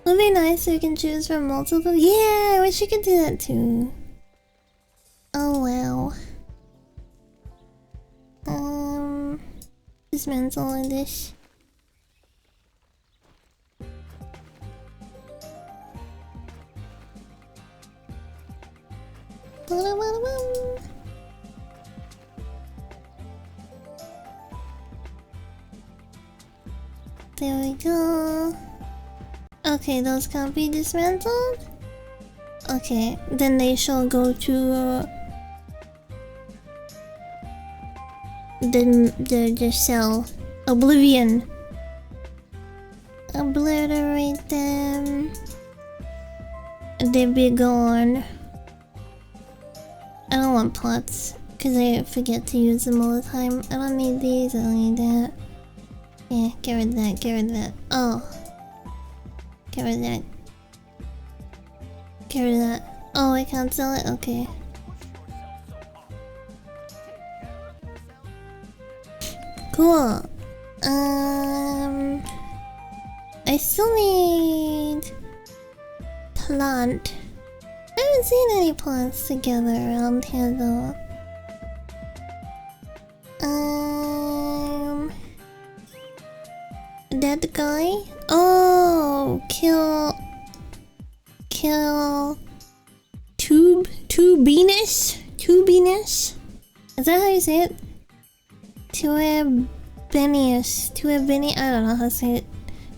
Would be nice if you can choose from multiple. Yeah, I wish you could do that too. Oh wow. Dismantle all of this. There we go. Okay, those can't be dismantled? Okay, then they shall go to the cell. Oblivion. Obliterate them. They be gone. I don't want pots, because I forget to use them all the time. I don't need these, I don't need that. Yeah, get rid of that, get rid of that. Oh. Get rid of that. Get rid of that. Oh, I can't sell it? Okay. Cool. I still need plant. I haven't seen any plants together around here though. That guy? Oh, kill Tubiness? Tubiness? Is that how you say it? Tuebenius. Tuebeni? I don't know how to say it.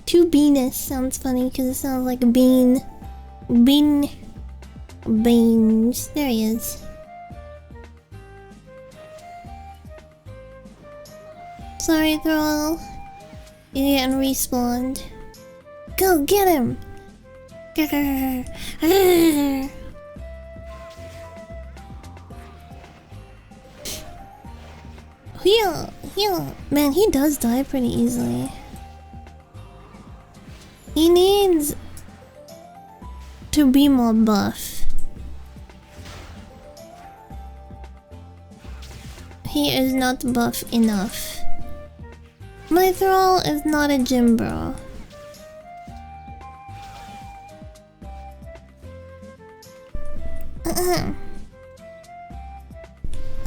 Tubiness sounds funny because it sounds like a bean. Beans. There he is. Sorry, Thrall. You're getting respawned. Go get him! Heal! Man, he does die pretty easily. He needs to be more buff. He is not buff enough. My Thrall is not a gym bro.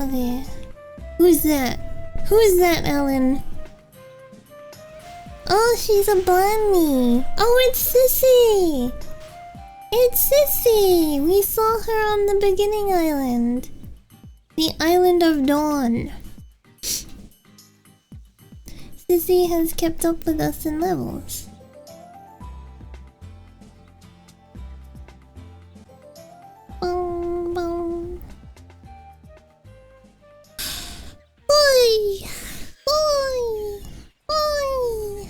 Okay. Who's that? Who's that, Ellen? Oh, she's a bunny. Oh, it's Sissy! It's Sissy! We saw her on the beginning island. The Island of Dawn. Sissy has kept up with us in levels. Boom, boom. Oi! Oi! Oi!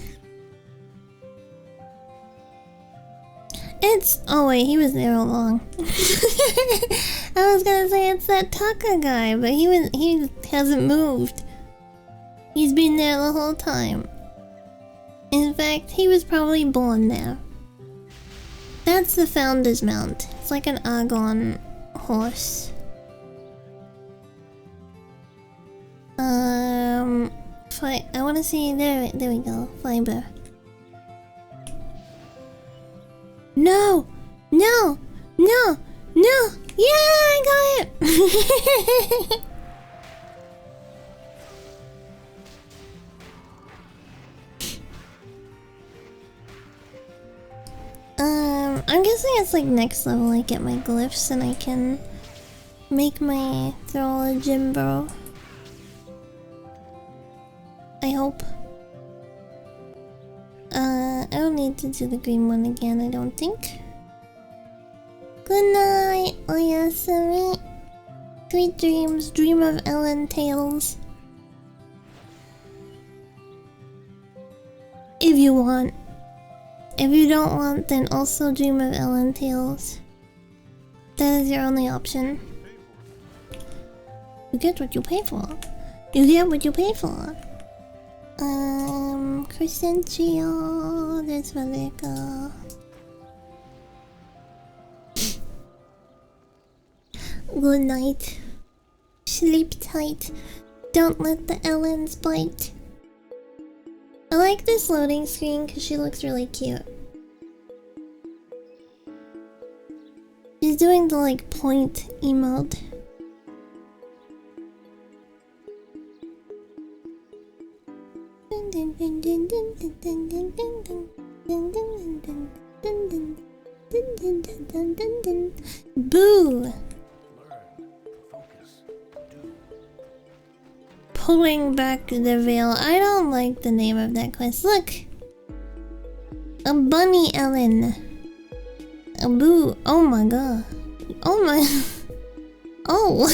It's... Oh wait, he was there all along. I was gonna say it's that Taka guy, but he hasn't moved. He's been there the whole time. In fact, he was probably born there. That's the Founder's Mount. It's like an Argon horse. I wanna see... There we go. Fiber. No! No! No! No! Yeah, I got it! I'm guessing it's like next level I get my glyphs and I can make my throw a gym bro. I hope. I don't need to do the green one again, I don't think. Good night, Oyasumi. Sweet dreams, dream of Ellen Tales. If you want. If you don't want, then also dream of Ellen Tales. That is your only option. You get what you pay for. You get what you pay for. Crescentio, there's Valeka. Good night. Sleep tight. Don't let the Ellens bite. I like this loading screen because she looks really cute. She's doing the like point emote. Boo! Pulling back the veil. I don't like the name of that quest. Look! A bunny Ellen. A boo. Oh my god. Oh my... Oh!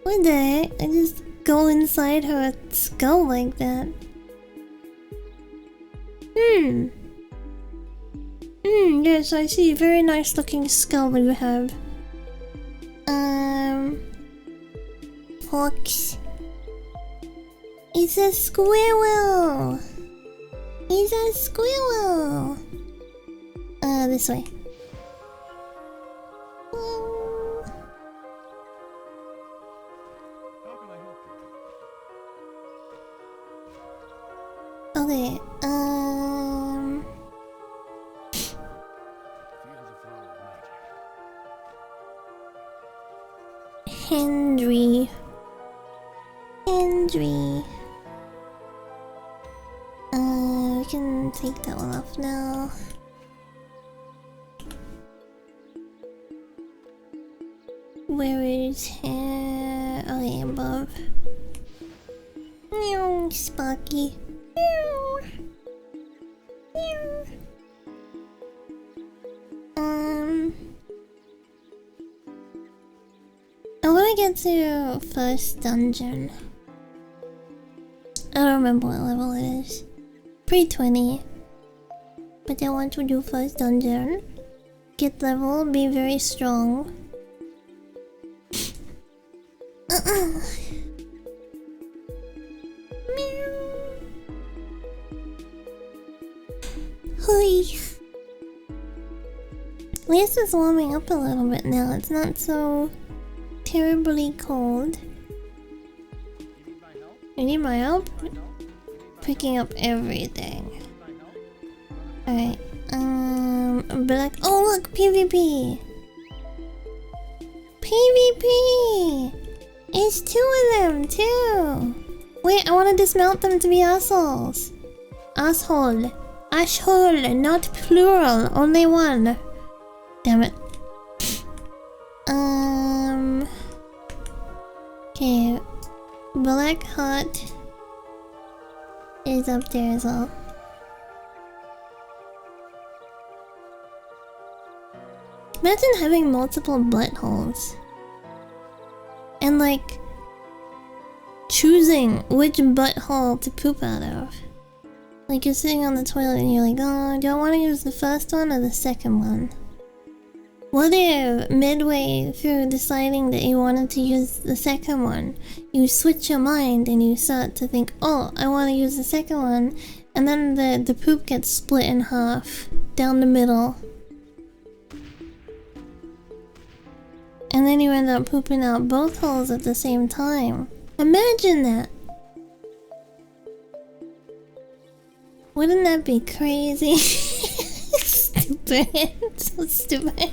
What the heck? I just go inside her skull like that. Yes, I see. Very nice looking skull you have. Fox. It's a squirrel! It's a squirrel! This way. Okay, Henry. We can take that one off now. Where is hair? Okay, above. Meow, Sparky. Meow. Meow. I wanna get to first dungeon. I don't remember what level it is. Pre-20. But I want to do first dungeon. Get level, be very strong. Hui. At least it's warming up a little bit now. It's not so terribly cold. You need my help? Picking up everything. Alright. Black. Oh look, PvP. PvP. It's two of them too. Wait, I want to dismount them to be assholes. Asshole. Asshole, not plural. Only one. Damn it. Okay. Black Hut is up there as well. Imagine having multiple buttholes. And like choosing which butthole to poop out of. Like you're sitting on the toilet and you're like, oh, do I want to use the first one or the second one? What if midway through deciding that you wanted to use the second one, you switch your mind and you start to think, oh, I want to use the second one, and then the poop gets split in half, down the middle. And then you end up pooping out both holes at the same time. Imagine that! Wouldn't that be crazy? Stupid. So stupid.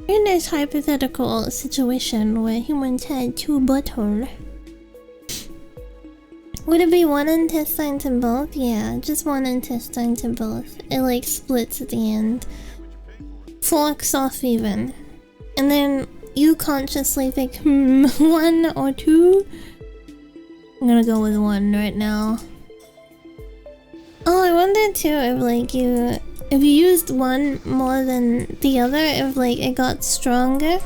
In this hypothetical situation where humans had two buttholes, Would it be one intestine to both? Yeah, just one intestine to both. It like splits at the end. Forks off even. And then you consciously think, one or two? I'm gonna go with one right now. Oh, I wondered too if like if you used one more than the other, if like it got stronger.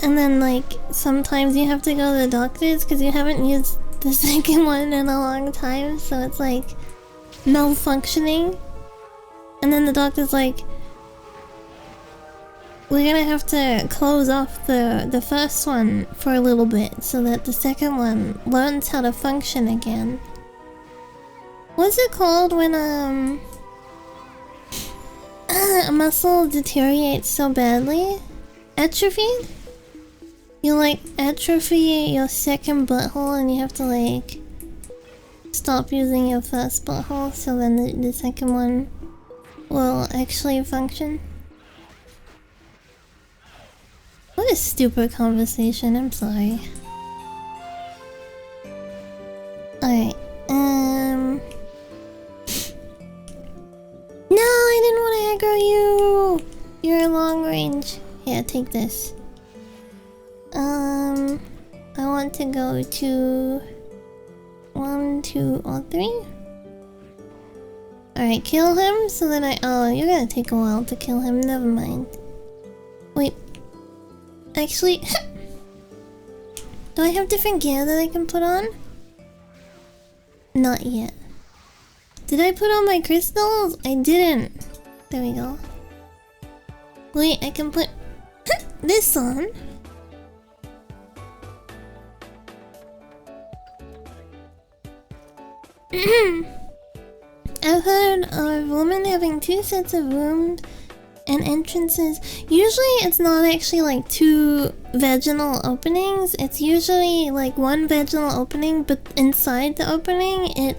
And then like sometimes you have to go to the doctors because you haven't used the second one in a long time, so it's like malfunctioning. And then the doctor's like, we're gonna have to close off the first one for a little bit so that the second one learns how to function again. What's it called when a muscle deteriorates so badly? Atrophied? You like atrophy your second butthole and you have to like stop using your first butthole so then the second one will actually function. What a stupid conversation, I'm sorry. Alright, no, I didn't want to aggro you! You're long range. Here, take this. I want to go to 1, 2, or 3. Alright, kill him so that oh, you're gonna take a while to kill him, never mind. Wait. Actually, do I have different gear that I can put on? Not yet. Did I put on my crystals? I didn't. There we go. Wait, I can put this on. I've heard of women having 2 sets of rooms and entrances. Usually it's not actually like 2 vaginal openings. It's usually like 1 vaginal opening, but inside the opening it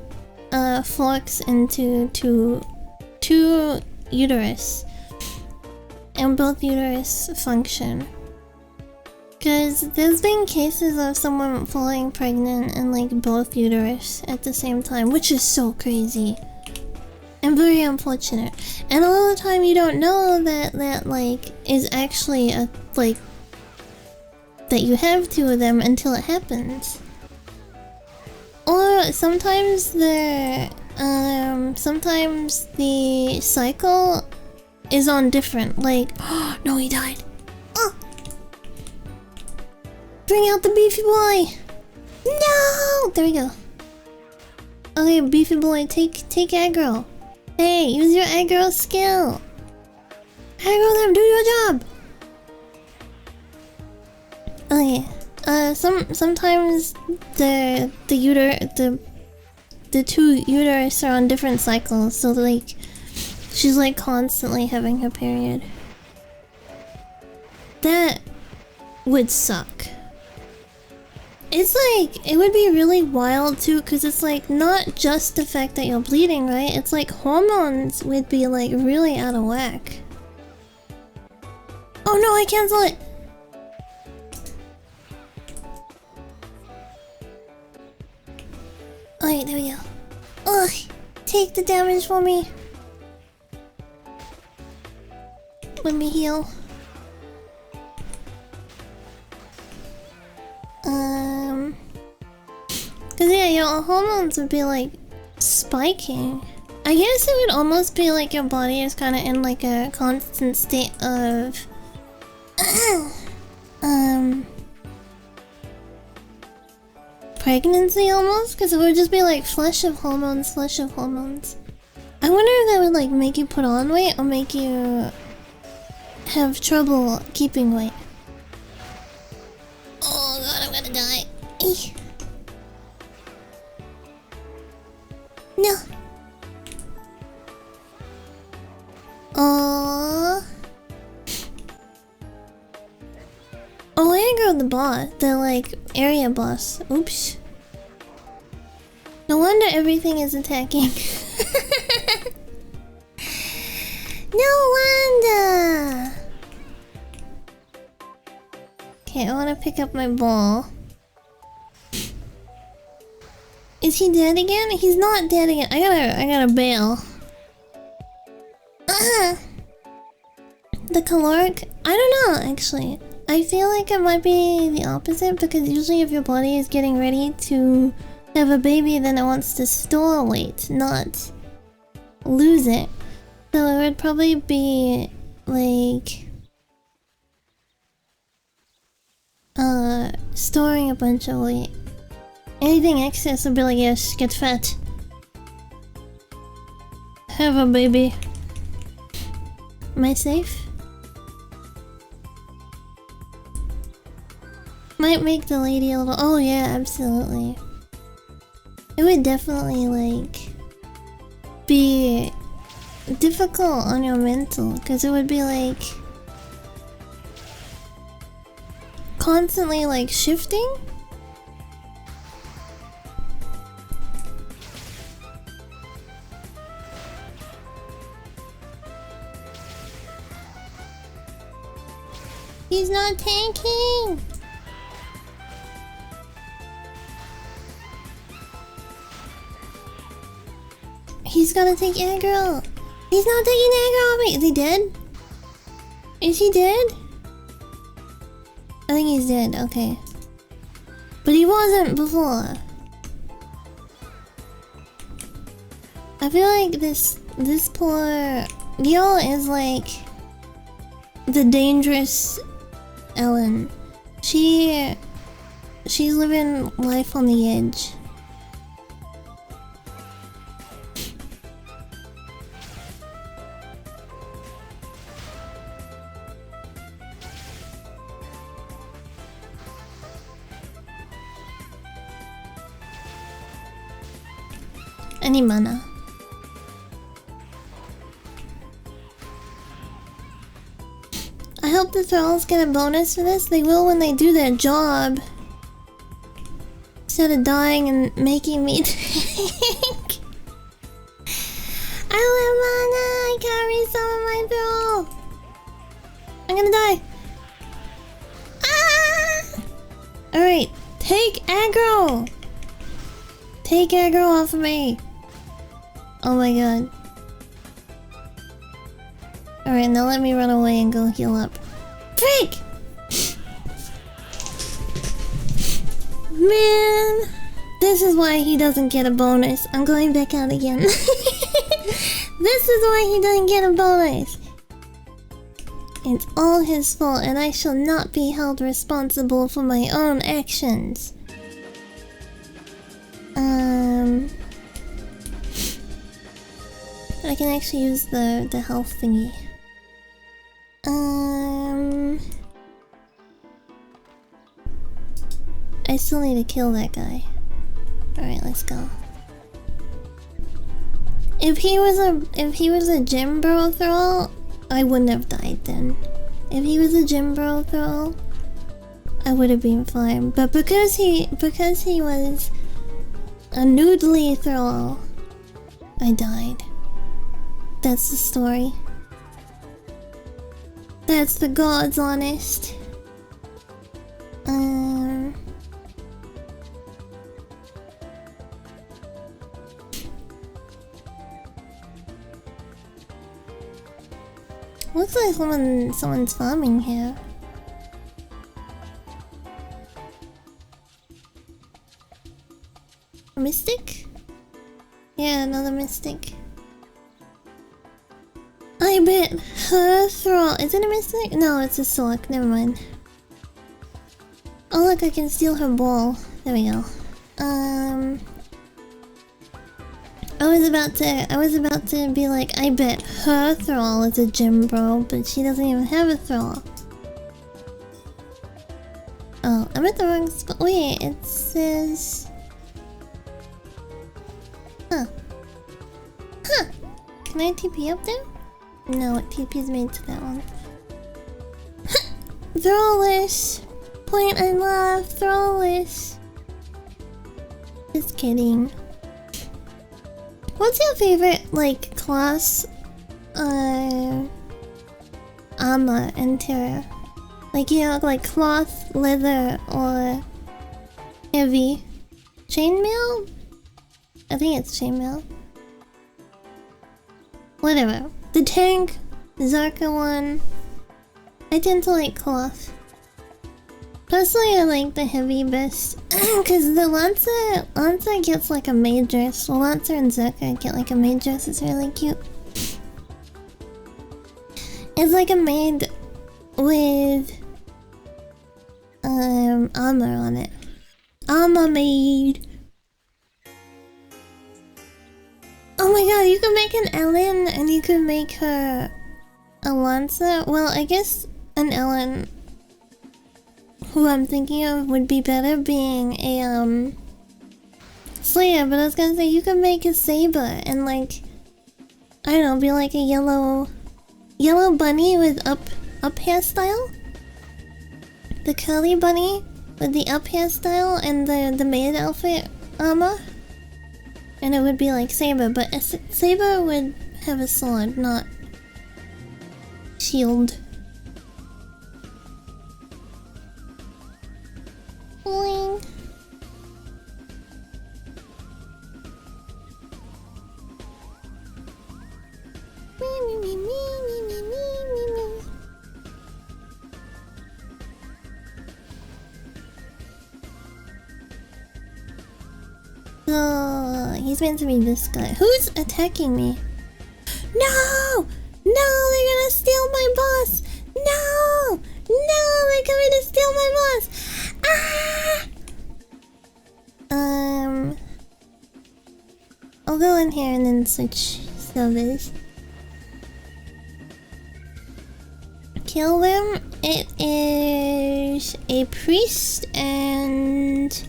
forks into two uterus. And both uterus function. Because there's been cases of someone falling pregnant and like both uterus at the same time, which is so crazy. And very unfortunate. And a lot of the time you don't know that like is actually a like that you have 2 of them until it happens. Or sometimes the cycle is on different, like oh no, he died. Oh, bring out the beefy boy. No, there we go. Okay, beefy boy, take aggro. Hey, use your aggro skill. Aggro them, do your job. Okay. Sometimes the 2 uterus are on different cycles, so like she's like constantly having her period. That would suck. It's like, it would be really wild too, because it's like not just the fact that you're bleeding, right? It's like hormones would be like really out of whack. Oh no, I cancel it! Alright, there we go. Ugh, take the damage for me. Let me heal. Cause yeah, your hormones would be like spiking. I guess it would almost be like your body is kind of in like a constant state of pregnancy almost, because it would just be like flush of hormones. I wonder if that would like make you put on weight or make you have trouble keeping weight. Oh god, I'm gonna die. No. Oh, I aggroed the boss, the like area boss. Oops. No wonder everything is attacking. No wonder. Okay, I want to pick up my ball. Is he dead again? He's not dead again. I gotta bail. The caloric? I don't know, actually. I feel like it might be the opposite, because usually if your body is getting ready to have a baby, then it wants to store weight, not lose it. So it would probably be like storing a bunch of weight. Anything excess would be like, yes, get fat. Have a baby. Am I safe? Might make the lady a little... Oh yeah, absolutely. It would definitely, like, be difficult on your mental, because it would be, like, constantly, like, shifting? He's not tanking! He's gotta take aggro! He's not taking aggro on me! Is he dead? Is he dead? I think he's dead, okay. But he wasn't before. I feel like this poor girl is like the dangerous Ellen. She's living life on the edge. Any mana. I hope the thralls get a bonus for this. They will when they do their job. Instead of dying and making me tank. I don't have mana. I can't resummon my thrall. I'm gonna die. Ah! Alright, take aggro. Take aggro off of me. Oh my god. Alright, now let me run away and go heal up. Freak! Man! This is why he doesn't get a bonus. I'm going back out again. This is why he doesn't get a bonus. It's all his fault, and I shall not be held responsible for my own actions. I can actually use the health thingy. I still need to kill that guy. Alright, let's go. If he was a gym bro thrall, I wouldn't have died then. If he was a gym bro thrall, I would have been fine. But because he was a noodly thrall, I died. That's the story. That's the God's honest. Looks like someone's farming here. A mystic? Yeah, another mystic. I bet her thrall. Is it a mystic? No, it's a Sork. Never mind. Oh look, I can steal her ball. There we go. I was about to be like, I bet her thrall is a gym bro, but she doesn't even have a thrall. Oh, I'm at the wrong spot. Wait, it says... Huh. Huh! Can I TP up there? No, it TP's made to that one. Thrallless! Point and laugh, thrallless! Just kidding. What's your favorite, like, class, armor in Terra? Like, you know, like cloth, leather, or heavy? Chainmail? I think it's chainmail. Whatever. The tank, Zarka one. I tend to like cloth. Personally, I like the heavy best. Because the Lancer gets like a maid dress. Well, Lancer and Zarka get like a maid dress. It's really cute. It's like a maid with armor on it. Armor maid. Oh my god, you could make an Ellen and you could make her a Lancer. Well, I guess an Ellen who I'm thinking of would be better being a Slayer, but I was gonna say you could make a Saber and like I don't know, be like a yellow bunny with up hairstyle. The curly bunny with the up hairstyle and the maid outfit armor. And it would be like Saber, but Saber would have a sword, not shield. Boing. So he's meant to be this guy. Who's attacking me? No! No, they're gonna steal my boss! No! No, they're coming to steal my boss! Ah! I'll go in here and then switch servers. Kill them. It is a priest and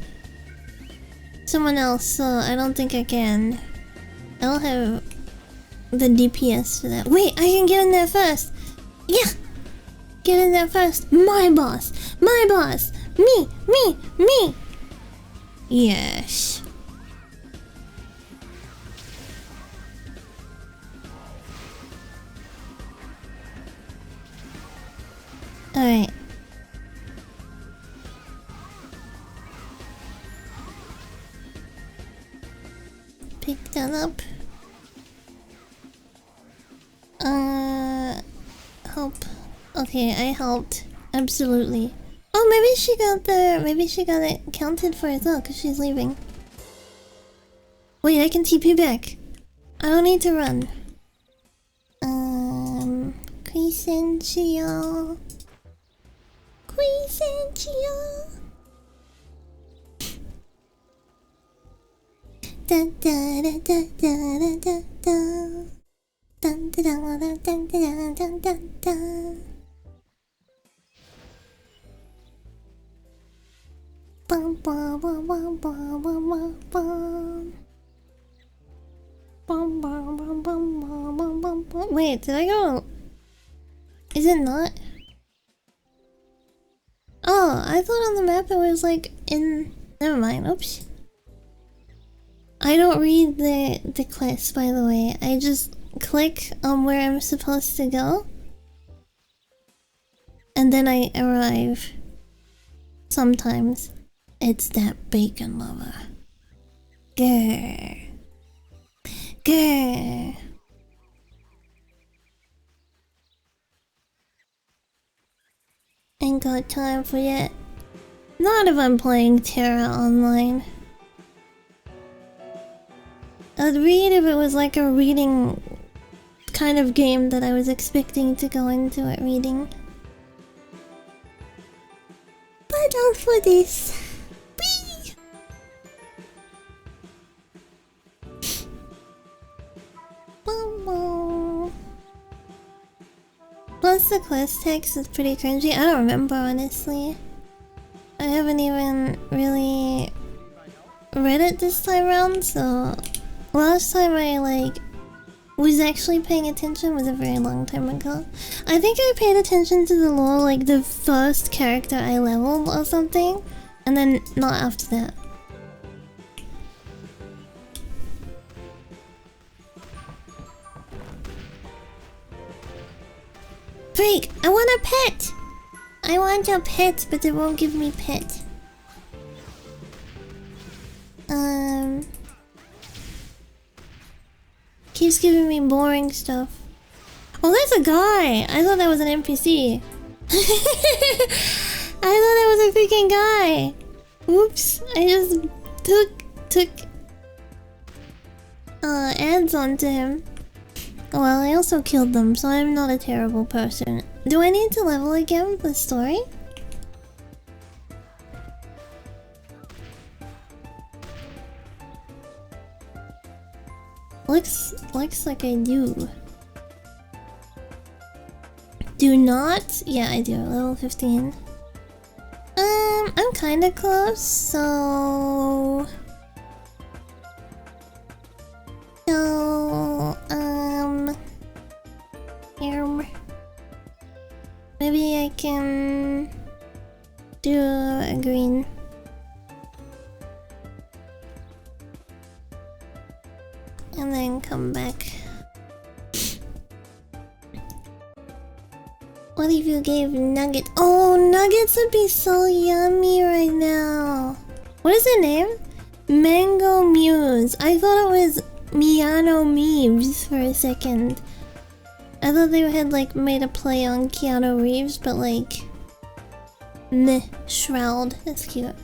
someone else, so I don't think I can. I don't have the DPS for that. Wait, I can get in there first. Yeah! Get in there first. My boss! My boss! Me! Me! Me! Yes. Alright. Pick that up. Help. Okay, I helped. Absolutely. Oh, maybe she got it counted for as well, because she's leaving. Wait, I can TP back. I don't need to run. Crescentio. Crescentio. Da da da da da da da. Dun da da da dun da da da da. Bum bum bum bum bum bum bum. Bum bum bum bum bum bum bum. Wait, did I go? Is it not? Oh, I thought on the map it was like in. Never mind. Oops. I don't read the quest, by the way. I just click on where I'm supposed to go, and then I arrive. Sometimes it's that bacon lover. Grr. Grr. Ain't got time for that. Not if I'm playing Terra online. I'd read if it was like a reading kind of game that I was expecting to go into at reading. But not for this. Whee! Plus the quest text is pretty cringy. I don't remember, honestly. I haven't even really read it this time around, so last time I was actually paying attention was a very long time ago. I think I paid attention to the lore like the first character I leveled or something, and then not after that. Freak! I want a pet! I want a pet, but it won't give me pet. keeps giving me boring stuff. Oh, that's a guy! I thought that was an NPC. I thought that was a freaking guy! Oops, I just took ads onto him. Well, I also killed them, so I'm not a terrible person. Do I need to level again the story? Looks like I do. Do not? Yeah, I do. Level 15. I'm kinda close, so... Maybe I can... do a green. And then come back. What if you gave nuggets? Oh, nuggets would be so yummy right now. What is the name? Mango Muse. I thought it was Miano Meaves for a second. I thought they had like made a play on Keanu Reeves, but like... Meh. Shroud. That's cute.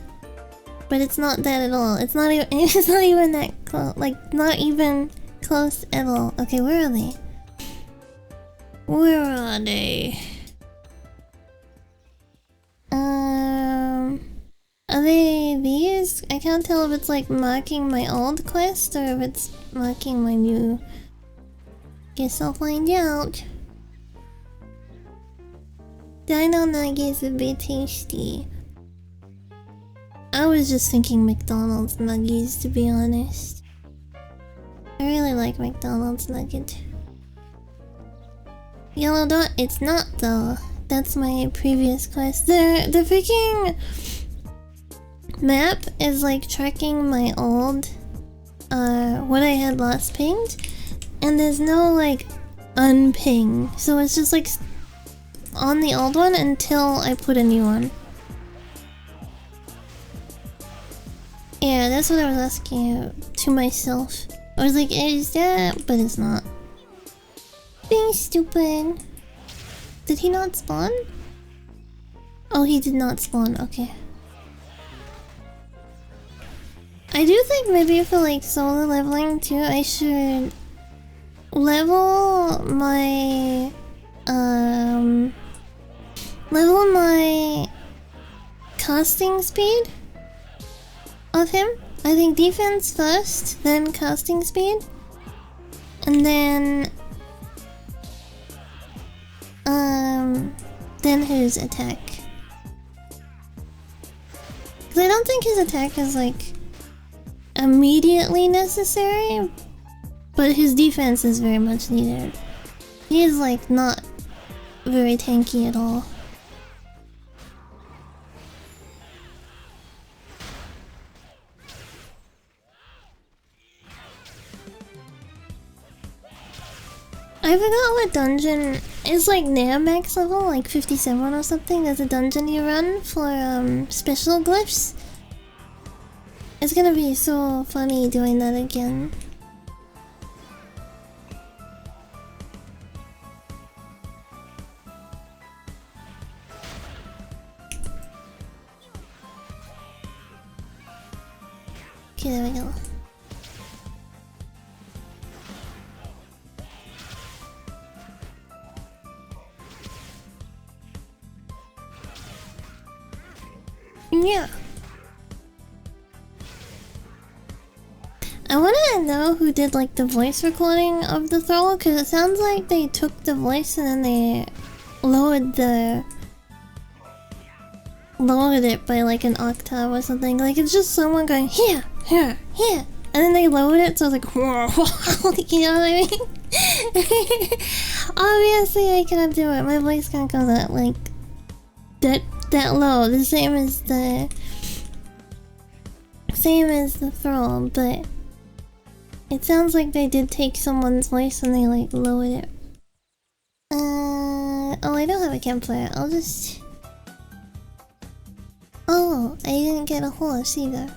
But it's not that at all. It's not even it's not even that close. Like, not even close at all. Okay, where are they? Where are they? Are they these? I can't tell if it's like marking my old quest or if it's marking my new. Guess I'll find out. Dino nuggets would be tasty. I was just thinking McDonald's nuggies, to be honest. I really like McDonald's nugget. Yellow dot? It's not though. That's my previous quest. The freaking map is like tracking my old what I had last pinged, and there's no like unping, so it's just like on the old one until I put a new one. Yeah, that's what I was asking to myself. I was like, is that? But it's not. Being stupid. Did he not spawn? Oh, he did not spawn. Okay. I do think maybe for like solo leveling too, I should level my casting speed of him. I think defense first, then casting speed, and then his attack. Because I don't think his attack is like immediately necessary, but his defense is very much needed. He is like not very tanky at all. I forgot what dungeon is like near max level, like 57 or something. There's a dungeon you run for special glyphs. It's gonna be so funny doing that again. Okay, there we go. Yeah. I wanna know who did like the voice recording of the thrall, because it sounds like they took the voice and then they lowered it by like an octave or something. Like it's just someone going here, here, here, and then they lowered it, so it's like whoa, you know what I mean? Obviously I cannot do it. My voice can't go that like that low. The same as the thrall, but it sounds like they did take someone's voice and they like lowered it. Oh, I don't have a campfire. I'll just... Oh, I didn't get a horse either.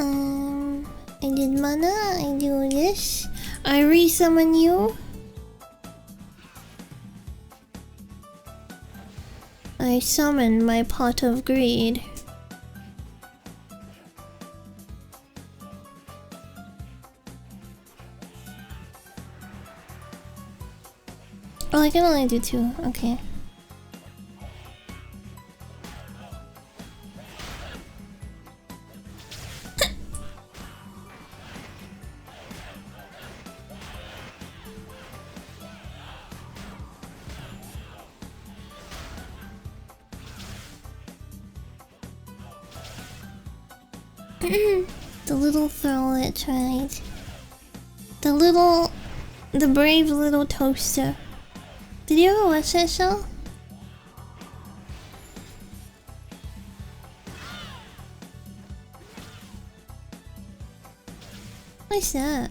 I did mana, I do this. I re-summon you. I summon my pot of greed. Oh, I can only do 2. Okay. The little throw that tried. The brave little toaster. Did you ever watch that show? What's that?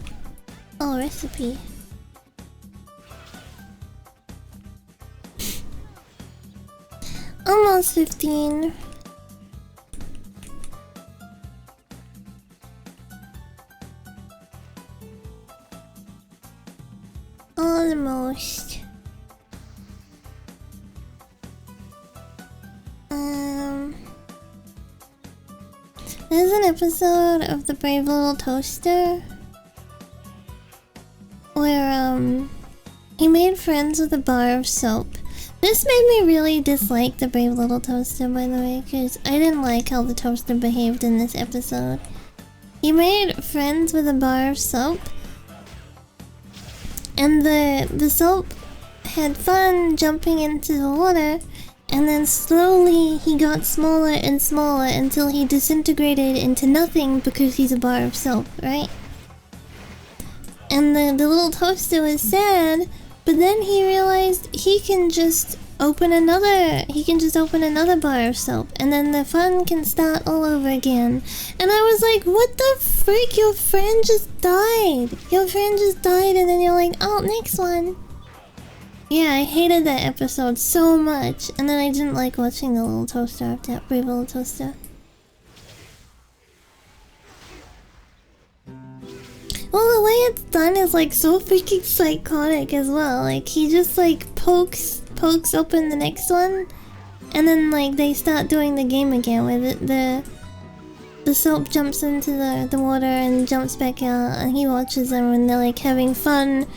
Oh, recipe. Almost 15. Almost. There's an episode of The Brave Little Toaster where he made friends with a bar of soap. This made me really dislike the Brave Little Toaster, by the way, because I didn't like how the toaster behaved in this episode. He made friends with a bar of soap, and the soap had fun jumping into the water, and then slowly he got smaller and smaller until he disintegrated into nothing because he's a bar of soap, right? And the little toaster was sad, but then he realized he can just open another bar of soap, and then the fun can start all over again. And I was like, what the freak? Your friend just died. Your friend just died, and then you're like, oh, next one. Yeah, I hated that episode so much, and then I didn't like watching the little toaster after that. Brave Little Toaster. Well, the way it's done is like so freaking psychotic as well. Like he just like pokes open the next one, and then like they start doing the game again with it. The soap jumps into the water and jumps back out, and he watches them and they're like having fun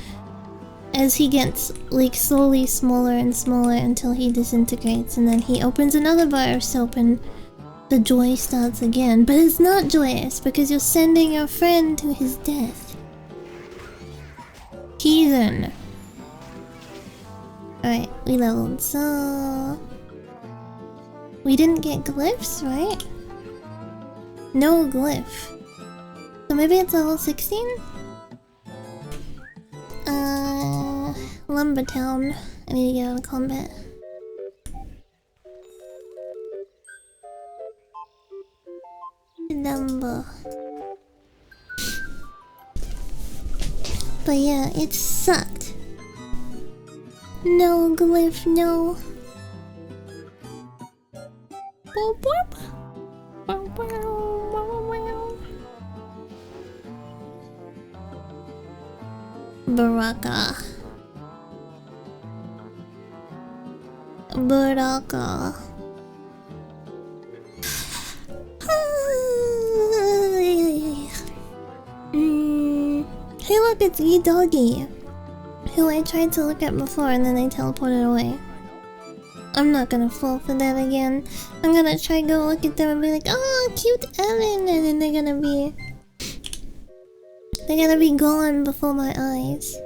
as he gets like slowly smaller and smaller until he disintegrates, and then he opens another bar of soap and the joy starts again. But it's not joyous because you're sending your friend to his death. Heathen. Alright, we leveled, so... we didn't get glyphs, right? No glyph. So maybe it's level 16? Lumber Town. I need to get out of combat. Lumber. But yeah, it sucked. No glyph, no. Boop boop. Boop boop. Baraka. Baraka. Hey look, it's E Doggy, who I tried to look at before and then they teleported away. I'm not gonna fall for that again. I'm gonna try go look at them and be like, oh, cute Ellen, and then they're gonna be gone before my eyes.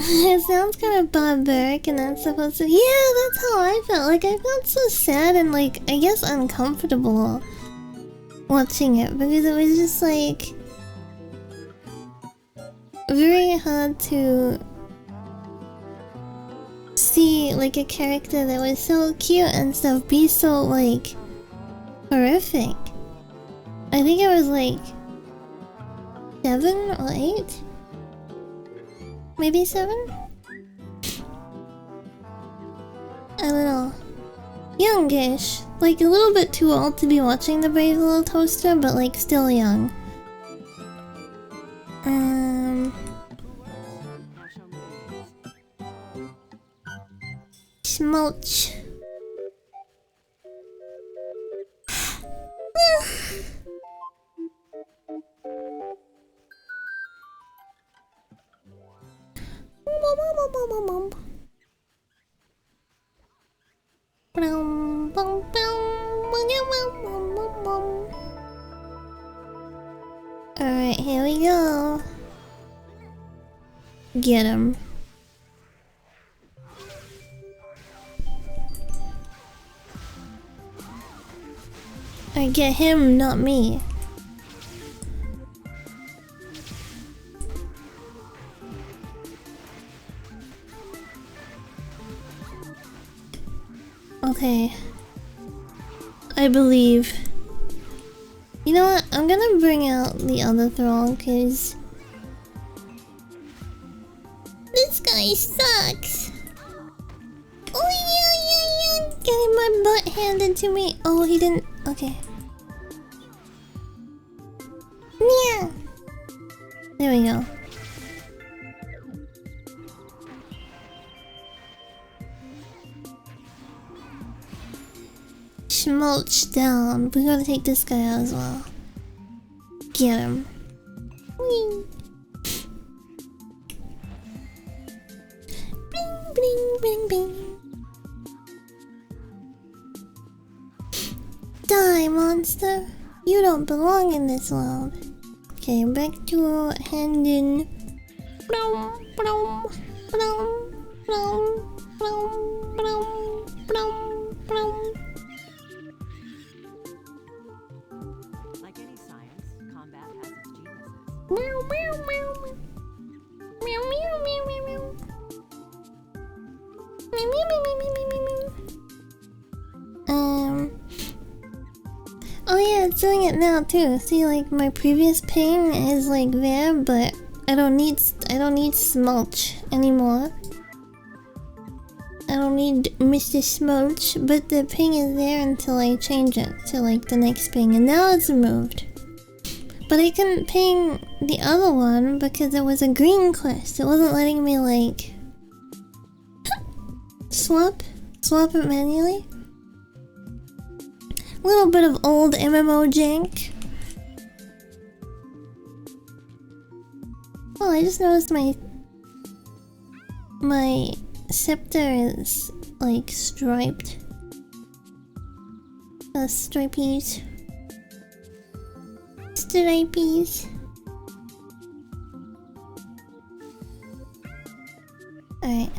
It sounds kind of barbaric, and that's supposed to... yeah, that's how I felt. Like, I felt so sad and, like, I guess uncomfortable watching it, because it was just, like... very hard to see, like, a character that was so cute and stuff be so, like, horrific. I think it was, like, 7 or 8? Maybe 7? I don't know. Youngish. Like, a little bit too old to be watching The Brave Little Toaster, but, like, still young. Smulch. Alright, here we go. Get him. I get him, not me. Okay. I believe. You know what? I'm gonna bring out the other thrall, cause this guy sucks. Oh yeah, getting my butt handed to me. Oh, he didn't. Okay. Yeah. There we go. Smulch down. We gotta take this guy out as well. Get him. Whee. Bling, bling, bling, bling. Die, monster. You don't belong in this world. Okay, back to Handin. Blum, blum, blum, blum, blum, blum, blum, blum. Like any science, combat has its geniuses. Meow, meow, meow. Meow, meow, meow, meow, meow. Meow, meow, meow, meow, meow, meow, meow. Oh yeah, it's doing it now too. See, like my previous ping is like there, but I don't need Smulch anymore. I don't need Mr. Smulch, but the ping is there until I change it to like the next ping, and now it's removed. But I couldn't ping the other one because it was a green quest. It wasn't letting me like swap it manually. A little bit of old MMO jank. Oh, I just noticed my scepter is like striped. Stripies. Stripies. Alright.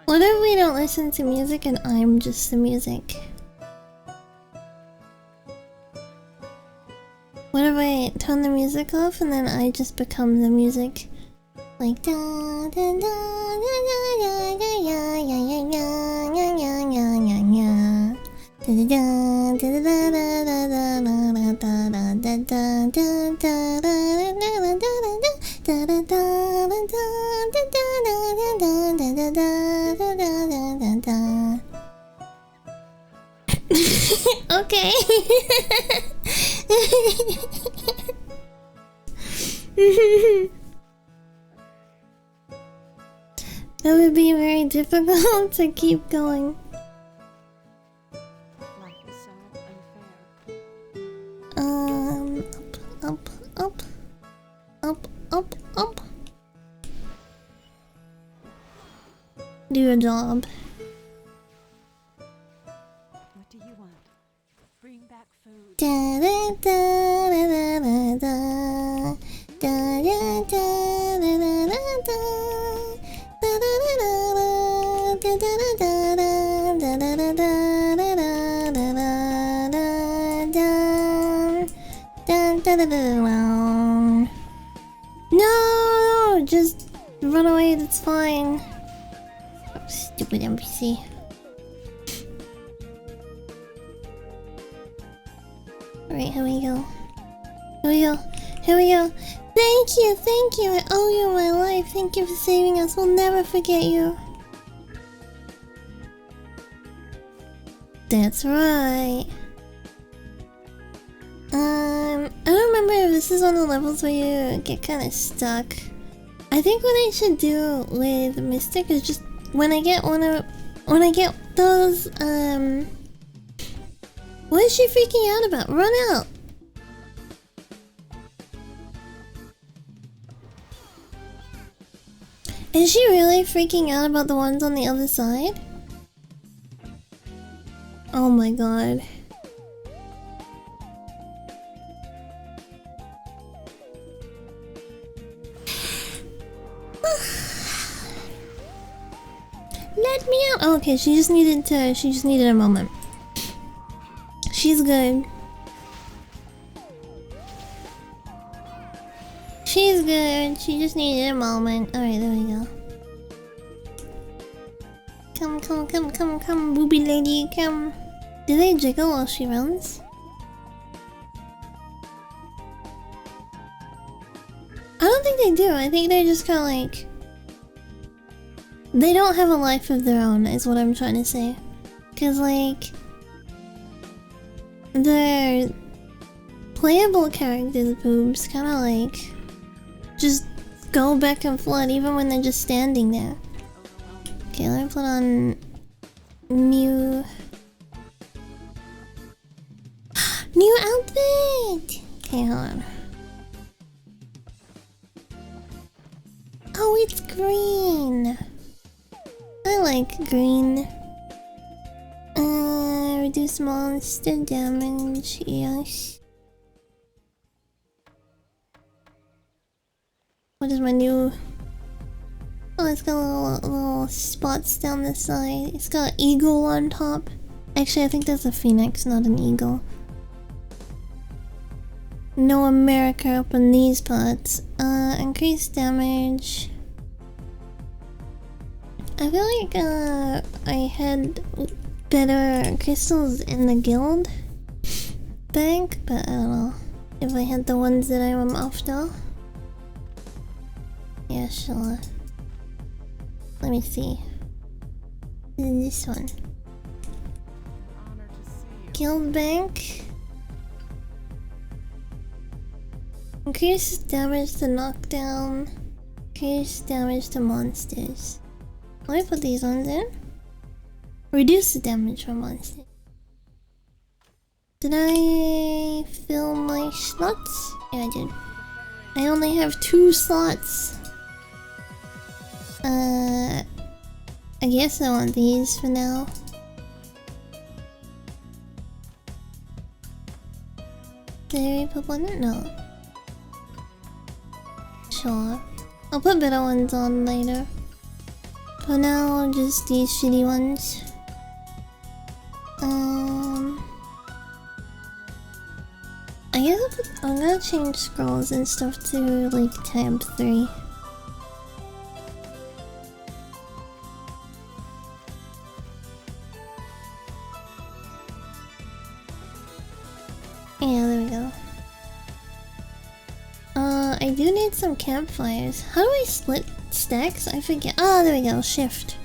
What if we don't listen to music and I'm just the music? What if I turn the music off and then I just become the music? Like da da da da da da ya ya ya ya ya ya ya ya ya da da da da da da da da da da da da da da da da. Okay. That would be very difficult to keep going. Life is so unfair. Up. Do your job. What do you want? Bring back food. Da da da da da da da da da da da da da. No, just run away, that's fine. Oh, stupid NPC. Alright, here we go. Thank you, I owe you my life. Thank you for saving us, we'll never forget you. That's right. I don't remember if this is one of the levels where you get kind of stuck. I think what I should do with Mystic is just when I get those, what is she freaking out about? Run out! Is she really freaking out about the ones on the other side? Oh my god. Let me out! Oh, okay, she just needed a moment. She's good. She's good. She just needed a moment. Alright, there we go. Come, booby lady, come. Do they jiggle while she runs? I don't think they do. I think they're just kind of like... They don't have a life of their own, is what I'm trying to say. Cause like... Their playable characters' boobs kind of like... Just go back and forth even when they're just standing there. Okay, let me put on... New... New outfit! Okay, hold on. Oh, it's green! I like green. Reduce monster damage, yes. What is my new... Oh, it's got little spots down the side. It's got an eagle on top. Actually, I think that's a phoenix, not an eagle. No America up in these parts. Increased damage. I feel like I had better crystals in the guild bank, but I don't know if I had the ones that I am after. Yeah, sure. Let me see. This one. Guild bank. Increase damage to knockdown. Increase damage to monsters. Let me put these ones in. Reduce the damage from monsters. Did I fill my slots? Yeah, I did. I only have 2 slots. I guess I want these for now. Did I put one in? No. Sure. I'll put better ones on later. For now, just these shitty ones. I guess I'm gonna change scrolls and stuff to like tab 3. Yeah, there we go. I do need some campfires. How do I split stacks? I forget. Oh, there we go. Shift.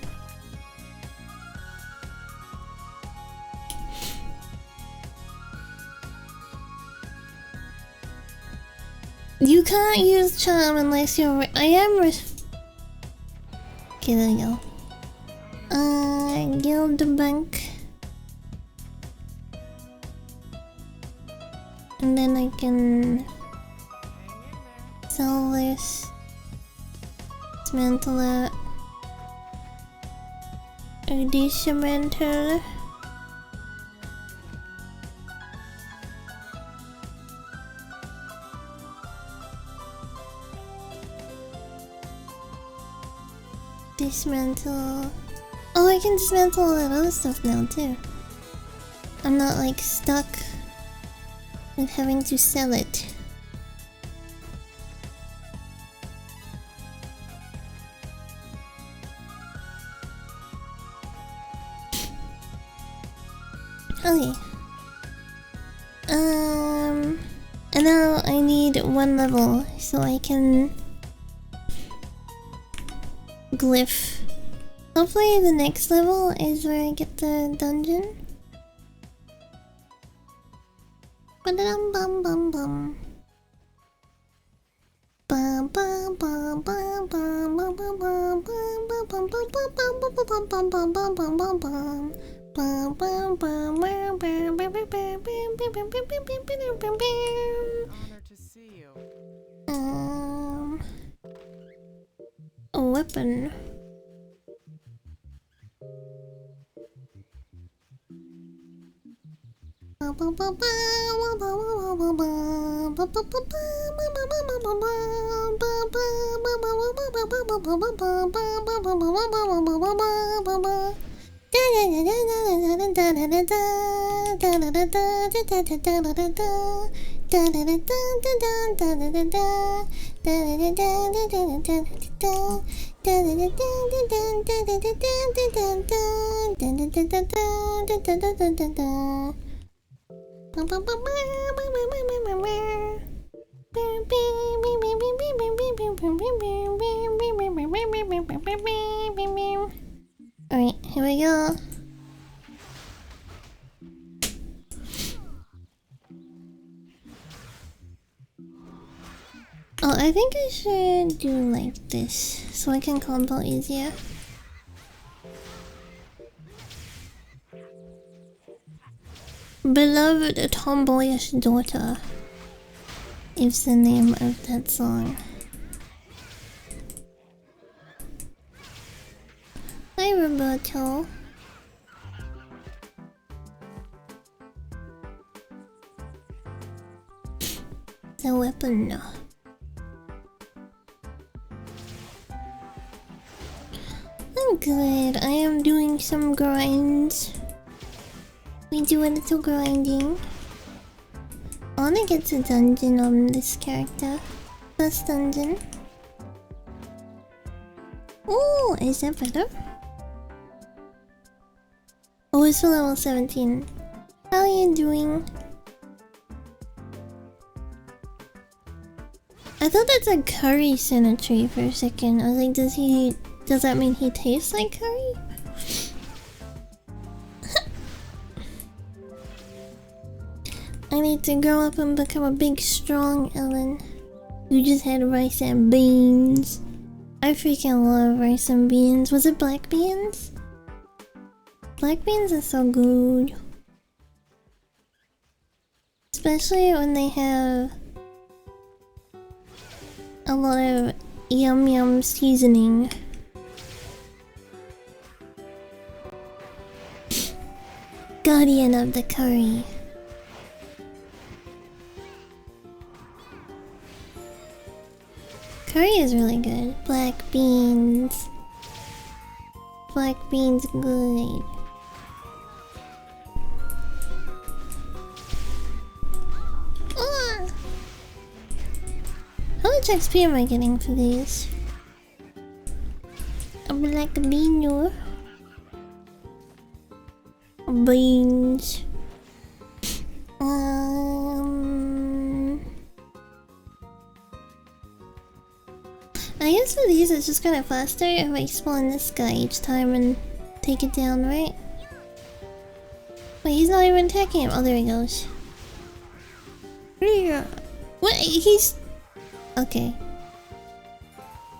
You can't use charm unless you're... I am... Okay, there we go. Guild bank. And then I can... sell this. Dismantle it. Dismantle. Dismantle. Oh, I can dismantle all that other stuff now too. I'm not like stuck with having to sell it. Okay. And now I need 1 level so I can glyph. Hopefully the next level is where I get the dungeon. Ba-da-dum bum bum bum. Bum bum bum bum bum bum bum bum bum bum bum bum bum bum bum bum bum bum bum. Bum bum bum bum bum bum bum bum. Honor to see you. A weapon. Alright, here we go. Oh, I think I should do like this so I can combo easier. Beloved Tomboyish Daughter is the name of that song. Hi, Roberto. The weapon. I'm good. I am doing some grinds. We do a little grinding. I wanna get to dungeon on this character. First dungeon. Oh, is that better? Oh, it's for level 17. How are you doing? I thought that's a curry symmetry for a second. I was like, does that mean he tastes like curry? I need to grow up and become a big, strong Ellen. You just had rice and beans. I freaking love rice and beans. Was it black beans? Black beans are so good. Especially when they have a lot of yum yum seasoning. Guardian of the curry. Curry is really good. Black beans. Black beans good. Ah! How much XP am I getting for these? A black bean. Beans. I guess for these it's just kind of faster if I spawn this guy each time and take it down, right? Wait, he's not even attacking him. Oh, there he goes. What? He's... Okay.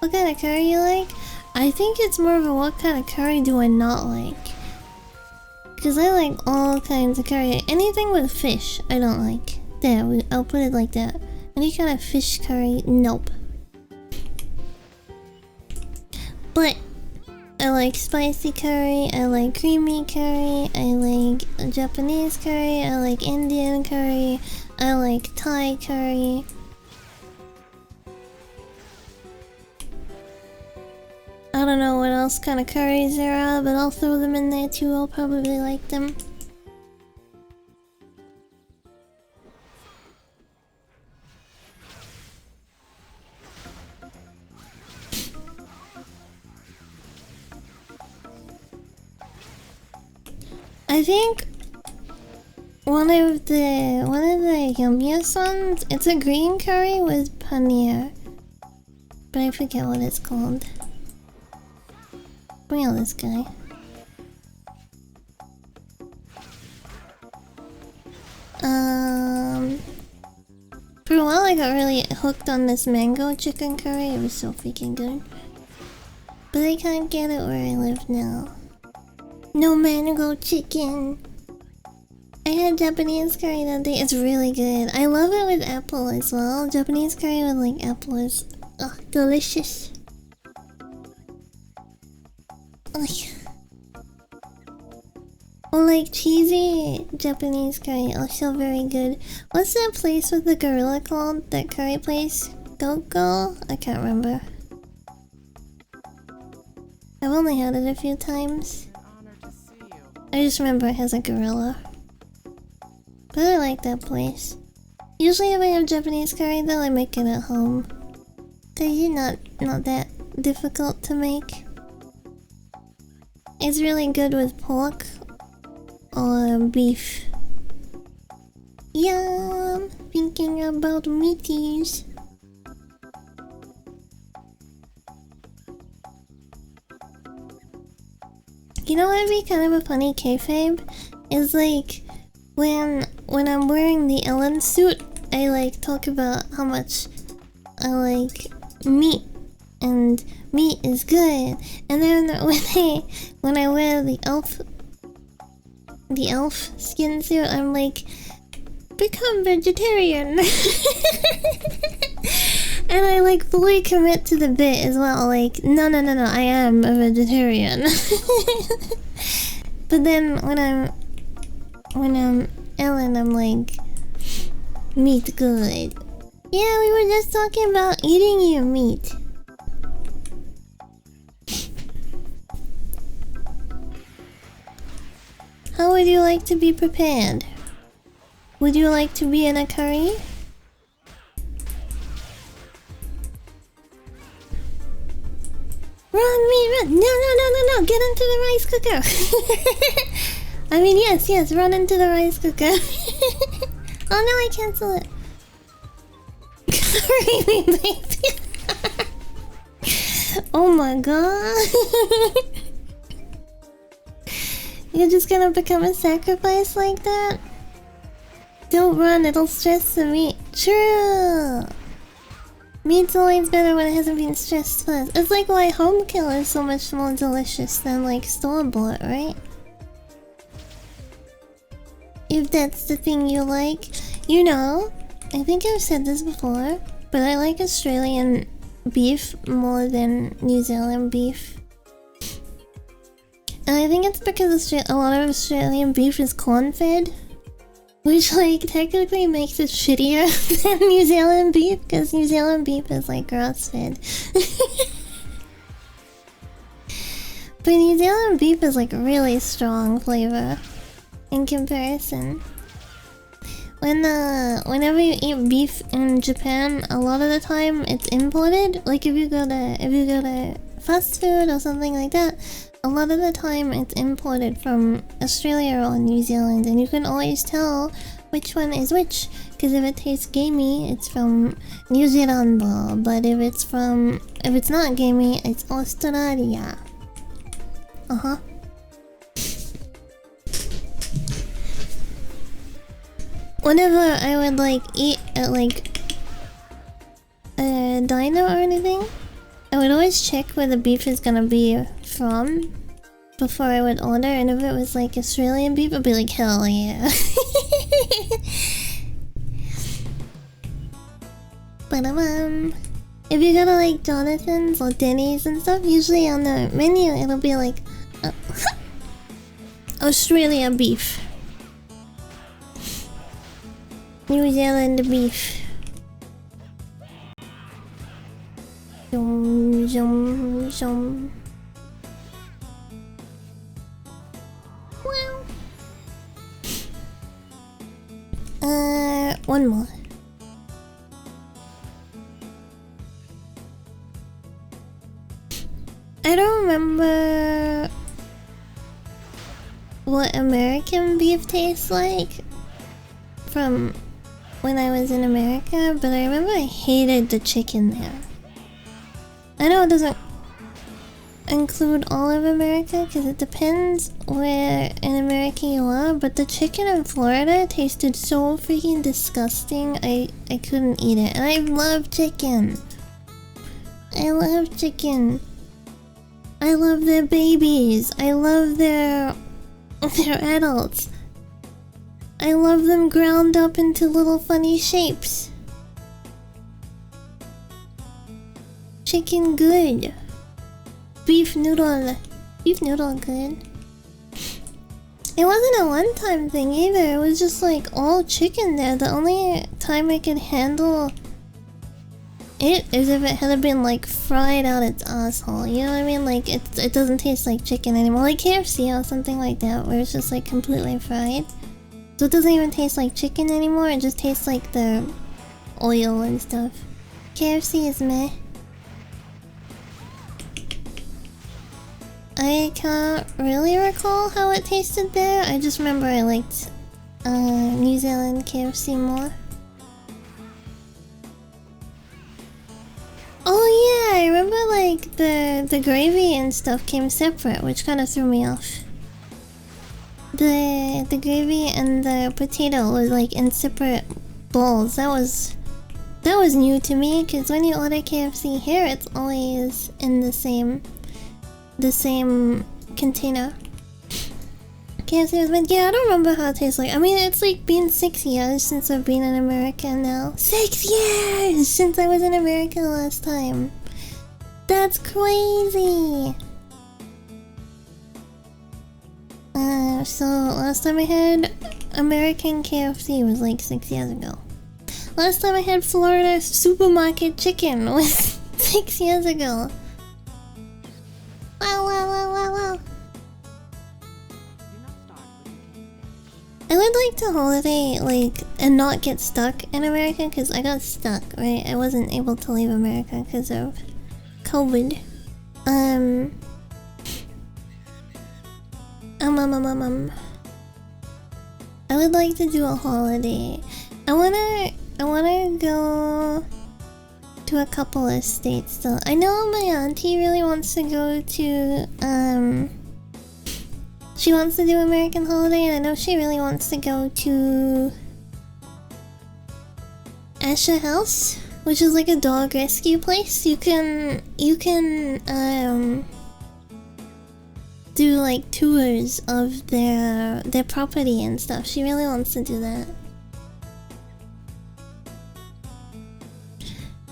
What kind of curry you like? I think it's more of a what kind of curry do I not like? Because I like all kinds of curry. Anything with fish, I don't like. There, I'll put it like that. Any kind of fish curry, nope. But I like spicy curry, I like creamy curry, I like Japanese curry, I like Indian curry, I like Thai curry. I don't know what else kind of curries there are, but I'll throw them in there too. I'll probably like them. I think one of the yummiest ones, it's a green curry with paneer, but I forget what it's called. Bring out this guy. For a while I got really hooked on this mango chicken curry. It was so freaking good. But I can't get it where I live now. No mango chicken. I had Japanese curry that day. It's really good. I love it with apple as well. Japanese curry with like apple is delicious. Or like cheesy Japanese curry, also very good. What's that place with the gorilla called? That curry place? Go? I can't remember. I've only had it a few times. Honor to see you. I just remember it has a gorilla. But I like that place. Usually if I have Japanese curry though, I make it at home. Cause it's not that difficult to make. It's really good with pork or beef. Yum! Thinking about meaties. You know what would be kind of a funny kayfabe? Is like when I'm wearing the Ellen suit, I like talk about how much I like meat and meat is good, and then when I wear the elf skin suit, I'm like, become vegetarian. And I like fully commit to the bit as well, like no, I am a vegetarian. But then when I'm Ellen, I'm like, meat good. Yeah, we were just talking about eating your meat. How would you like to be prepared? Would you like to be in a curry? Run, me, run! No! Get into the rice cooker! I mean, yes, run into the rice cooker. Oh no, I cancel it. Curry me, baby. Oh my god. You're just gonna become a sacrifice like that? Don't run, it'll stress the meat. True! Meat's always better when it hasn't been stressed first. It's like why home kill is so much more delicious than like store-bought, right? If that's the thing you like. You know, I think I've said this before, but I like Australian beef more than New Zealand beef. And I think it's because a lot of Australian beef is corn-fed. Which, like, technically makes it shittier than New Zealand beef, because New Zealand beef is, like, grass-fed. But New Zealand beef is, like, really strong flavor in comparison. Whenever you eat beef in Japan, a lot of the time it's imported. Like, if you go to fast food or something like that, a lot of the time it's imported from Australia or New Zealand, and you can always tell which one is which, because if it tastes gamey, it's from New Zealand, but if it's not gamey, it's Australia. Whenever I would like eat at like a diner or anything, I would always check where the beef is gonna be from before I would order, and if it was like Australian beef, I'd be like, hell yeah. But if you go to like Jonathan's or Denny's and stuff, usually on the menu it'll be like Australia beef, New Zealand beef. Zoom. One more. I don't remember what American beef tastes like from when I was in America, but I remember I hated the chicken there. I know include all of America because it depends where in America you are, but the chicken in Florida tasted so freaking disgusting. I couldn't eat it. And I love chicken. I love chicken. I love their babies. I love their adults. I love them ground up into little funny shapes. Chicken good. Beef noodle. Beef noodle good. It wasn't a one-time thing either. It was just like all chicken there. The only time I could handle it is if it had been like fried out its asshole. You know what I mean? Like it doesn't taste like chicken anymore. Like KFC or something like that, where it's just like completely fried. So it doesn't even taste like chicken anymore. It just tastes like the oil and stuff. KFC is meh. I can't really recall how it tasted there. I just remember I liked New Zealand KFC more. Oh yeah, I remember like the gravy and stuff came separate, which kind of threw me off. The gravy and the potato was like in separate bowls. That was new to me, because when you order KFC here, it's always in the same container. KFC was meant. Yeah, I don't remember how it tastes like. I mean, it's like been 6 years since I've been in America now. 6 years since I was in America last time. That's crazy. So last time I had American KFC was like 6 years ago. Last time I had Florida supermarket chicken was 6 years ago. Wow. I would like to holiday, like, and not get stuck in America, because I got stuck, right? I wasn't able to leave America because of COVID. I would like to do a holiday. I wanna go to a couple of states still. I know my auntie really wants to go to, she wants to do American Holiday, and I know she really wants to go to Asha House, which is like a dog rescue place. You can do like tours of their property and stuff. She really wants to do that.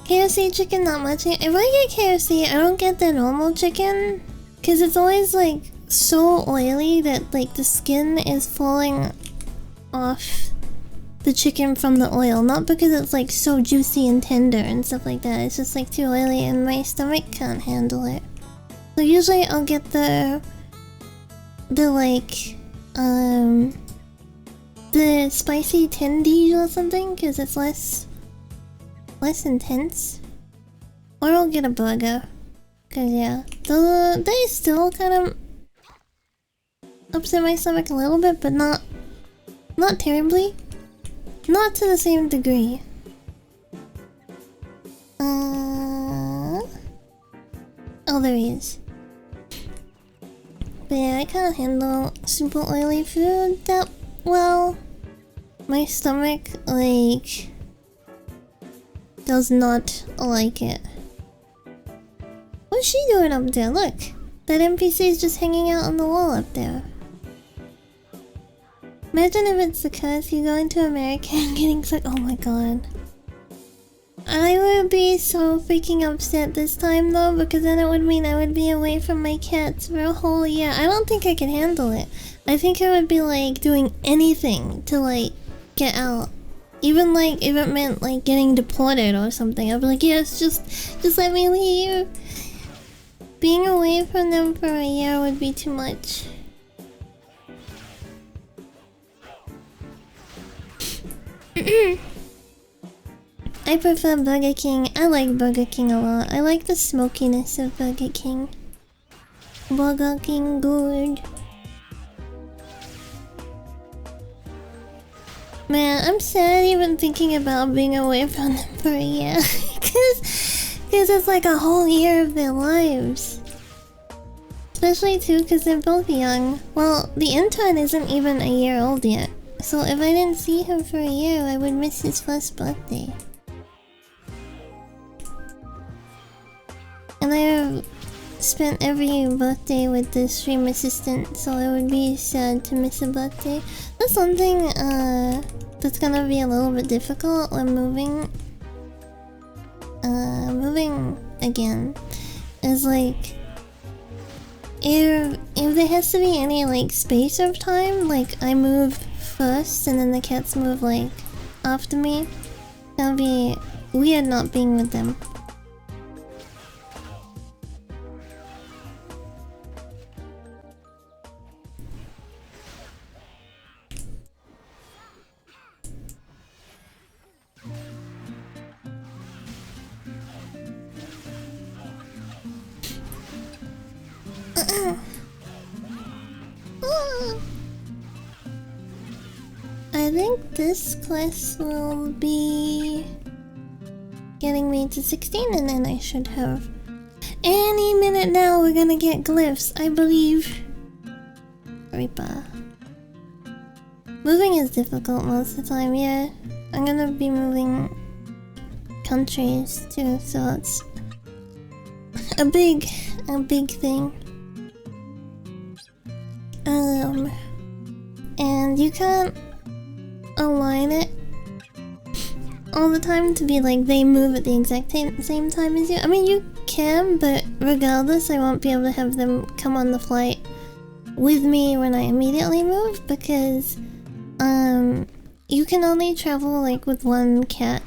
KFC chicken, not much. If I get KFC, I don't get the normal chicken, because it's always like so oily that like the skin is falling off the chicken from the oil. Not because it's like so juicy and tender and stuff like that. It's just like too oily and my stomach can't handle it. So usually I'll get the spicy tendy or something, because it's less intense. Or I'll get a burger, cause yeah, they still kind of upset my stomach a little bit, but not terribly, not to the same degree. Oh, there he is. But yeah, I can't handle super oily food that well. My stomach, like, does not like it. What's she doing up there? Look! That NPC is just hanging out on the wall up there. Imagine if it's the cause you go into America and getting sick. Oh my god. I would be so freaking upset this time though, because then it would mean I would be away from my cats for a whole year. I don't think I could handle it. I think I would be like doing anything to like get out. Even like if it meant like getting deported or something. I'd be like, yes, just let me leave. Being away from them for a year would be too much. I prefer Burger King. I like Burger King a lot. I like the smokiness of Burger King. Burger King good. Man, I'm sad even thinking about being away from them for a year. Cause it's like a whole year of their lives. Especially too, because they're both young. Well, the intern isn't even a year old yet. So if I didn't see him for a year, I would miss his first birthday. And I have spent every birthday with the stream assistant, so it would be sad to miss a birthday. That's something that's gonna be a little bit difficult when moving. Moving again is like, if there has to be any like space of time, like I move first and then the cats move like after me, that'll be weird not being with them. I think this quest will be getting me to 16, and then I should have any minute now. We're gonna get glyphs, I believe. Reaper. Moving is difficult most of the time, yeah. I'm gonna be moving countries too, so it's a big thing. And you can't align it all the time to be like they move at the exact same time as you. I mean, you can, but regardless, I won't be able to have them come on the flight with me when I immediately move, because you can only travel like with one cat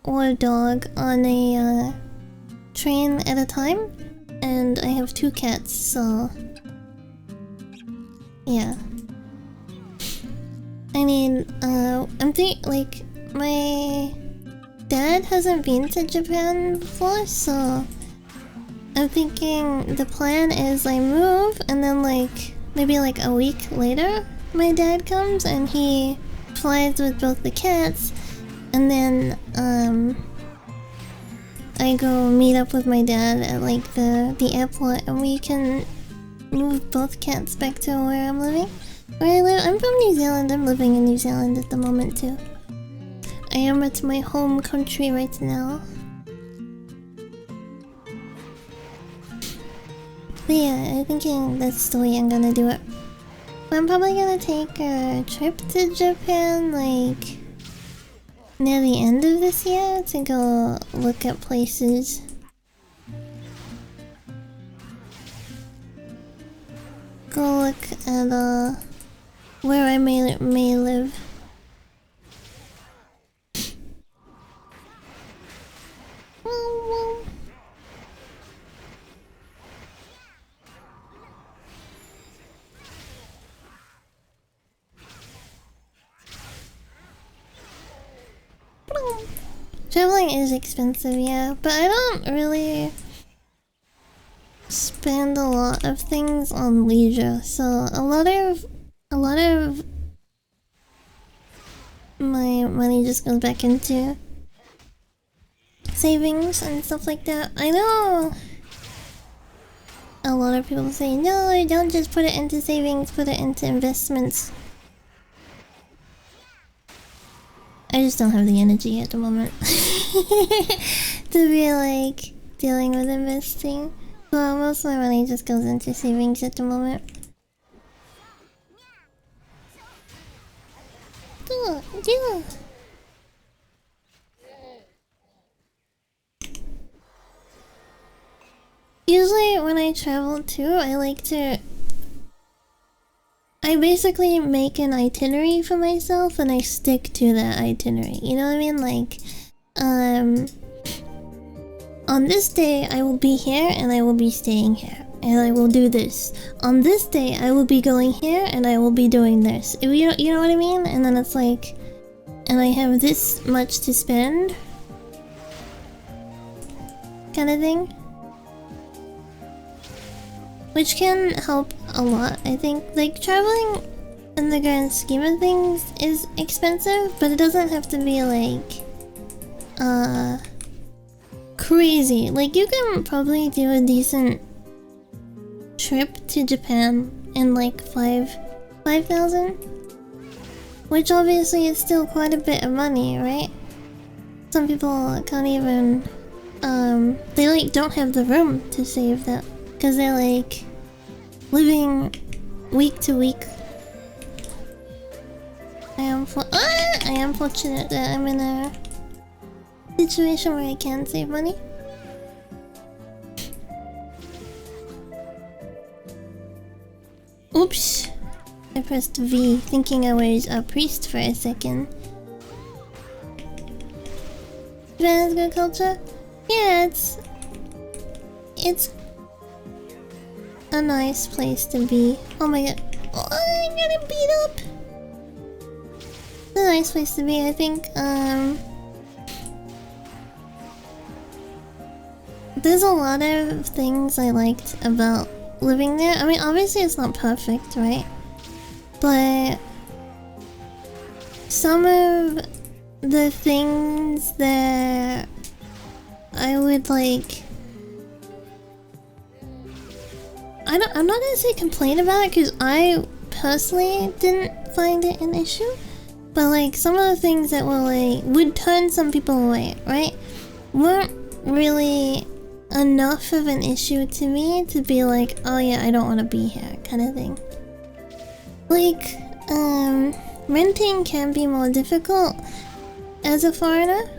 or dog on a train at a time, and I have 2 cats, so yeah. I mean, I'm thinking, like, my dad hasn't been to Japan before, so I'm thinking the plan is I move, and then like, maybe like a week later, my dad comes and he flies with both the cats, and then, I go meet up with my dad at like the airport, and we can move both cats back to where I'm living. Where I live, I'm from New Zealand. I'm living in New Zealand at the moment too. I am at my home country right now. But yeah, I'm thinking that's the way I'm gonna do it. But I'm probably gonna take a trip to Japan like near the end of this year to go look at places. Go look at where I may live. Traveling is expensive, yeah, but I don't really spend a lot of things on leisure, so a lot of my money just goes back into savings and stuff like that. I know a lot of people say, no, don't just put it into savings, put it into investments. I just don't have the energy at the moment to be like dealing with investing. So most of my money just goes into savings at the moment. Yeah. Usually when I travel too, I basically make an itinerary for myself and I stick to that itinerary. You know what I mean? Like, on this day I will be here and I will be staying here. And I will do this. On this day I will be going here and I will be doing this. You know what I mean? And then it's like, and I have this much to spend. Kind of thing. Which can help a lot, I think. Like, traveling in the grand scheme of things is expensive, but it doesn't have to be like crazy. Like, you can probably do a decent trip to Japan in like 5,000? Which obviously is still quite a bit of money, right? Some people can't even, they like don't have the room to save that. Because they're like living week to week. I am fortunate that I'm in a situation where I can save money. Oops! I pressed V, thinking I was a priest for a second. Japan has good culture? Yeah, it's a nice place to be. Oh my god. Oh, I'm getting beat up! It's a nice place to be, I think. There's a lot of things I liked about living there. I mean, obviously it's not perfect, right? But some of the things that I would like, I'm not gonna say complain about it because I personally didn't find it an issue. But like some of the things that were like would turn some people away, right? Weren't really enough of an issue to me to be like, oh yeah, I don't want to be here, kind of thing. Like, renting can be more difficult as a foreigner,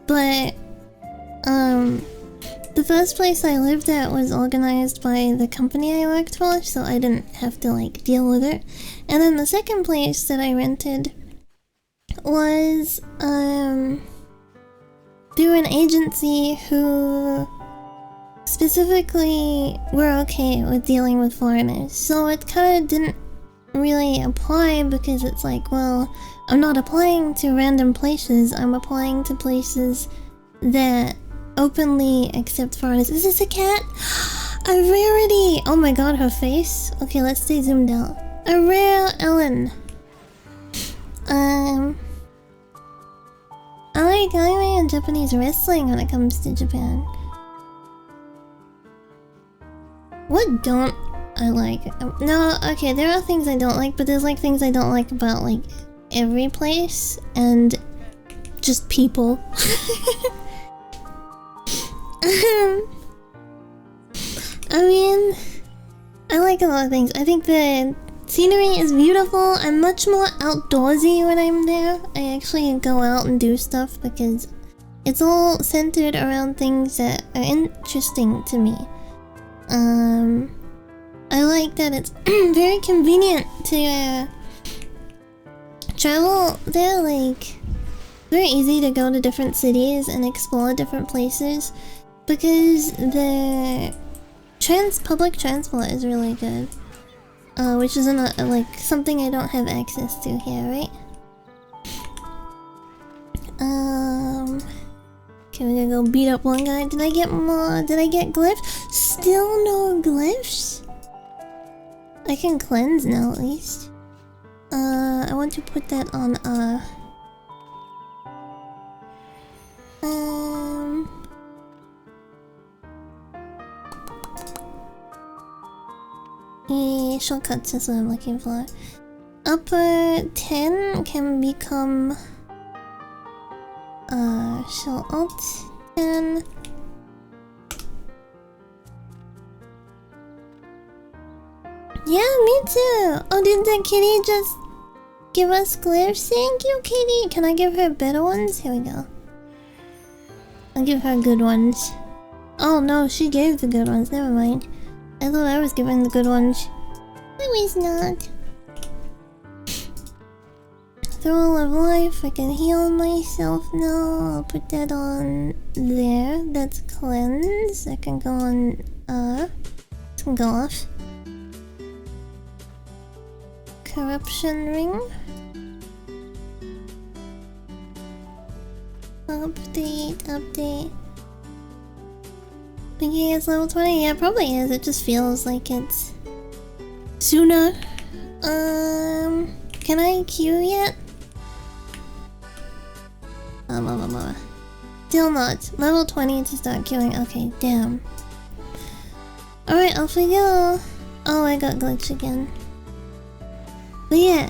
but the first place I lived at was organized by the company I worked for, so I didn't have to like deal with it. And then the second place that I rented was through an agency who specifically were okay with dealing with foreigners, so it kind of didn't really apply because it's like, well, I'm not applying to random places, I'm applying to places that openly accept foreigners. Is this a cat? A rarity! Oh my god, her face. Okay, let's stay zoomed out. A rare Ellen. I like anime and Japanese wrestling when it comes to Japan. What don't I like? No, okay, there are things I don't like, but there's like things I don't like about like every place and just people. I mean, I like a lot of things. I think the scenery is beautiful. I'm much more outdoorsy when I'm there. I actually go out and do stuff because it's all centered around things that are interesting to me. I like that it's very convenient to travel there, like very easy to go to different cities and explore different places because the public transport is really good, which is like something I don't have access to here, right? Okay, we're gonna go beat up one guy. Did I get more? Did I get glyphs? Still no glyphs? I can cleanse now at least. I want to put that on shortcuts is what I'm looking for. Upper 10 can become shall alt 10. Yeah, me too. Oh, did the kitty just give us glyphs? Thank you, kitty. Can I give her better ones? Here we go. I'll give her good ones. Oh no, she gave the good ones. Never mind. I thought I was giving the good ones. I was not. Throw of life. I can heal myself now. I'll put that on there. That's cleanse. I can go on. This can go off. Corruption ring. Update. Thinking it's level 20? Yeah, it probably is. It just feels like it's sooner. Can I queue yet? Still not. Level 20 to start queuing. Okay, damn. Alright, off we go. Oh, I got glitched again. But yeah,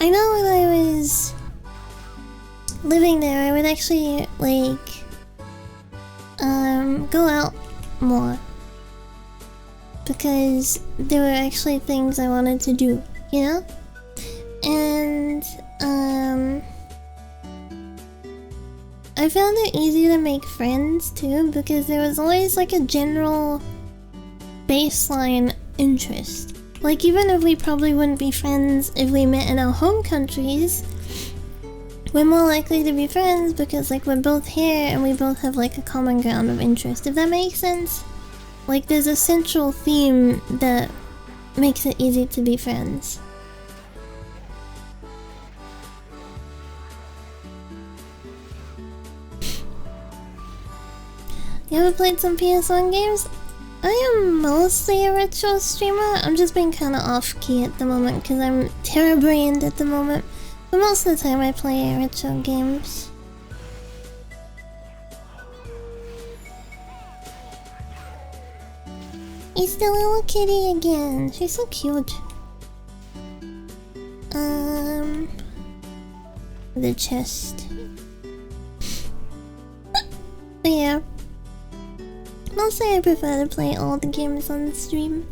I know when I was living there, I would actually, like, go out more. Because there were actually things I wanted to do, you know? And, I found it easy to make friends too, because there was always like a general baseline interest. Like, even if we probably wouldn't be friends if we met in our home countries, we're more likely to be friends because, like, we're both here and we both have, like, a common ground of interest, if that makes sense. Like, there's a central theme that makes it easy to be friends. You ever played some PS1 games? I am mostly a retro streamer. I'm just being kinda off-key at the moment because I'm Terra-brained at the moment. But most of the time I play retro games. It's the little kitty again. She's so cute. The chest. But yeah. Mostly I prefer to play all the games on the stream.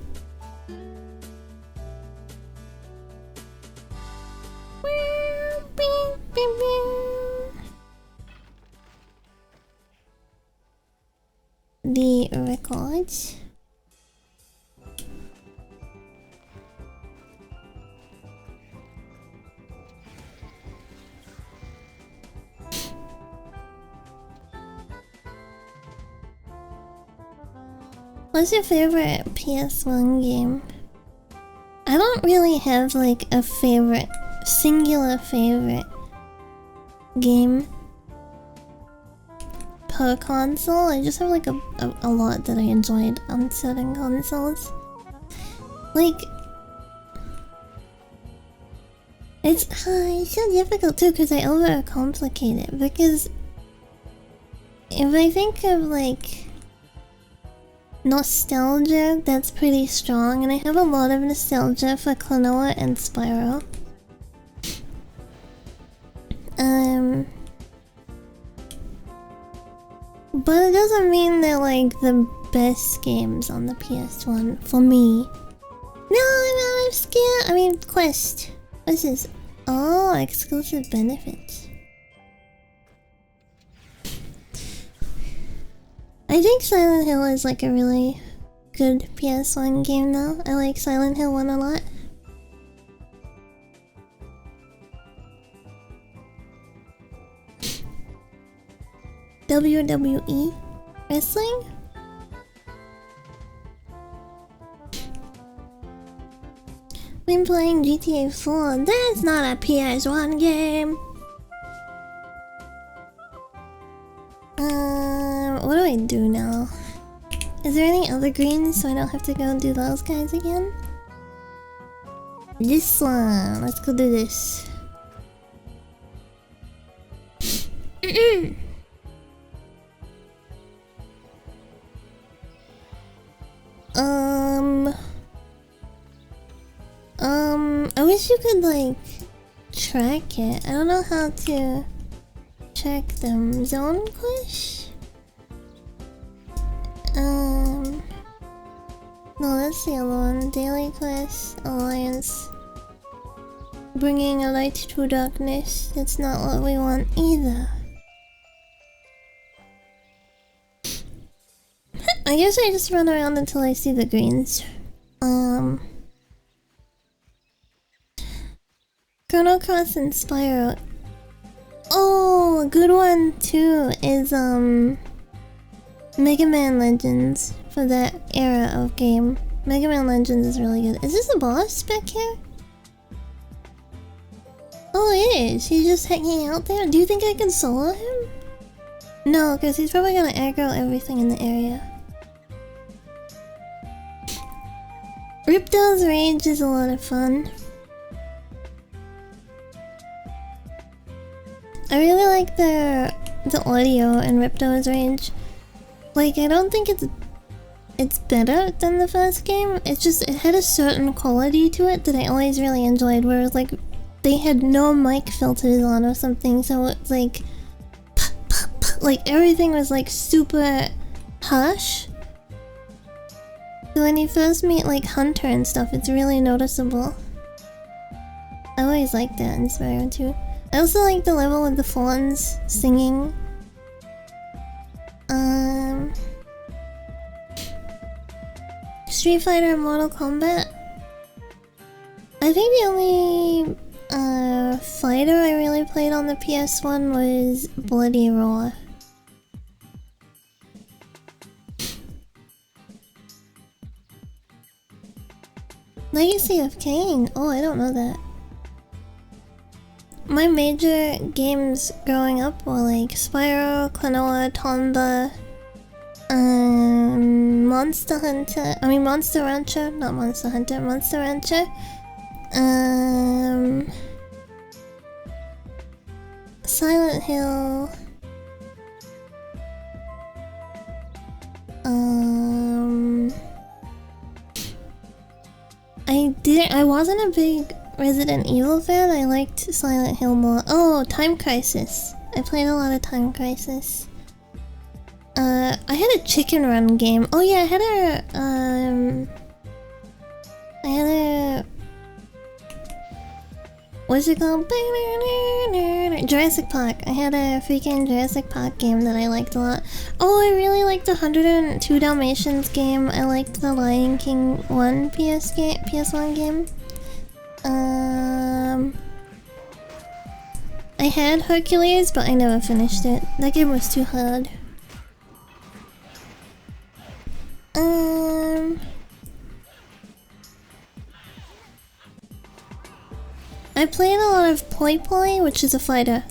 The records. What's your favorite PS1 game? I don't really have like a favorite, singular favorite game per console. I just have like a lot that I enjoyed on certain consoles. Like, it's so difficult too because I overcomplicate it. Because if I think of like nostalgia, that's pretty strong, and I have a lot of nostalgia for Klonoa and Spyro. But it doesn't mean they're like the best games on the PS1 for me. No, I'm out of skill. I mean, Quest. What's this? Oh, exclusive benefits. I think Silent Hill is like a really good PS1 game though. I like Silent Hill 1 a lot. WWE wrestling? Been playing GTA 4. That's not a PS1 game. What do I do now? Is there any other greens so I don't have to go and do those guys again? This one. Let's go do this. I wish you could like track it. I don't know how to track them. Zone quest? No, that's the other one. Daily quest, alliance. Bringing a light to darkness. That's not what we want either. I guess I just run around until I see the greens. Chrono Cross and Spyro. Oh, a good one too is Mega Man Legends for that era of game. Mega Man Legends is really good. Is this a boss back here? Oh, it is. He's just hanging out there. Do you think I can solo him? No, because he's probably gonna aggro everything in the area. Ripto's Rage is a lot of fun. I really like the audio in Ripto's Rage. Like, I don't think it's it's better than the first game. It's just, it had a certain quality to it that I always really enjoyed, where it was like they had no mic filters on or something, so it's like like everything was like super harsh. So when you first meet like Hunter and stuff, it's really noticeable. I always liked that in Spyro 2. I also like the level with the fawns singing. Street Fighter and Mortal Kombat. I think the only fighter I really played on the PS1 was Bloody Roar. Legacy of Kain. Oh, I don't know that. My major games growing up were like Spyro, Klonoa, Tomba, Monster Hunter. I mean Monster Rancher, not Monster Hunter, Monster Rancher. Silent Hill. I wasn't a big Resident Evil fan. I liked Silent Hill more. Oh, Time Crisis. I played a lot of Time Crisis. I had a chicken run game. Oh yeah, I had a what's it called? Jurassic Park. I had a freaking Jurassic Park game that I liked a lot. Oh, I really liked the 102 Dalmatians game. I liked the Lion King 1 PS1 game. I had Hercules, but I never finished it. That game was too hard. I played a lot of Poi Poi, which is a fighter.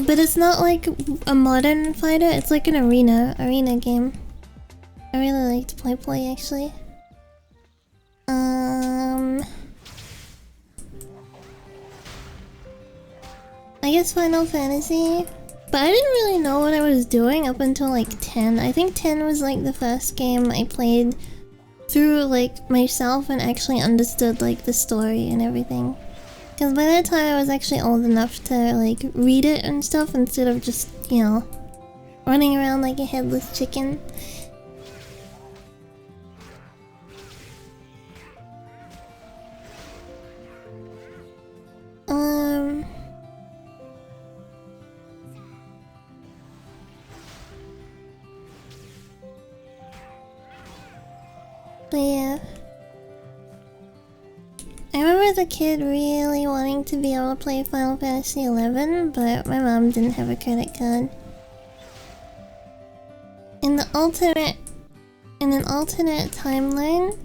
But it's not like a modern fighter, it's like an arena game. I really liked Poi Poi actually. I guess Final Fantasy. But I didn't really know what I was doing up until like 10. I think 10 was like the first game I played through like myself and actually understood like the story and everything. Because by that time I was actually old enough to like read it and stuff instead of just, you know, running around like a headless chicken. But yeah. I remember as a kid really wanting to be able to play Final Fantasy XI, but my mom didn't have a credit card. In an alternate timeline,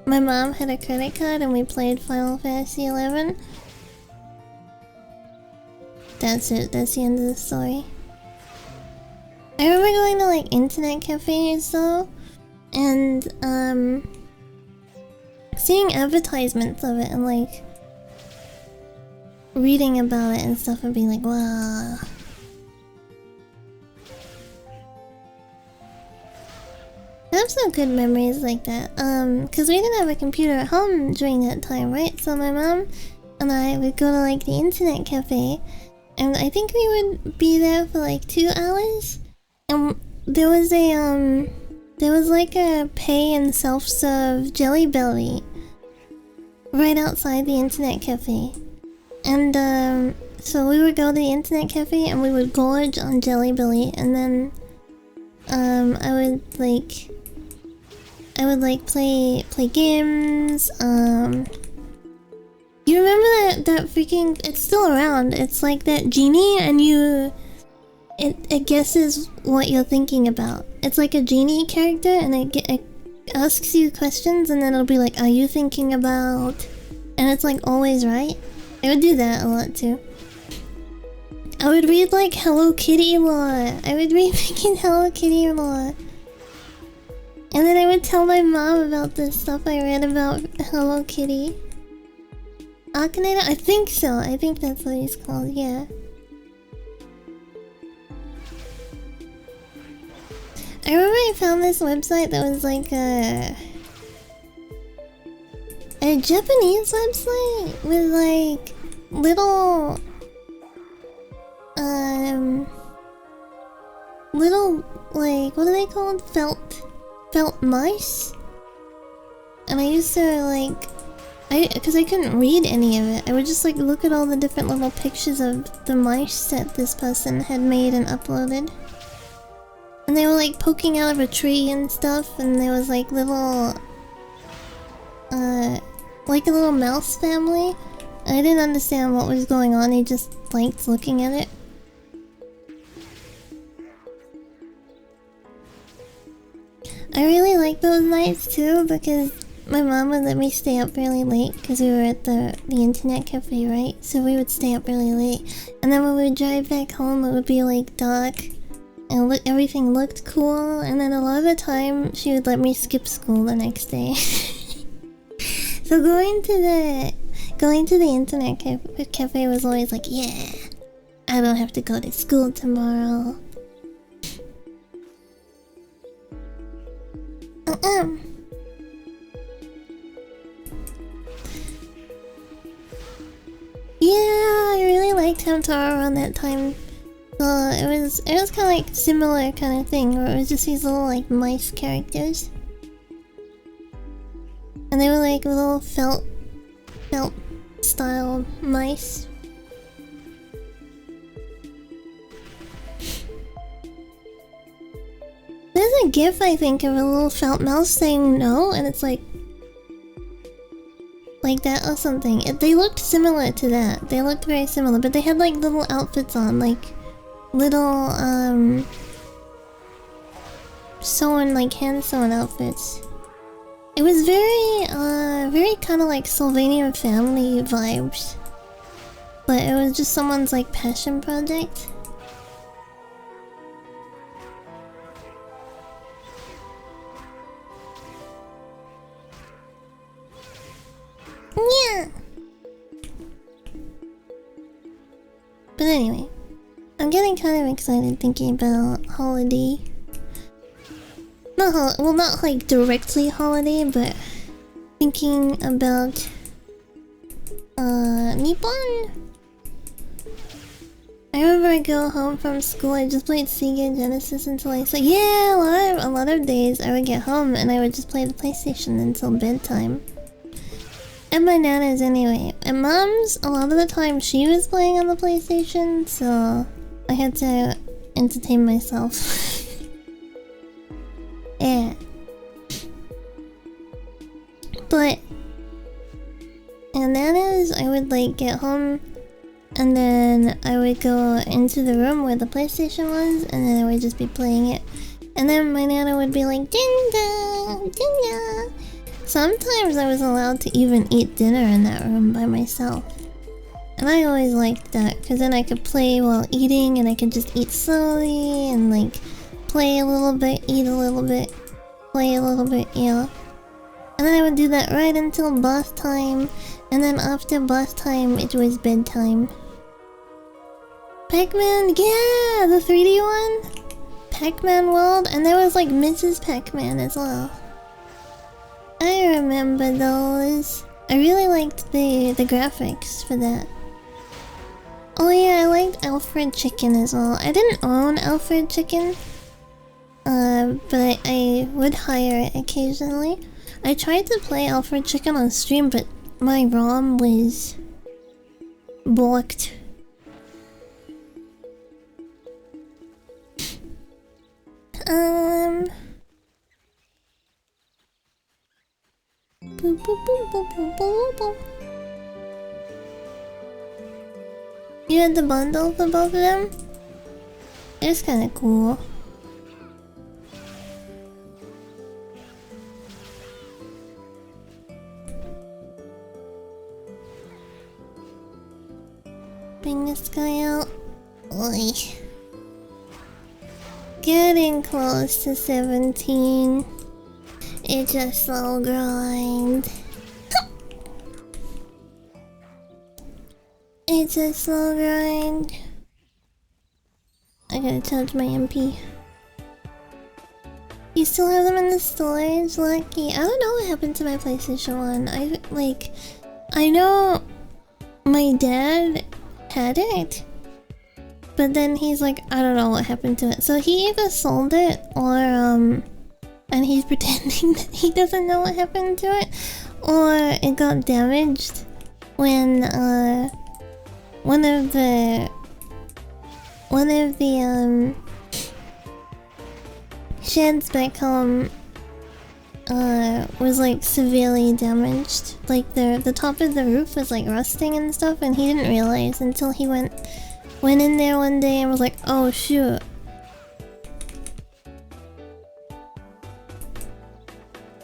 my mom had a credit card and we played Final Fantasy XI. That's it, that's the end of the story. I remember going to like internet cafes though, and seeing advertisements of it and like reading about it and stuff and being like, wow. I have some good memories like that, cause we didn't have a computer at home during that time, right? So my mom and I would go to like the internet cafe, and I think we would be there for like 2 hours. And there was like a pay and self-serve Jelly Belly right outside the internet cafe. And so we would go to the internet cafe and we would gorge on Jelly Belly, and then I would like play games. You remember that freaking, it's still around. It's like that genie and it guesses what you're thinking about. It's like a genie character, and it asks you questions, and then it'll be like, "Are you thinking about?" And it's like always right. I would do that a lot too. I would read like Hello Kitty lore. I would read freaking Hello Kitty lore, and then I would tell my mom about this stuff I read about Hello Kitty. Akinator? I think so. I think that's what he's called. Yeah. I remember I found this website that was like a Japanese website with like little little like what are they called? Felt mice. And I used to like because I couldn't read any of it. I would just like look at all the different little pictures of the mice that this person had made and uploaded. And they were like poking out of a tree and stuff, and there was like little like a little mouse family. And I didn't understand what was going on, I just liked looking at it. I really like those nights too, because my mom would let me stay up really late because we were at the internet cafe, right? So we would stay up really late, and then when we would drive back home, it would be like dark, and everything looked cool. And then a lot of the time, she would let me skip school the next day. So going to the internet cafe was always like, yeah, I don't have to go to school tomorrow. Yeah, I really liked Hamtaro around that time. So it was kind of like similar kind of thing, where it was just these little like mice characters, and they were like little felt style mice. There's a gif, I think, of a little felt mouse saying no, and it's like that or something. They looked similar to that. They looked very similar, but they had like little outfits on, like little sewn, like hand sewn outfits. It was very kind of like Sylvania family vibes, but it was just someone's like passion project. Yeah. But anyway, I'm getting kind of excited thinking about holiday. Not like directly holiday, but thinking about Nippon. I remember I go home from school, I just played Sega Genesis until I slept. Yeah, a lot of days I would get home and I would just play the PlayStation until bedtime. And my nana's anyway. And mom's, a lot of the time she was playing on the PlayStation, so I had to entertain myself. Yeah. But and nana's, I would like get home and then I would go into the room where the PlayStation was, and then I would just be playing it. And then my nana would be like, dinda, dinda. Sometimes I was allowed to even eat dinner in that room by myself. And I always liked that, because then I could play while eating, and I could just eat slowly, and like, play a little bit, eat a little bit, play a little bit, yeah. And then I would do that right until boss time, and then after boss time, it was bedtime. Pac-Man, yeah, the 3D one? Pac-Man World, and there was like Mrs. Pac-Man as well. I remember those. I really liked the graphics for that. Oh yeah, I liked Alfred Chicken as well. I didn't own Alfred Chicken, but I would hire it occasionally. I tried to play Alfred Chicken on stream, but my ROM was blocked. Boop, boop, boop, boop, boop, boop, boop. You had the bundle for both of them? It's kinda cool. Bring this guy out. Oi. Getting close to 17. It's a slow grind. It's a slow grind. I gotta charge my MP. You still have them in the storage, Lucky? I don't know what happened to my PlayStation 1. I know my dad had it, but then he's like, I don't know what happened to it. So he either sold it or and he's pretending that he doesn't know what happened to it, or it got damaged when one of the sheds back home was like severely damaged. Like the top of the roof was like rusting and stuff, and he didn't realize until he went in there one day and was like, oh shoot.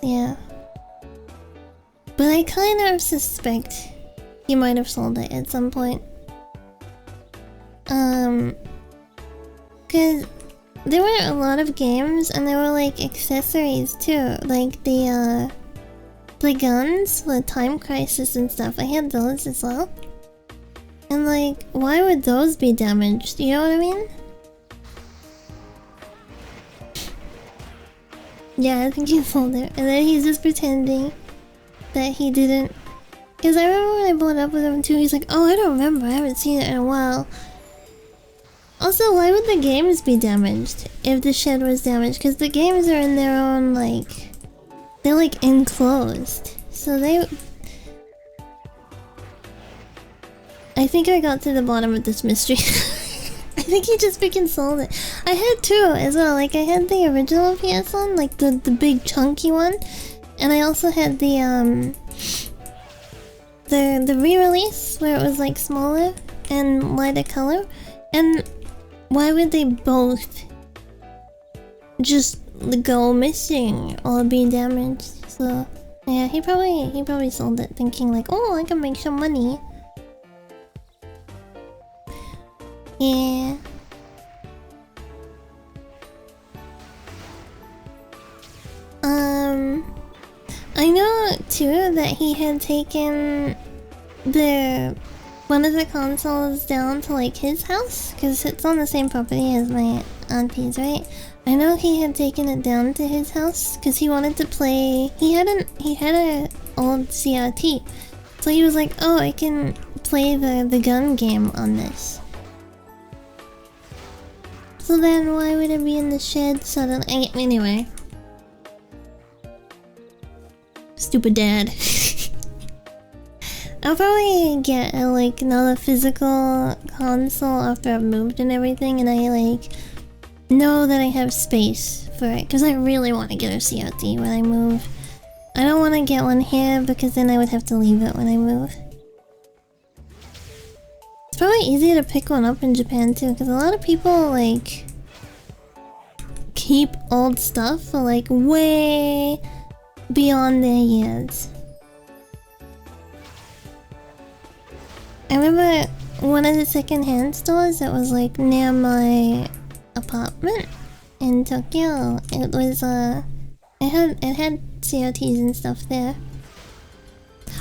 Yeah. But I kind of suspect he might have sold it at some point. Cause there were a lot of games and there were like accessories too. Like the guns, the Time Crisis and stuff. I had those as well. And like, why would those be damaged? You know what I mean? Yeah, I think he sold it. And then he's just pretending that he didn't. Because I remember when I brought it up with him too, he's like, oh, I don't remember, I haven't seen it in a while. Also, why would the games be damaged if the shed was damaged? Because the games are in their own, like... They're like enclosed. So they... I think I got to the bottom of this mystery. I think he just freaking sold it. I had two as well. Like, I had the original PS1, like the big chunky one. And I also had the re-release where it was like smaller and lighter color. And why would they both just go missing or be damaged? So yeah, he probably sold it thinking like, oh, I can make some money. Yeah. I know too that he had taken one of the consoles down to like his house, because it's on the same property as my auntie's, right? I know he had taken it down to his house because he wanted to play. He had a old CRT, so he was like, "Oh, I can play the gun game on this." So then, why would it be in the shed suddenly? Anyway, stupid dad. I'll probably get like another physical console after I've moved and everything, and I like know that I have space for it, because I really want to get a CRT when I move. I don't want to get one here because then I would have to leave it when I move. It's probably easier to pick one up in Japan too, because a lot of people like keep old stuff for like way beyond their years. I remember one of the second-hand stores that was like near my apartment in Tokyo. It was it had CRTs and stuff there.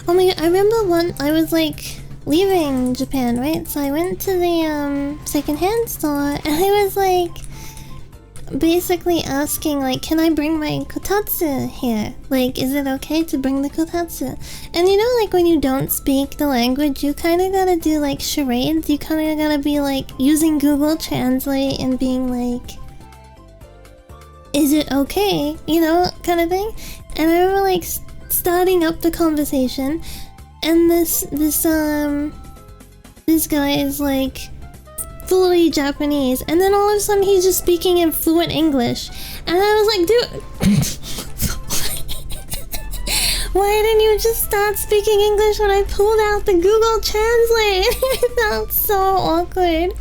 Oh my god, I remember I was like leaving Japan, right? So I went to the second-hand store and I was like basically asking like, can I bring my kotatsu here? Like, is it okay to bring the kotatsu? And you know, like when you don't speak the language, you kind of gotta do like charades. You kind of gotta be like using Google Translate and being like, is it okay? You know, kind of thing. And I remember like starting up the conversation, and this guy is like fully Japanese, and then all of a sudden he's just speaking in fluent English, and I was like, dude, why didn't you just start speaking English when I pulled out the Google Translate? It felt so awkward.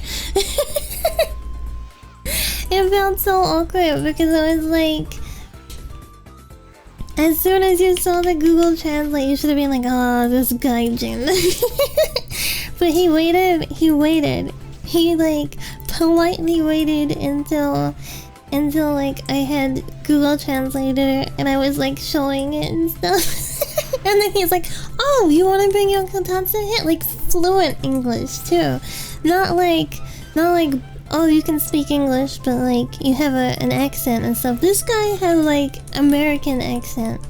It felt so awkward because I was like, as soon as you saw the Google Translate, you should have been like, oh, this gaijin. But he waited. He like politely waited until like I had Google Translator and I was like showing it and stuff. And then he's like, oh, you want to bring your kotatsu here? Like fluent English too, not like oh, you can speak English, but like you have an accent and stuff. This guy had like American accent.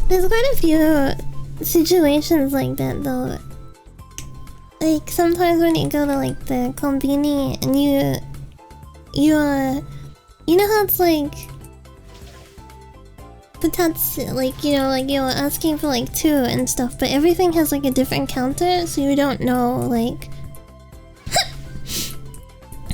There's quite a few situations like that though. Like sometimes when you go to like the konbini and you know how it's like butatsu, like you know, like you're asking for like 2 and stuff, but everything has like a different counter, so you don't know like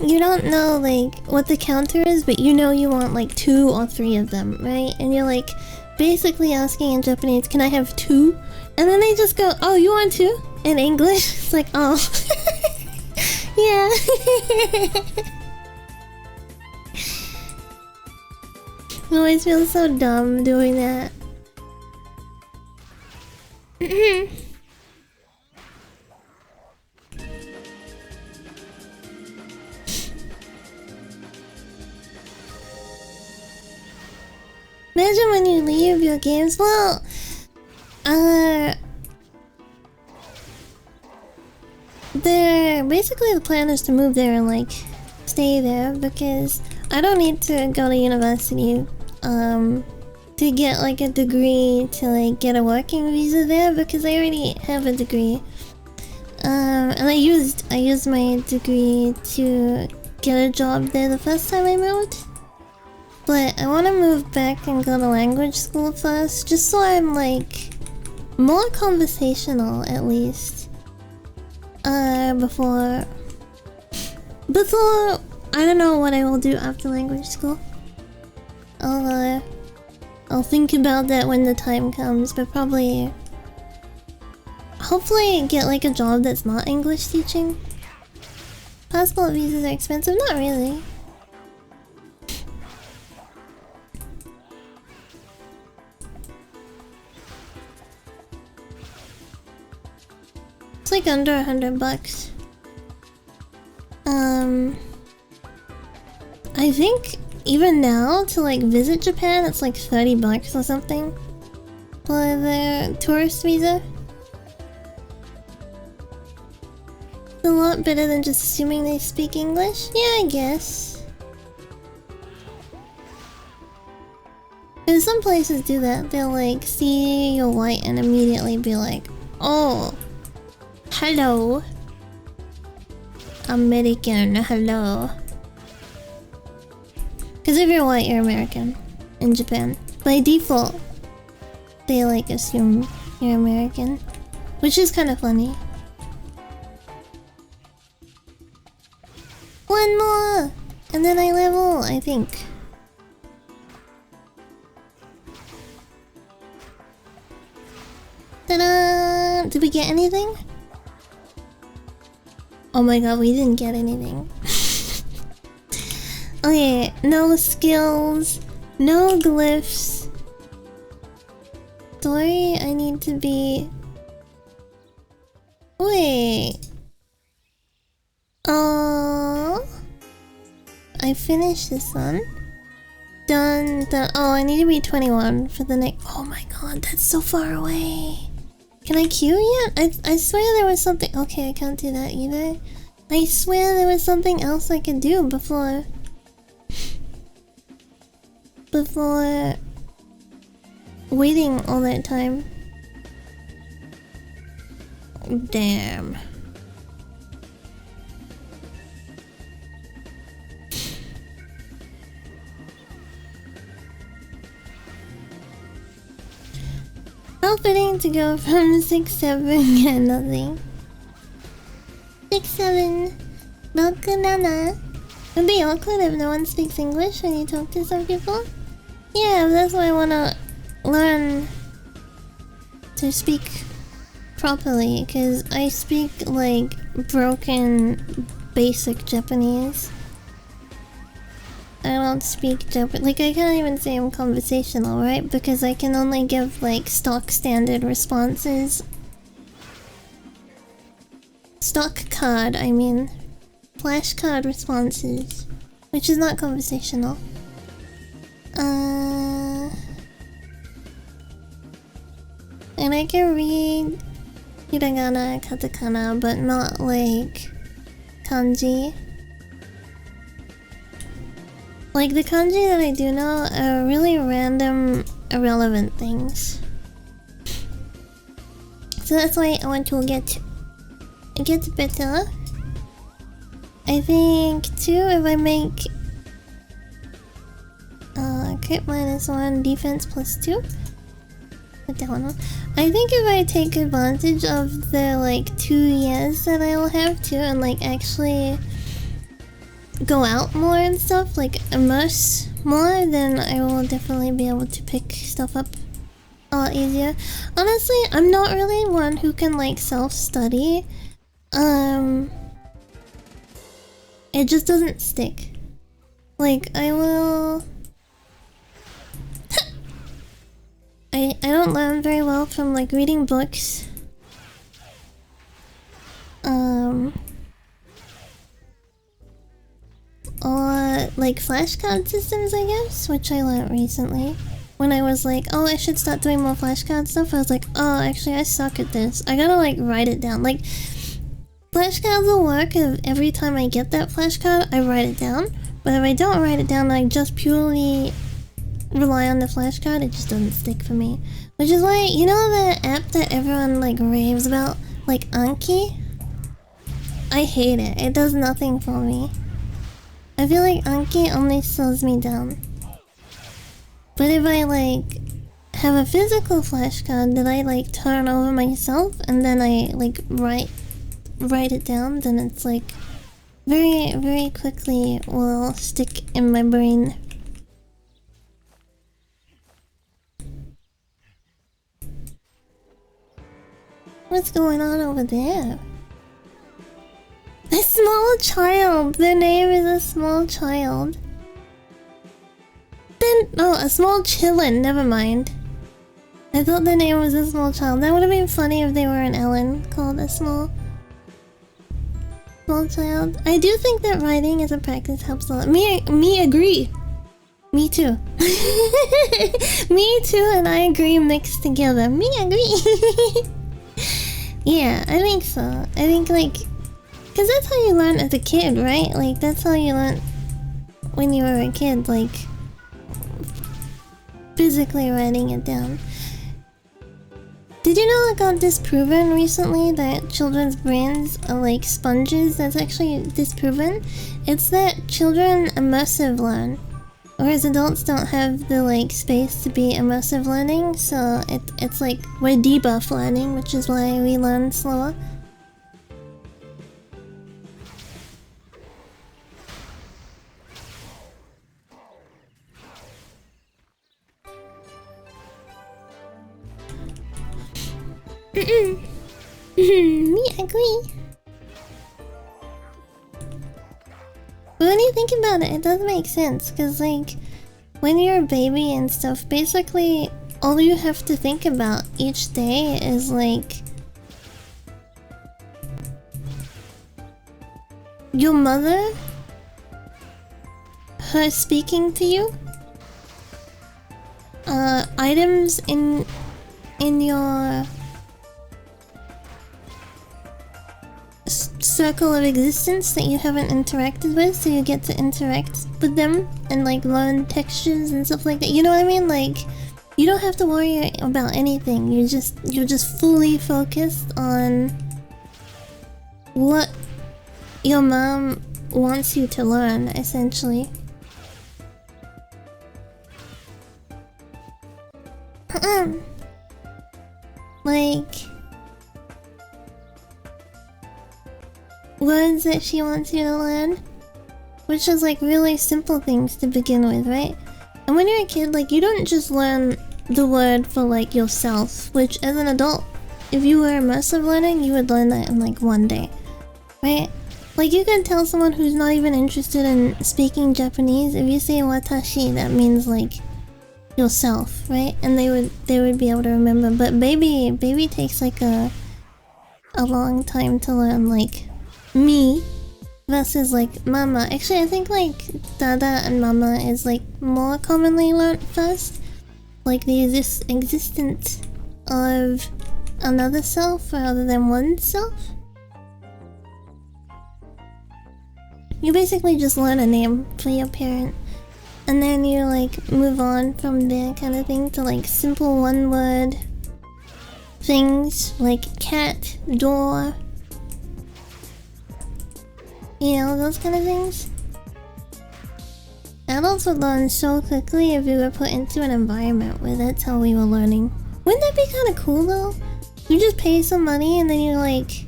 you don't know like what the counter is, but you know you want like 2 or 3 of them, right? And you're like basically asking in Japanese, can I have 2? And then they just go, oh, you want 2? In English? It's like, oh. Yeah. I always feel so dumb doing that. Imagine when you leave your games. Well, basically the plan is to move there and like stay there because I don't need to go to university to get like a degree to like get a working visa there because I already have a degree. And I used my degree to get a job there the first time I moved. But I want to move back and go to language school first, just so I'm like more conversational at least. Before I don't know what I will do after language school. I'll think about that when the time comes, but probably hopefully get like a job that's not English teaching. Passport visas are expensive? Not really. It's like under $100. I think even now to like visit Japan it's like $30 or something for the tourist visa. It's a lot better than just assuming they speak English. Yeah, I guess. And some places do that. They'll like see you're white and immediately be like, oh, hello, American, hello. Because if you're white, you're American in Japan. By default, they like assume you're American, which is kind of funny. One more! And then I level, I think. Ta-da! Did we get anything? Oh my god, we didn't get anything. Okay, no skills, no glyphs. Story, I need to be... Wait. I finished this one. Done. Oh, I need to be 21 for the next... Oh my god, that's so far away. Can I queue yet? I swear there was something... Okay, I can't do that either. I swear there was something else I could do before waiting all that time. Damn. How fitting to go from 6-7 and nothing. 6-7. 6-7. Would be awkward if no one speaks English when you talk to some people. Yeah, that's why I wanna learn to speak properly, because I speak like broken basic Japanese. I don't speak Japanese. Like, I can't even say I'm conversational, right? Because I can only give like stock standard responses. Stock card, I mean. Flashcard responses. Which is not conversational. And I can read hiragana, katakana, but not like kanji. Like the kanji that I do know are really random, irrelevant things. So that's why I want to get better. I think too if I make crit -1, defense +2. Put that one on. I think if I take advantage of the like 2 years that I will have too and like actually go out more and stuff, like immerse more, then I will definitely be able to pick stuff up a lot easier. Honestly, I'm not really one who can like self-study. It just doesn't stick. Like I will I don't learn very well from like reading books. Or like flashcard systems, I guess, which I learned recently. When I was like, oh, I should start doing more flashcard stuff, I was like, oh, actually I suck at this. I gotta like write it down. Like, flashcards will work if every time I get that flashcard, I write it down. But if I don't write it down, I just purely rely on the flashcard, it just doesn't stick for me. Which is why, you know the app that everyone like raves about? Like Anki? I hate it. It does nothing for me. I feel like Anki only slows me down. But if I like have a physical flashcard that I like turn over myself and then I like write it down, then it's like very, very quickly will stick in my brain. What's going on over there? A small child! Their name is a small child. Then, oh, a small chillin', never mind. I thought the name was a small child. That would have been funny if they were an Ellen called a small child. I do think that writing as a practice helps a lot. Me agree. Me too. Me too and I agree mixed together. Me agree. Yeah, I think so. I think like, cause that's how you learn as a kid, right? Like that's how you learn when you were a kid, like physically writing it down. Did you know it got disproven recently that children's brains are like sponges? That's actually disproven. It's that children immersive learn, whereas adults don't have the like space to be immersive learning, so it's like we're debuff learning, which is why we learn slower. Me agree. But when you think about it, it does make sense, because like when you're a baby and stuff, basically all you have to think about each day is like your mother, her speaking to you, items in your circle of existence that you haven't interacted with, so you get to interact with them and like learn textures and stuff like that. You know what I mean? Like you don't have to worry about anything. You're just fully focused on what your mom wants you to learn, essentially. Like words that she wants you to learn, which is like really simple things to begin with, right? And when you're a kid, like you don't just learn the word for like yourself, which as an adult, if you were immersive learning, you would learn that in like one day, right? Like you can tell someone who's not even interested in speaking Japanese, if you say watashi, that means like yourself, right? And they would be able to remember. But baby takes like a long time to learn like me, versus like mama. Actually, I think like dada and mama is like more commonly learnt first. Like the existence of another self rather than one self. You basically just learn a name for your parent. And then you like move on from there kind of thing to like simple one word things like cat, door. You know, those kind of things. Adults would learn so quickly if we were put into an environment where that's how we were learning. Wouldn't that be kind of cool though? You just pay some money and then you're like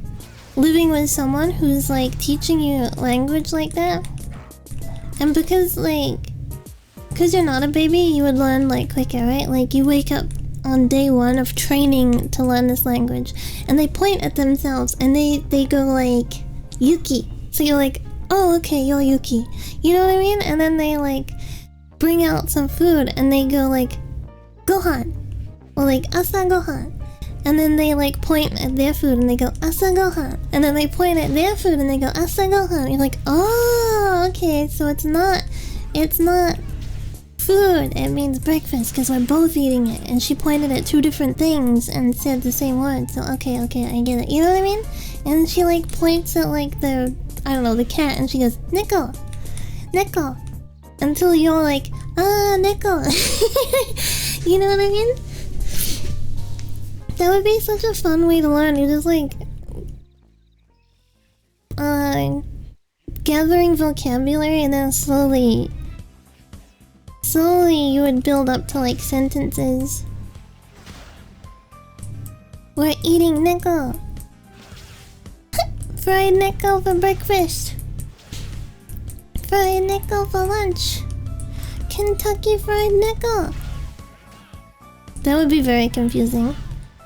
living with someone who's like teaching you language like that. And because you're not a baby, you would learn like quicker, right? Like you wake up on day one of training to learn this language and they point at themselves and they go like Yuki. So you're like, oh okay, you're Yuki. You know what I mean? And then they like bring out some food and they go like Gohan. Or like Asa Gohan. And then they like point at their food and they go Asa Gohan. And then they point at their food and they go Asa Gohan. You're like, oh okay, so it's not food, it means breakfast because we're both eating it. And she pointed at two different things and said the same word. So okay, I get it. You know what I mean? And she like points at like the, I don't know, the cat and she goes, Nickel. Until you're like, Nickel. You know what I mean? That would be such a fun way to learn. You just like gathering vocabulary and then slowly you would build up to like sentences. We're eating nickel. Fried nickel for breakfast. Fried nickel for lunch. Kentucky fried nickel. That would be very confusing.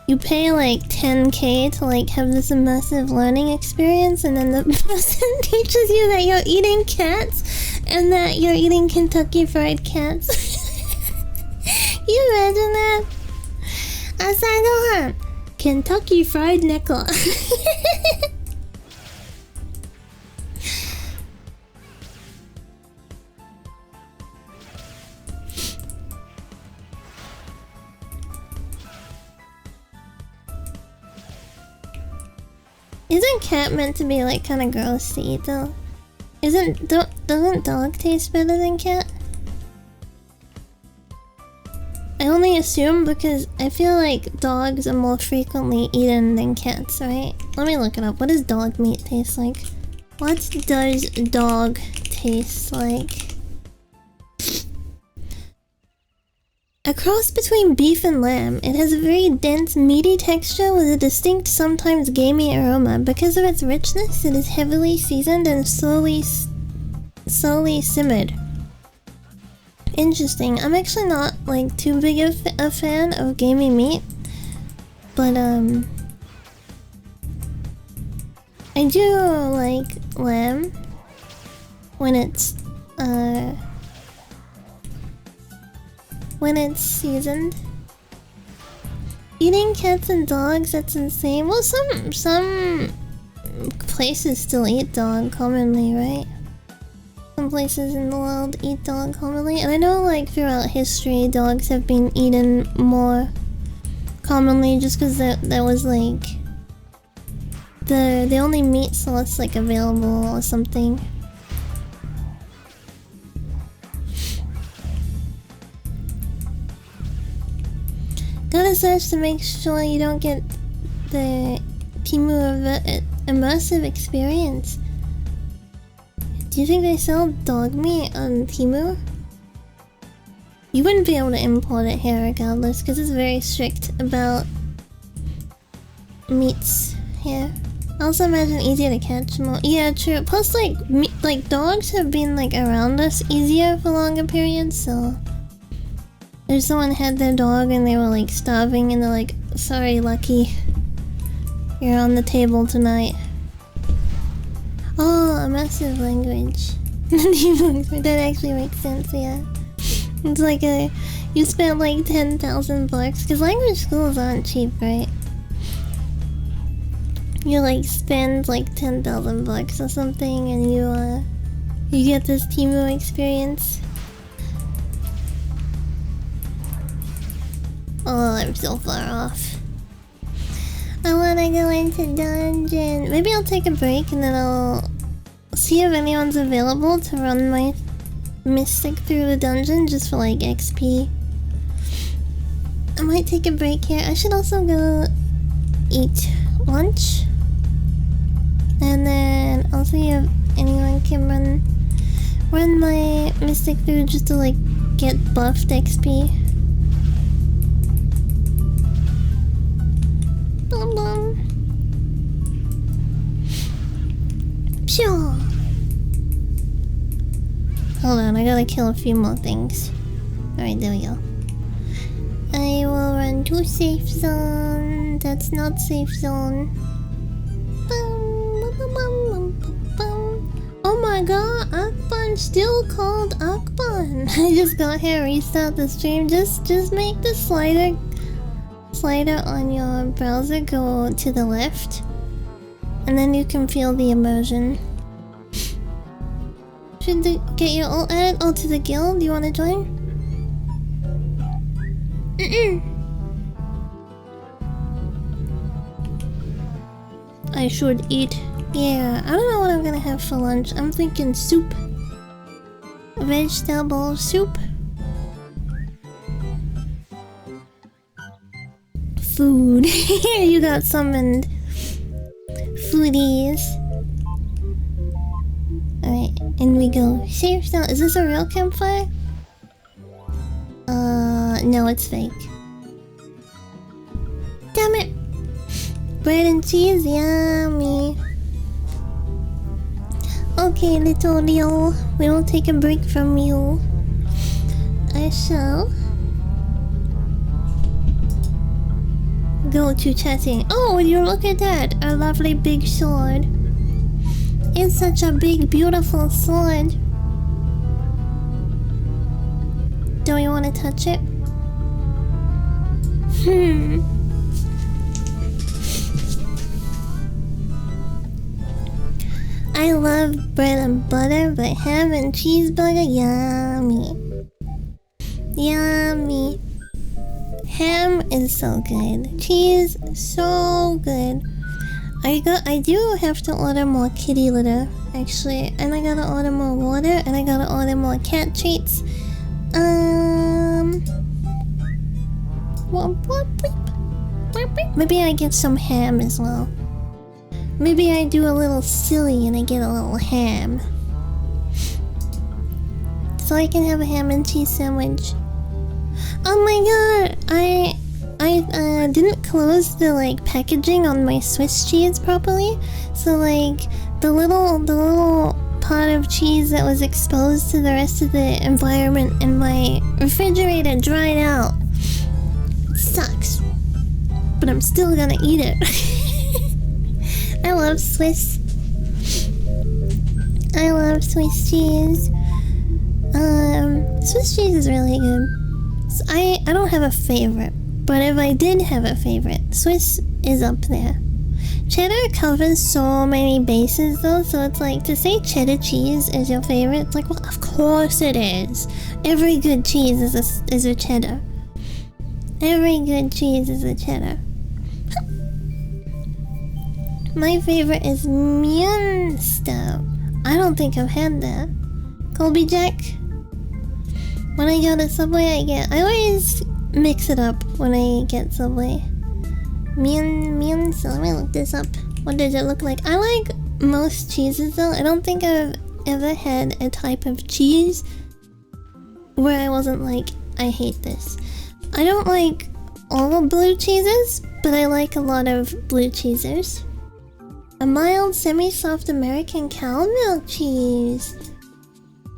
You pay like 10k to like have this immersive learning experience and then the person teaches you that you're eating cats and that you're eating Kentucky fried cats. You imagine that? Asagohan, Kentucky fried nickel. Isn't cat meant to be like kind of gross to eat though? Doesn't dog taste better than cat? I only assume because I feel like dogs are more frequently eaten than cats, right? Let me look it up. What does dog meat taste like? What does dog taste like? A cross between beef and lamb, it has a very dense, meaty texture with a distinct, sometimes gamey aroma. Because of its richness, it is heavily seasoned and slowly simmered. Interesting. I'm actually not like too big of a fan of gamey meat, but I do like lamb when it's seasoned. Eating cats and dogs, that's insane. Well, some places still eat dog commonly, right? Some places in the world eat dog commonly. And I know like throughout history, dogs have been eaten more commonly just because that was like the only meat source like available or something. Gotta search to make sure you don't get the Timu immersive experience. Do you think they sell dog meat on Timu? You wouldn't be able to import it here regardless, because it's very strict about meats here. I also imagine easier to catch more. Yeah, true. Plus, like dogs have been like around us easier for longer periods, so. If someone had their dog and they were like starving and they're like, sorry Lucky, you're on the table tonight. Oh, a massive language. That actually makes sense, yeah. It's like you spent like 10,000 bucks, because language schools aren't cheap, right? You like spend like 10,000 bucks or something, and you get this Temu experience. Oh, I'm so far off. I wanna go into dungeon. Maybe I'll take a break and then I'll see if anyone's available to run my mystic through the dungeon just for like XP. I might take a break here. I should also go eat lunch. And then I'll see if anyone can run my mystic through just to like get buffed XP. Blum blum. Phew. Hold on, I gotta kill a few more things. Alright, there we go. I will run to safe zone. That's not safe zone. Oh my god, Akban still called Akban. I just got here, restart the stream. Just make the slider on your browser go to the left, and then you can feel the immersion. Should get your ult added to the guild. Do you want to join? I should eat. Yeah, I don't know what I'm gonna have for lunch. I'm thinking soup. Vegetable soup. Food. You got summoned. Foodies. Alright, in we go. Safe zone. Is this a real campfire? No, it's fake. Damn it! Bread and cheese, yummy. Okay, little Leo, we will take a break from you. I shall go to chatting. Oh, would you look at that? A lovely big sword. It's such a big, beautiful sword. Do you want to touch it? I love bread and butter, but ham and cheeseburger, yummy. Yummy. Ham is so good. Cheese, so good. I do have to order more kitty litter, actually. And I gotta order more water, and I gotta order more cat treats. Maybe I get some ham as well. Maybe I do a little silly and I get a little ham. So I can have a ham and cheese sandwich. Oh my god! I didn't close the like packaging on my Swiss cheese properly. So like the little pot of cheese that was exposed to the rest of the environment in my refrigerator dried out. It sucks. But I'm still gonna eat it. I love Swiss. I love Swiss cheese. Swiss cheese is really good. So I don't have a favorite, but if I did have a favorite, Swiss is up there. Cheddar covers so many bases though, so it's like to say cheddar cheese is your favorite, it's like, well, of course it is. Every good cheese is a cheddar. Every good cheese is a cheddar. My favorite is Münster. I don't think I've had that. Colby Jack. When I go to Subway, I always mix it up when I get Subway. Münster. Let me look this up. What does it look like? I like most cheeses though. I don't think I've ever had a type of cheese where I wasn't like, I hate this. I don't like all blue cheeses, but I like a lot of blue cheesers. A mild, semi-soft American cow milk cheese.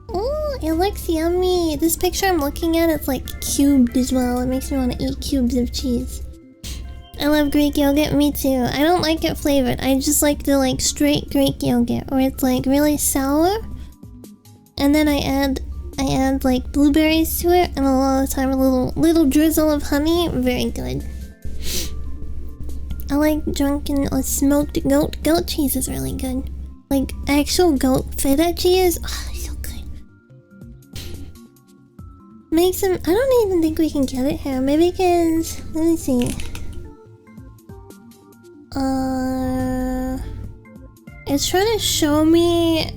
Oh, it looks yummy. This picture I'm looking at, it's like cubed as well. It makes me want to eat cubes of cheese. I love Greek yogurt, me too. I don't like it flavored. I just like the like straight Greek yogurt where it's like really sour. And then I add like blueberries to it, and a lot of the time a little drizzle of honey. Very good. I like drunken or smoked goat. Goat cheese is really good. Like actual goat feta cheese. Oh, it's so good. Make some. I don't even think we can get it here. Maybe because. Let me see. It's trying to show me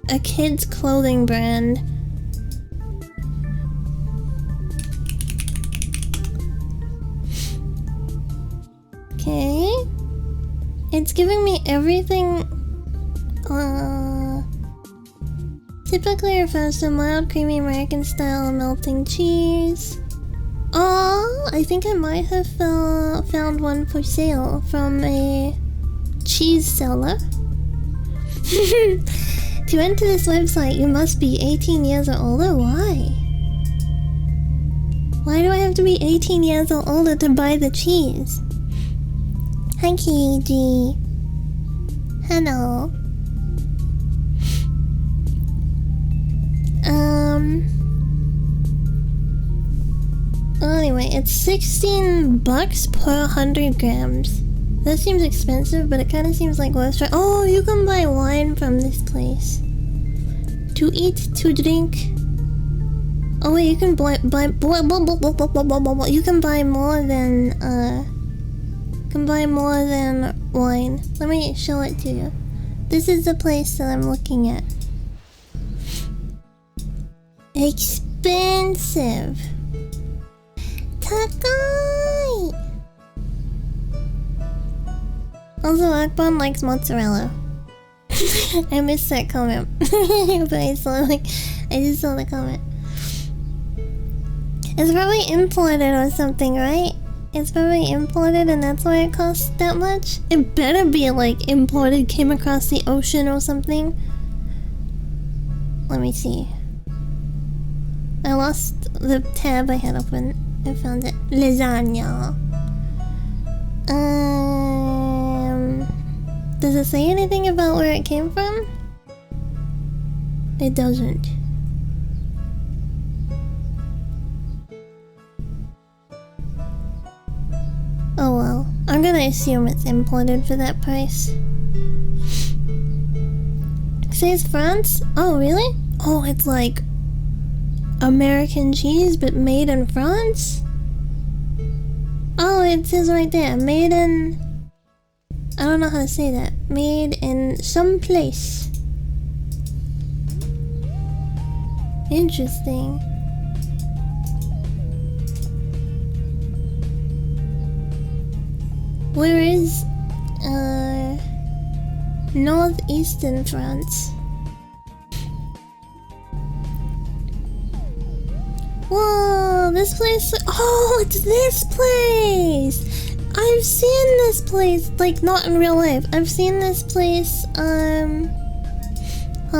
a kid's clothing brand. Okay. It's giving me everything. Typically refers to mild, creamy American style melting cheese. Oh, I think I might have found one for sale from a cheese seller. To enter this website, you must be 18 years or older. Why? Why do I have to be 18 years or older to buy the cheese? Hi, KG. Hello. Anyway, it's 16 bucks per 100 grams. That seems expensive, but it kind of seems like worth trying. Oh, you can buy wine from this place. To eat, to drink. Oh wait, you can you can buy more than wine. Let me show it to you. This is the place that I'm looking at. Expensive. Takai. Also, Akbon likes mozzarella. I missed that comment, but I just saw the comment. It's probably imported or something, right? It's probably imported and that's why it costs that much. It better be like imported, came across the ocean or something. Let me see. I lost the tab I had open. I found it. Lasagna. Does it say anything about where it came from? It doesn't. Oh well. I'm gonna assume it's imported for that price. It says France? Oh really? Oh, it's like American cheese but made in France? Oh, it says right there, made in... I don't know how to say that. Made in some place. Interesting. Where is northeastern France? Whoa, this place. Oh, it's this place. I've seen this place, like not in real life. I've seen this place. Hold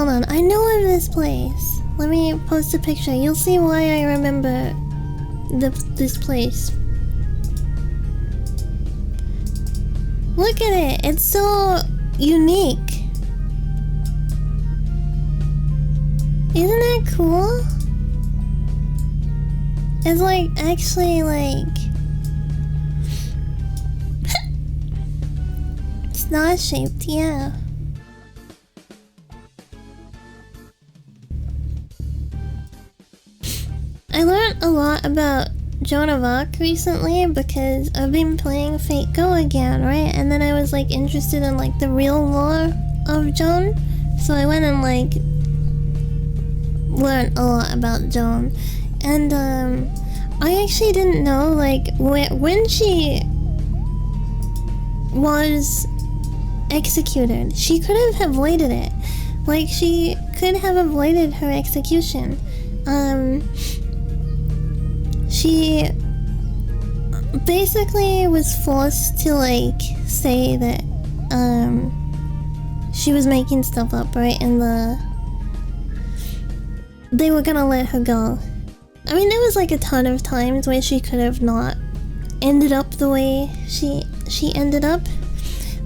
on, I know of this place. Let me post a picture. You'll see why I remember this place. Look at it. It's so unique. Isn't that cool? It's like actually like star shaped, yeah. I learned a lot about Joan of Arc recently because I've been playing Fate Go again, right? And then I was like interested in like the real lore of Joan, so I went and like learned a lot about Joan. And I actually didn't know like when she was executed, she could have avoided it. Like she could have avoided her execution. She basically was forced to like say that she was making stuff up, right? And they were gonna let her go. I mean, there was like a ton of times where she could have not ended up the way she ended up.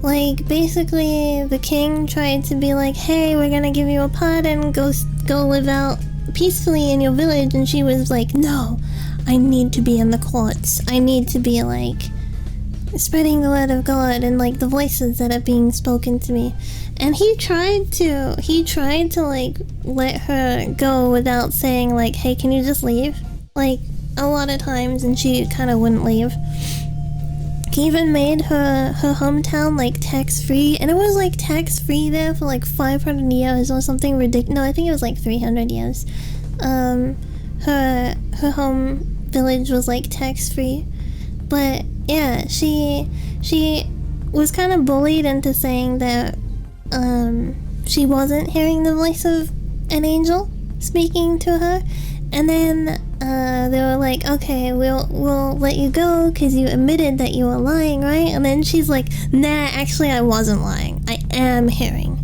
Like basically the king tried to be like, hey, we're gonna give you a pardon, go live out peacefully in your village, and she was like, no, I need to be in the courts. I need to be like spreading the word of God and like the voices that are being spoken to me. And he tried to like let her go without saying like, hey, can you just leave? Like a lot of times, and she kind of wouldn't leave. He even made her hometown like tax-free, and it was like tax-free there for like 500 years or something ridiculous. No, I think it was like 300 years. Her home village was like tax-free. But yeah, she was kind of bullied into saying that she wasn't hearing the voice of an angel speaking to her. And then they were like, okay, we'll let you go because you admitted that you were lying, right? And then she's like, nah, actually I wasn't lying. I am hearing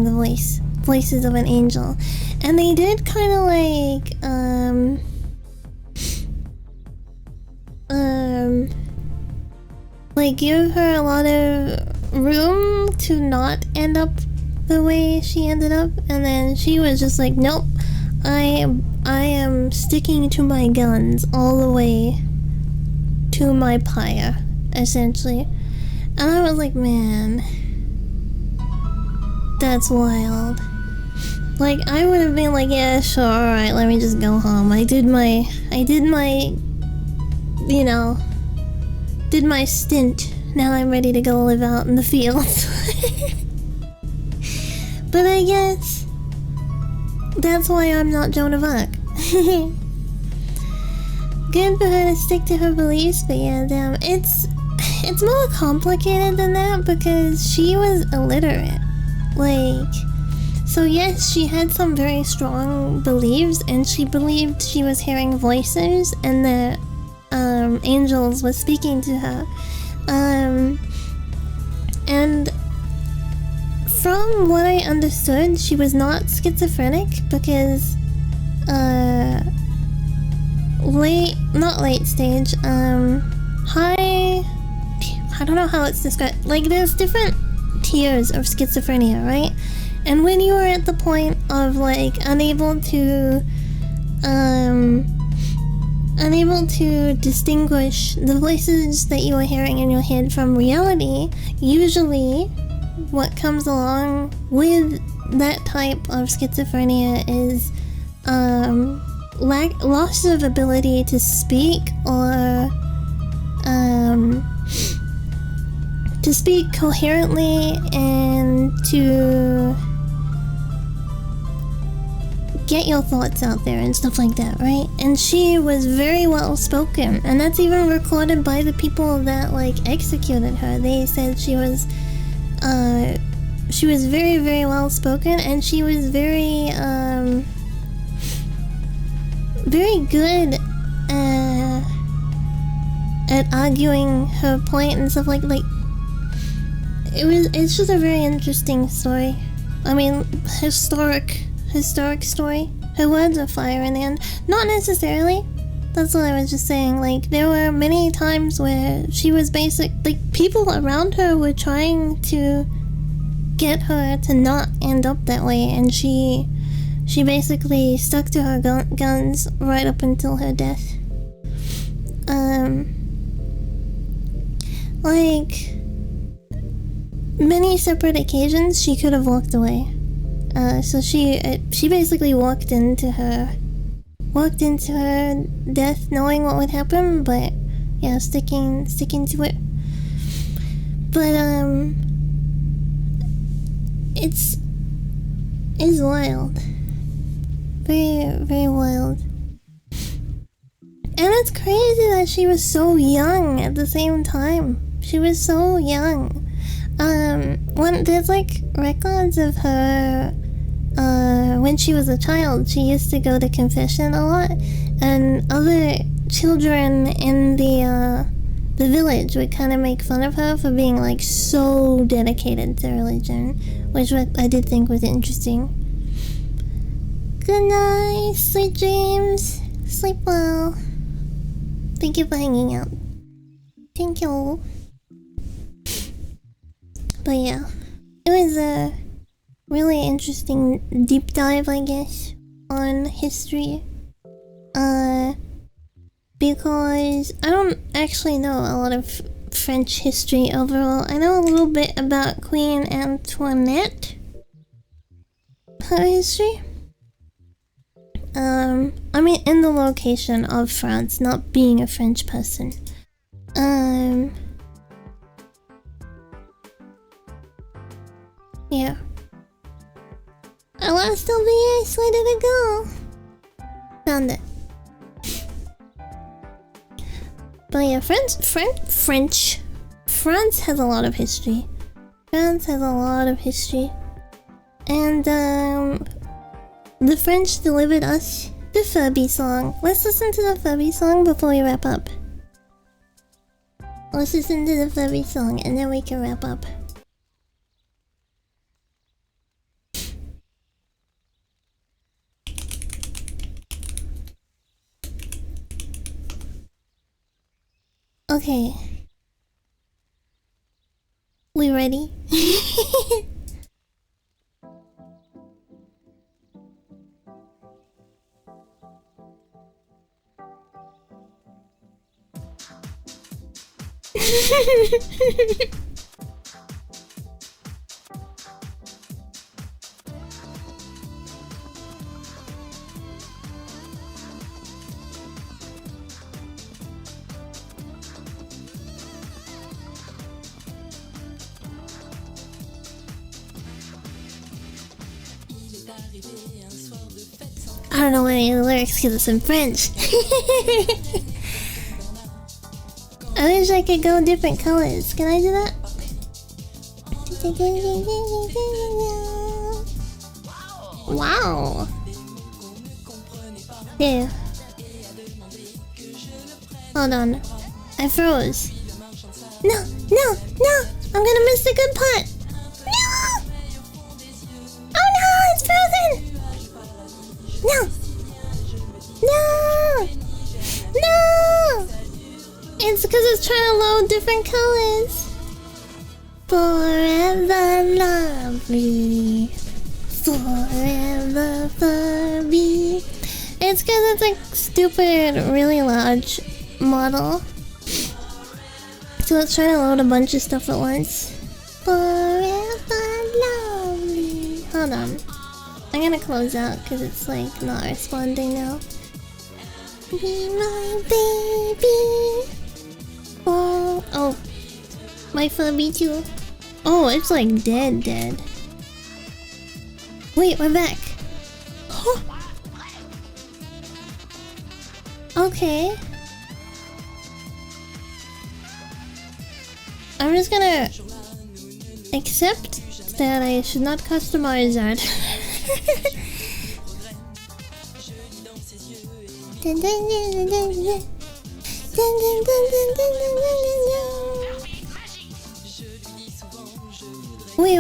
the voices of an angel. And they did kind of like give her a lot of room to not end up the way she ended up. And then she was just like, nope, I am sticking to my guns all the way to my pyre, essentially. And I was like, man, that's wild. Like, I would have been like, yeah, sure, alright, let me just go home. I did my, you know, did my stint. Now I'm ready to go live out in the fields. But I guess that's why I'm not Joan of Arc. Good for her to stick to her beliefs, but yeah, damn, it's more complicated than that because she was illiterate. Like, so yes, she had some very strong beliefs, and she believed she was hearing voices and that angels were speaking to her. And from what I understood, she was not schizophrenic because not late stage, high, I don't know how it's described. Like, there's different tiers of schizophrenia, right? And when you are at the point of like unable to distinguish the voices that you are hearing in your head from reality, usually what comes along with that type of schizophrenia is loss of ability to speak or to speak coherently and to get your thoughts out there and stuff like that, right? And she was very well spoken, and that's even recorded by the people that like executed her. They said she was very, very well spoken, and she was very very good at arguing her point and stuff like it's just a very interesting story. I mean, historic story. Her words are fire in the end. Not necessarily. That's what I was just saying. Like, there were many times where she was people around her were trying to get her to not end up that way, and she basically stuck to her guns right up until her death. Like, many separate occasions she could have walked away. So she basically walked into her death knowing what would happen, but yeah, sticking to it. But it's wild. Very, very wild. And it's crazy that she was so young at the same time. She was so young. There's like records of her when she was a child. She used to go to confession a lot, and other children in the village would kind of make fun of her for being like so dedicated to religion, which I did think was interesting. Good night, sweet dreams, sleep well. Thank you for hanging out. Thank you. But yeah, it was a really interesting deep dive, I guess, on history. Because I don't actually know a lot of French history overall. I know a little bit about Queen Antoinette. Her history. I mean, in the location of France, not being a French person. Yeah. I lost OBS, where did it go? Found it. But yeah, France has a lot of history. France has a lot of history. And, the French delivered us the Furby song. Let's listen to the Furby song before we wrap up. Let's listen to the Furby song and then we can wrap up. Okay. We ready? I don't know any of the lyrics because it's in French. I wish I could go different colors. Can I do that? Wow. Yeah. Hold on. I froze. No, no, no! I'm gonna miss the good part! No! Oh no, it's frozen! No! No! No! It's because it's trying to load different colors. Forever lovely. Forever Furby. It's because it's like stupid, really large model. So it's trying to load a bunch of stuff at once. Forever lovely. Hold on. I'm gonna close out because it's like not responding now. Be my baby. Oh. My Furby too. Oh, it's like dead. Wait, we're back. Okay. I'm just gonna accept that I should not customize that. Wait.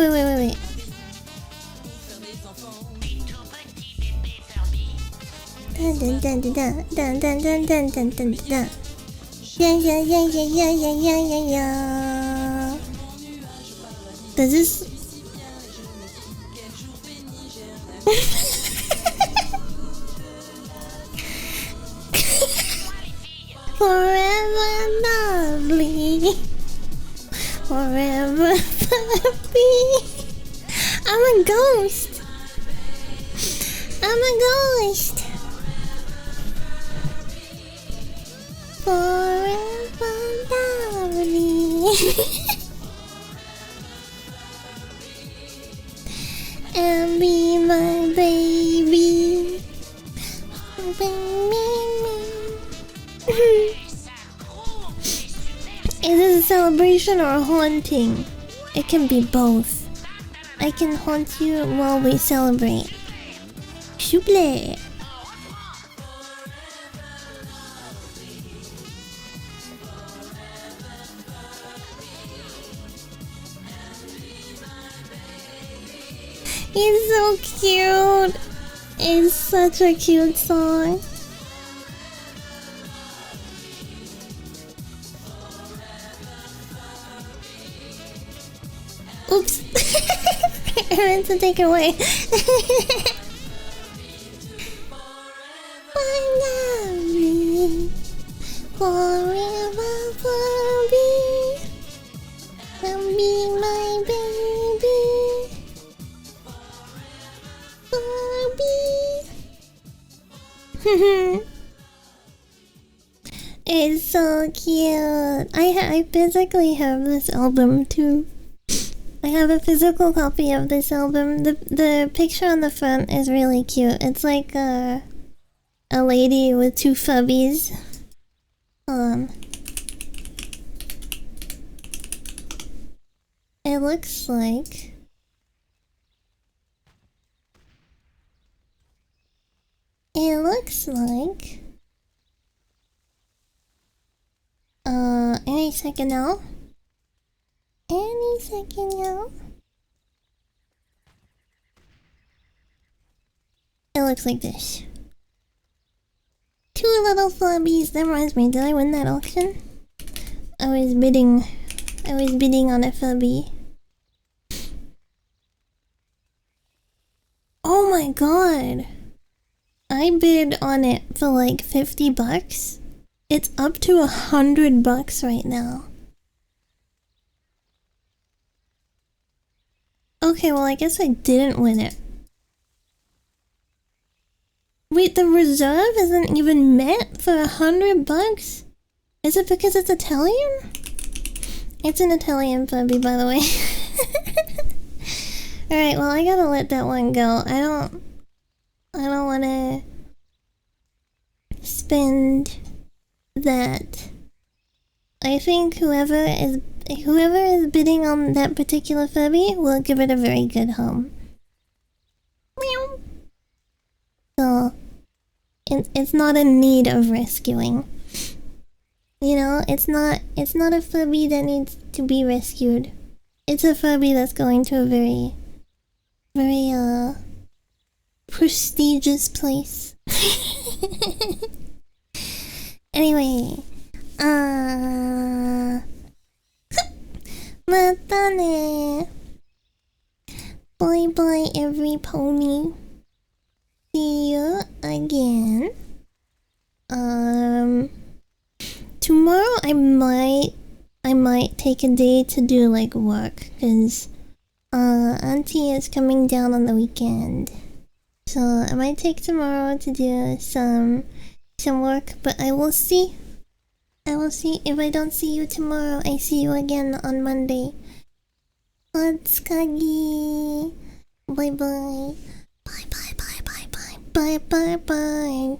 Yeah. Does this... Forever lovely. Forever happy. I'm a ghost. Forever lovely. And be my baby. Is this a celebration or a haunting? It can be both. I can haunt you while we celebrate. Souple. It's so cute. It's such a cute song. Oops. I meant to take it away. I love you forever, Furby. It's so cute. I physically have this album too. I have a physical copy of this album. The picture on the front is really cute. It's like a lady with two fubbies. It looks like any second now. Any second now. It looks like this. Two little flubbies. That reminds me, did I win that auction? I was bidding on a flubby. Oh my god. I bid on it for like $50. It's up to $100 right now. Okay, well I guess I didn't win it. Wait, the reserve isn't even met for $100? Is it because it's Italian? It's an Italian puppy, by the way. Alright, well I gotta let that one go. I don't wanna spend that. I think whoever is bidding on that particular Furby will give it a very good home. Meow. So it's not in need of rescuing. You know, it's not a Furby that needs to be rescued. It's a Furby that's going to a very prestigious place. Anyway, mata ne. Bye bye every pony. See you again. Tomorrow I might take a day to do like work, cause Auntie is coming down on the weekend. So I might take tomorrow to do some work, but I will see. If I don't see you tomorrow, I see you again on Monday. Otsuki. Bye bye. Bye bye bye bye bye bye bye bye.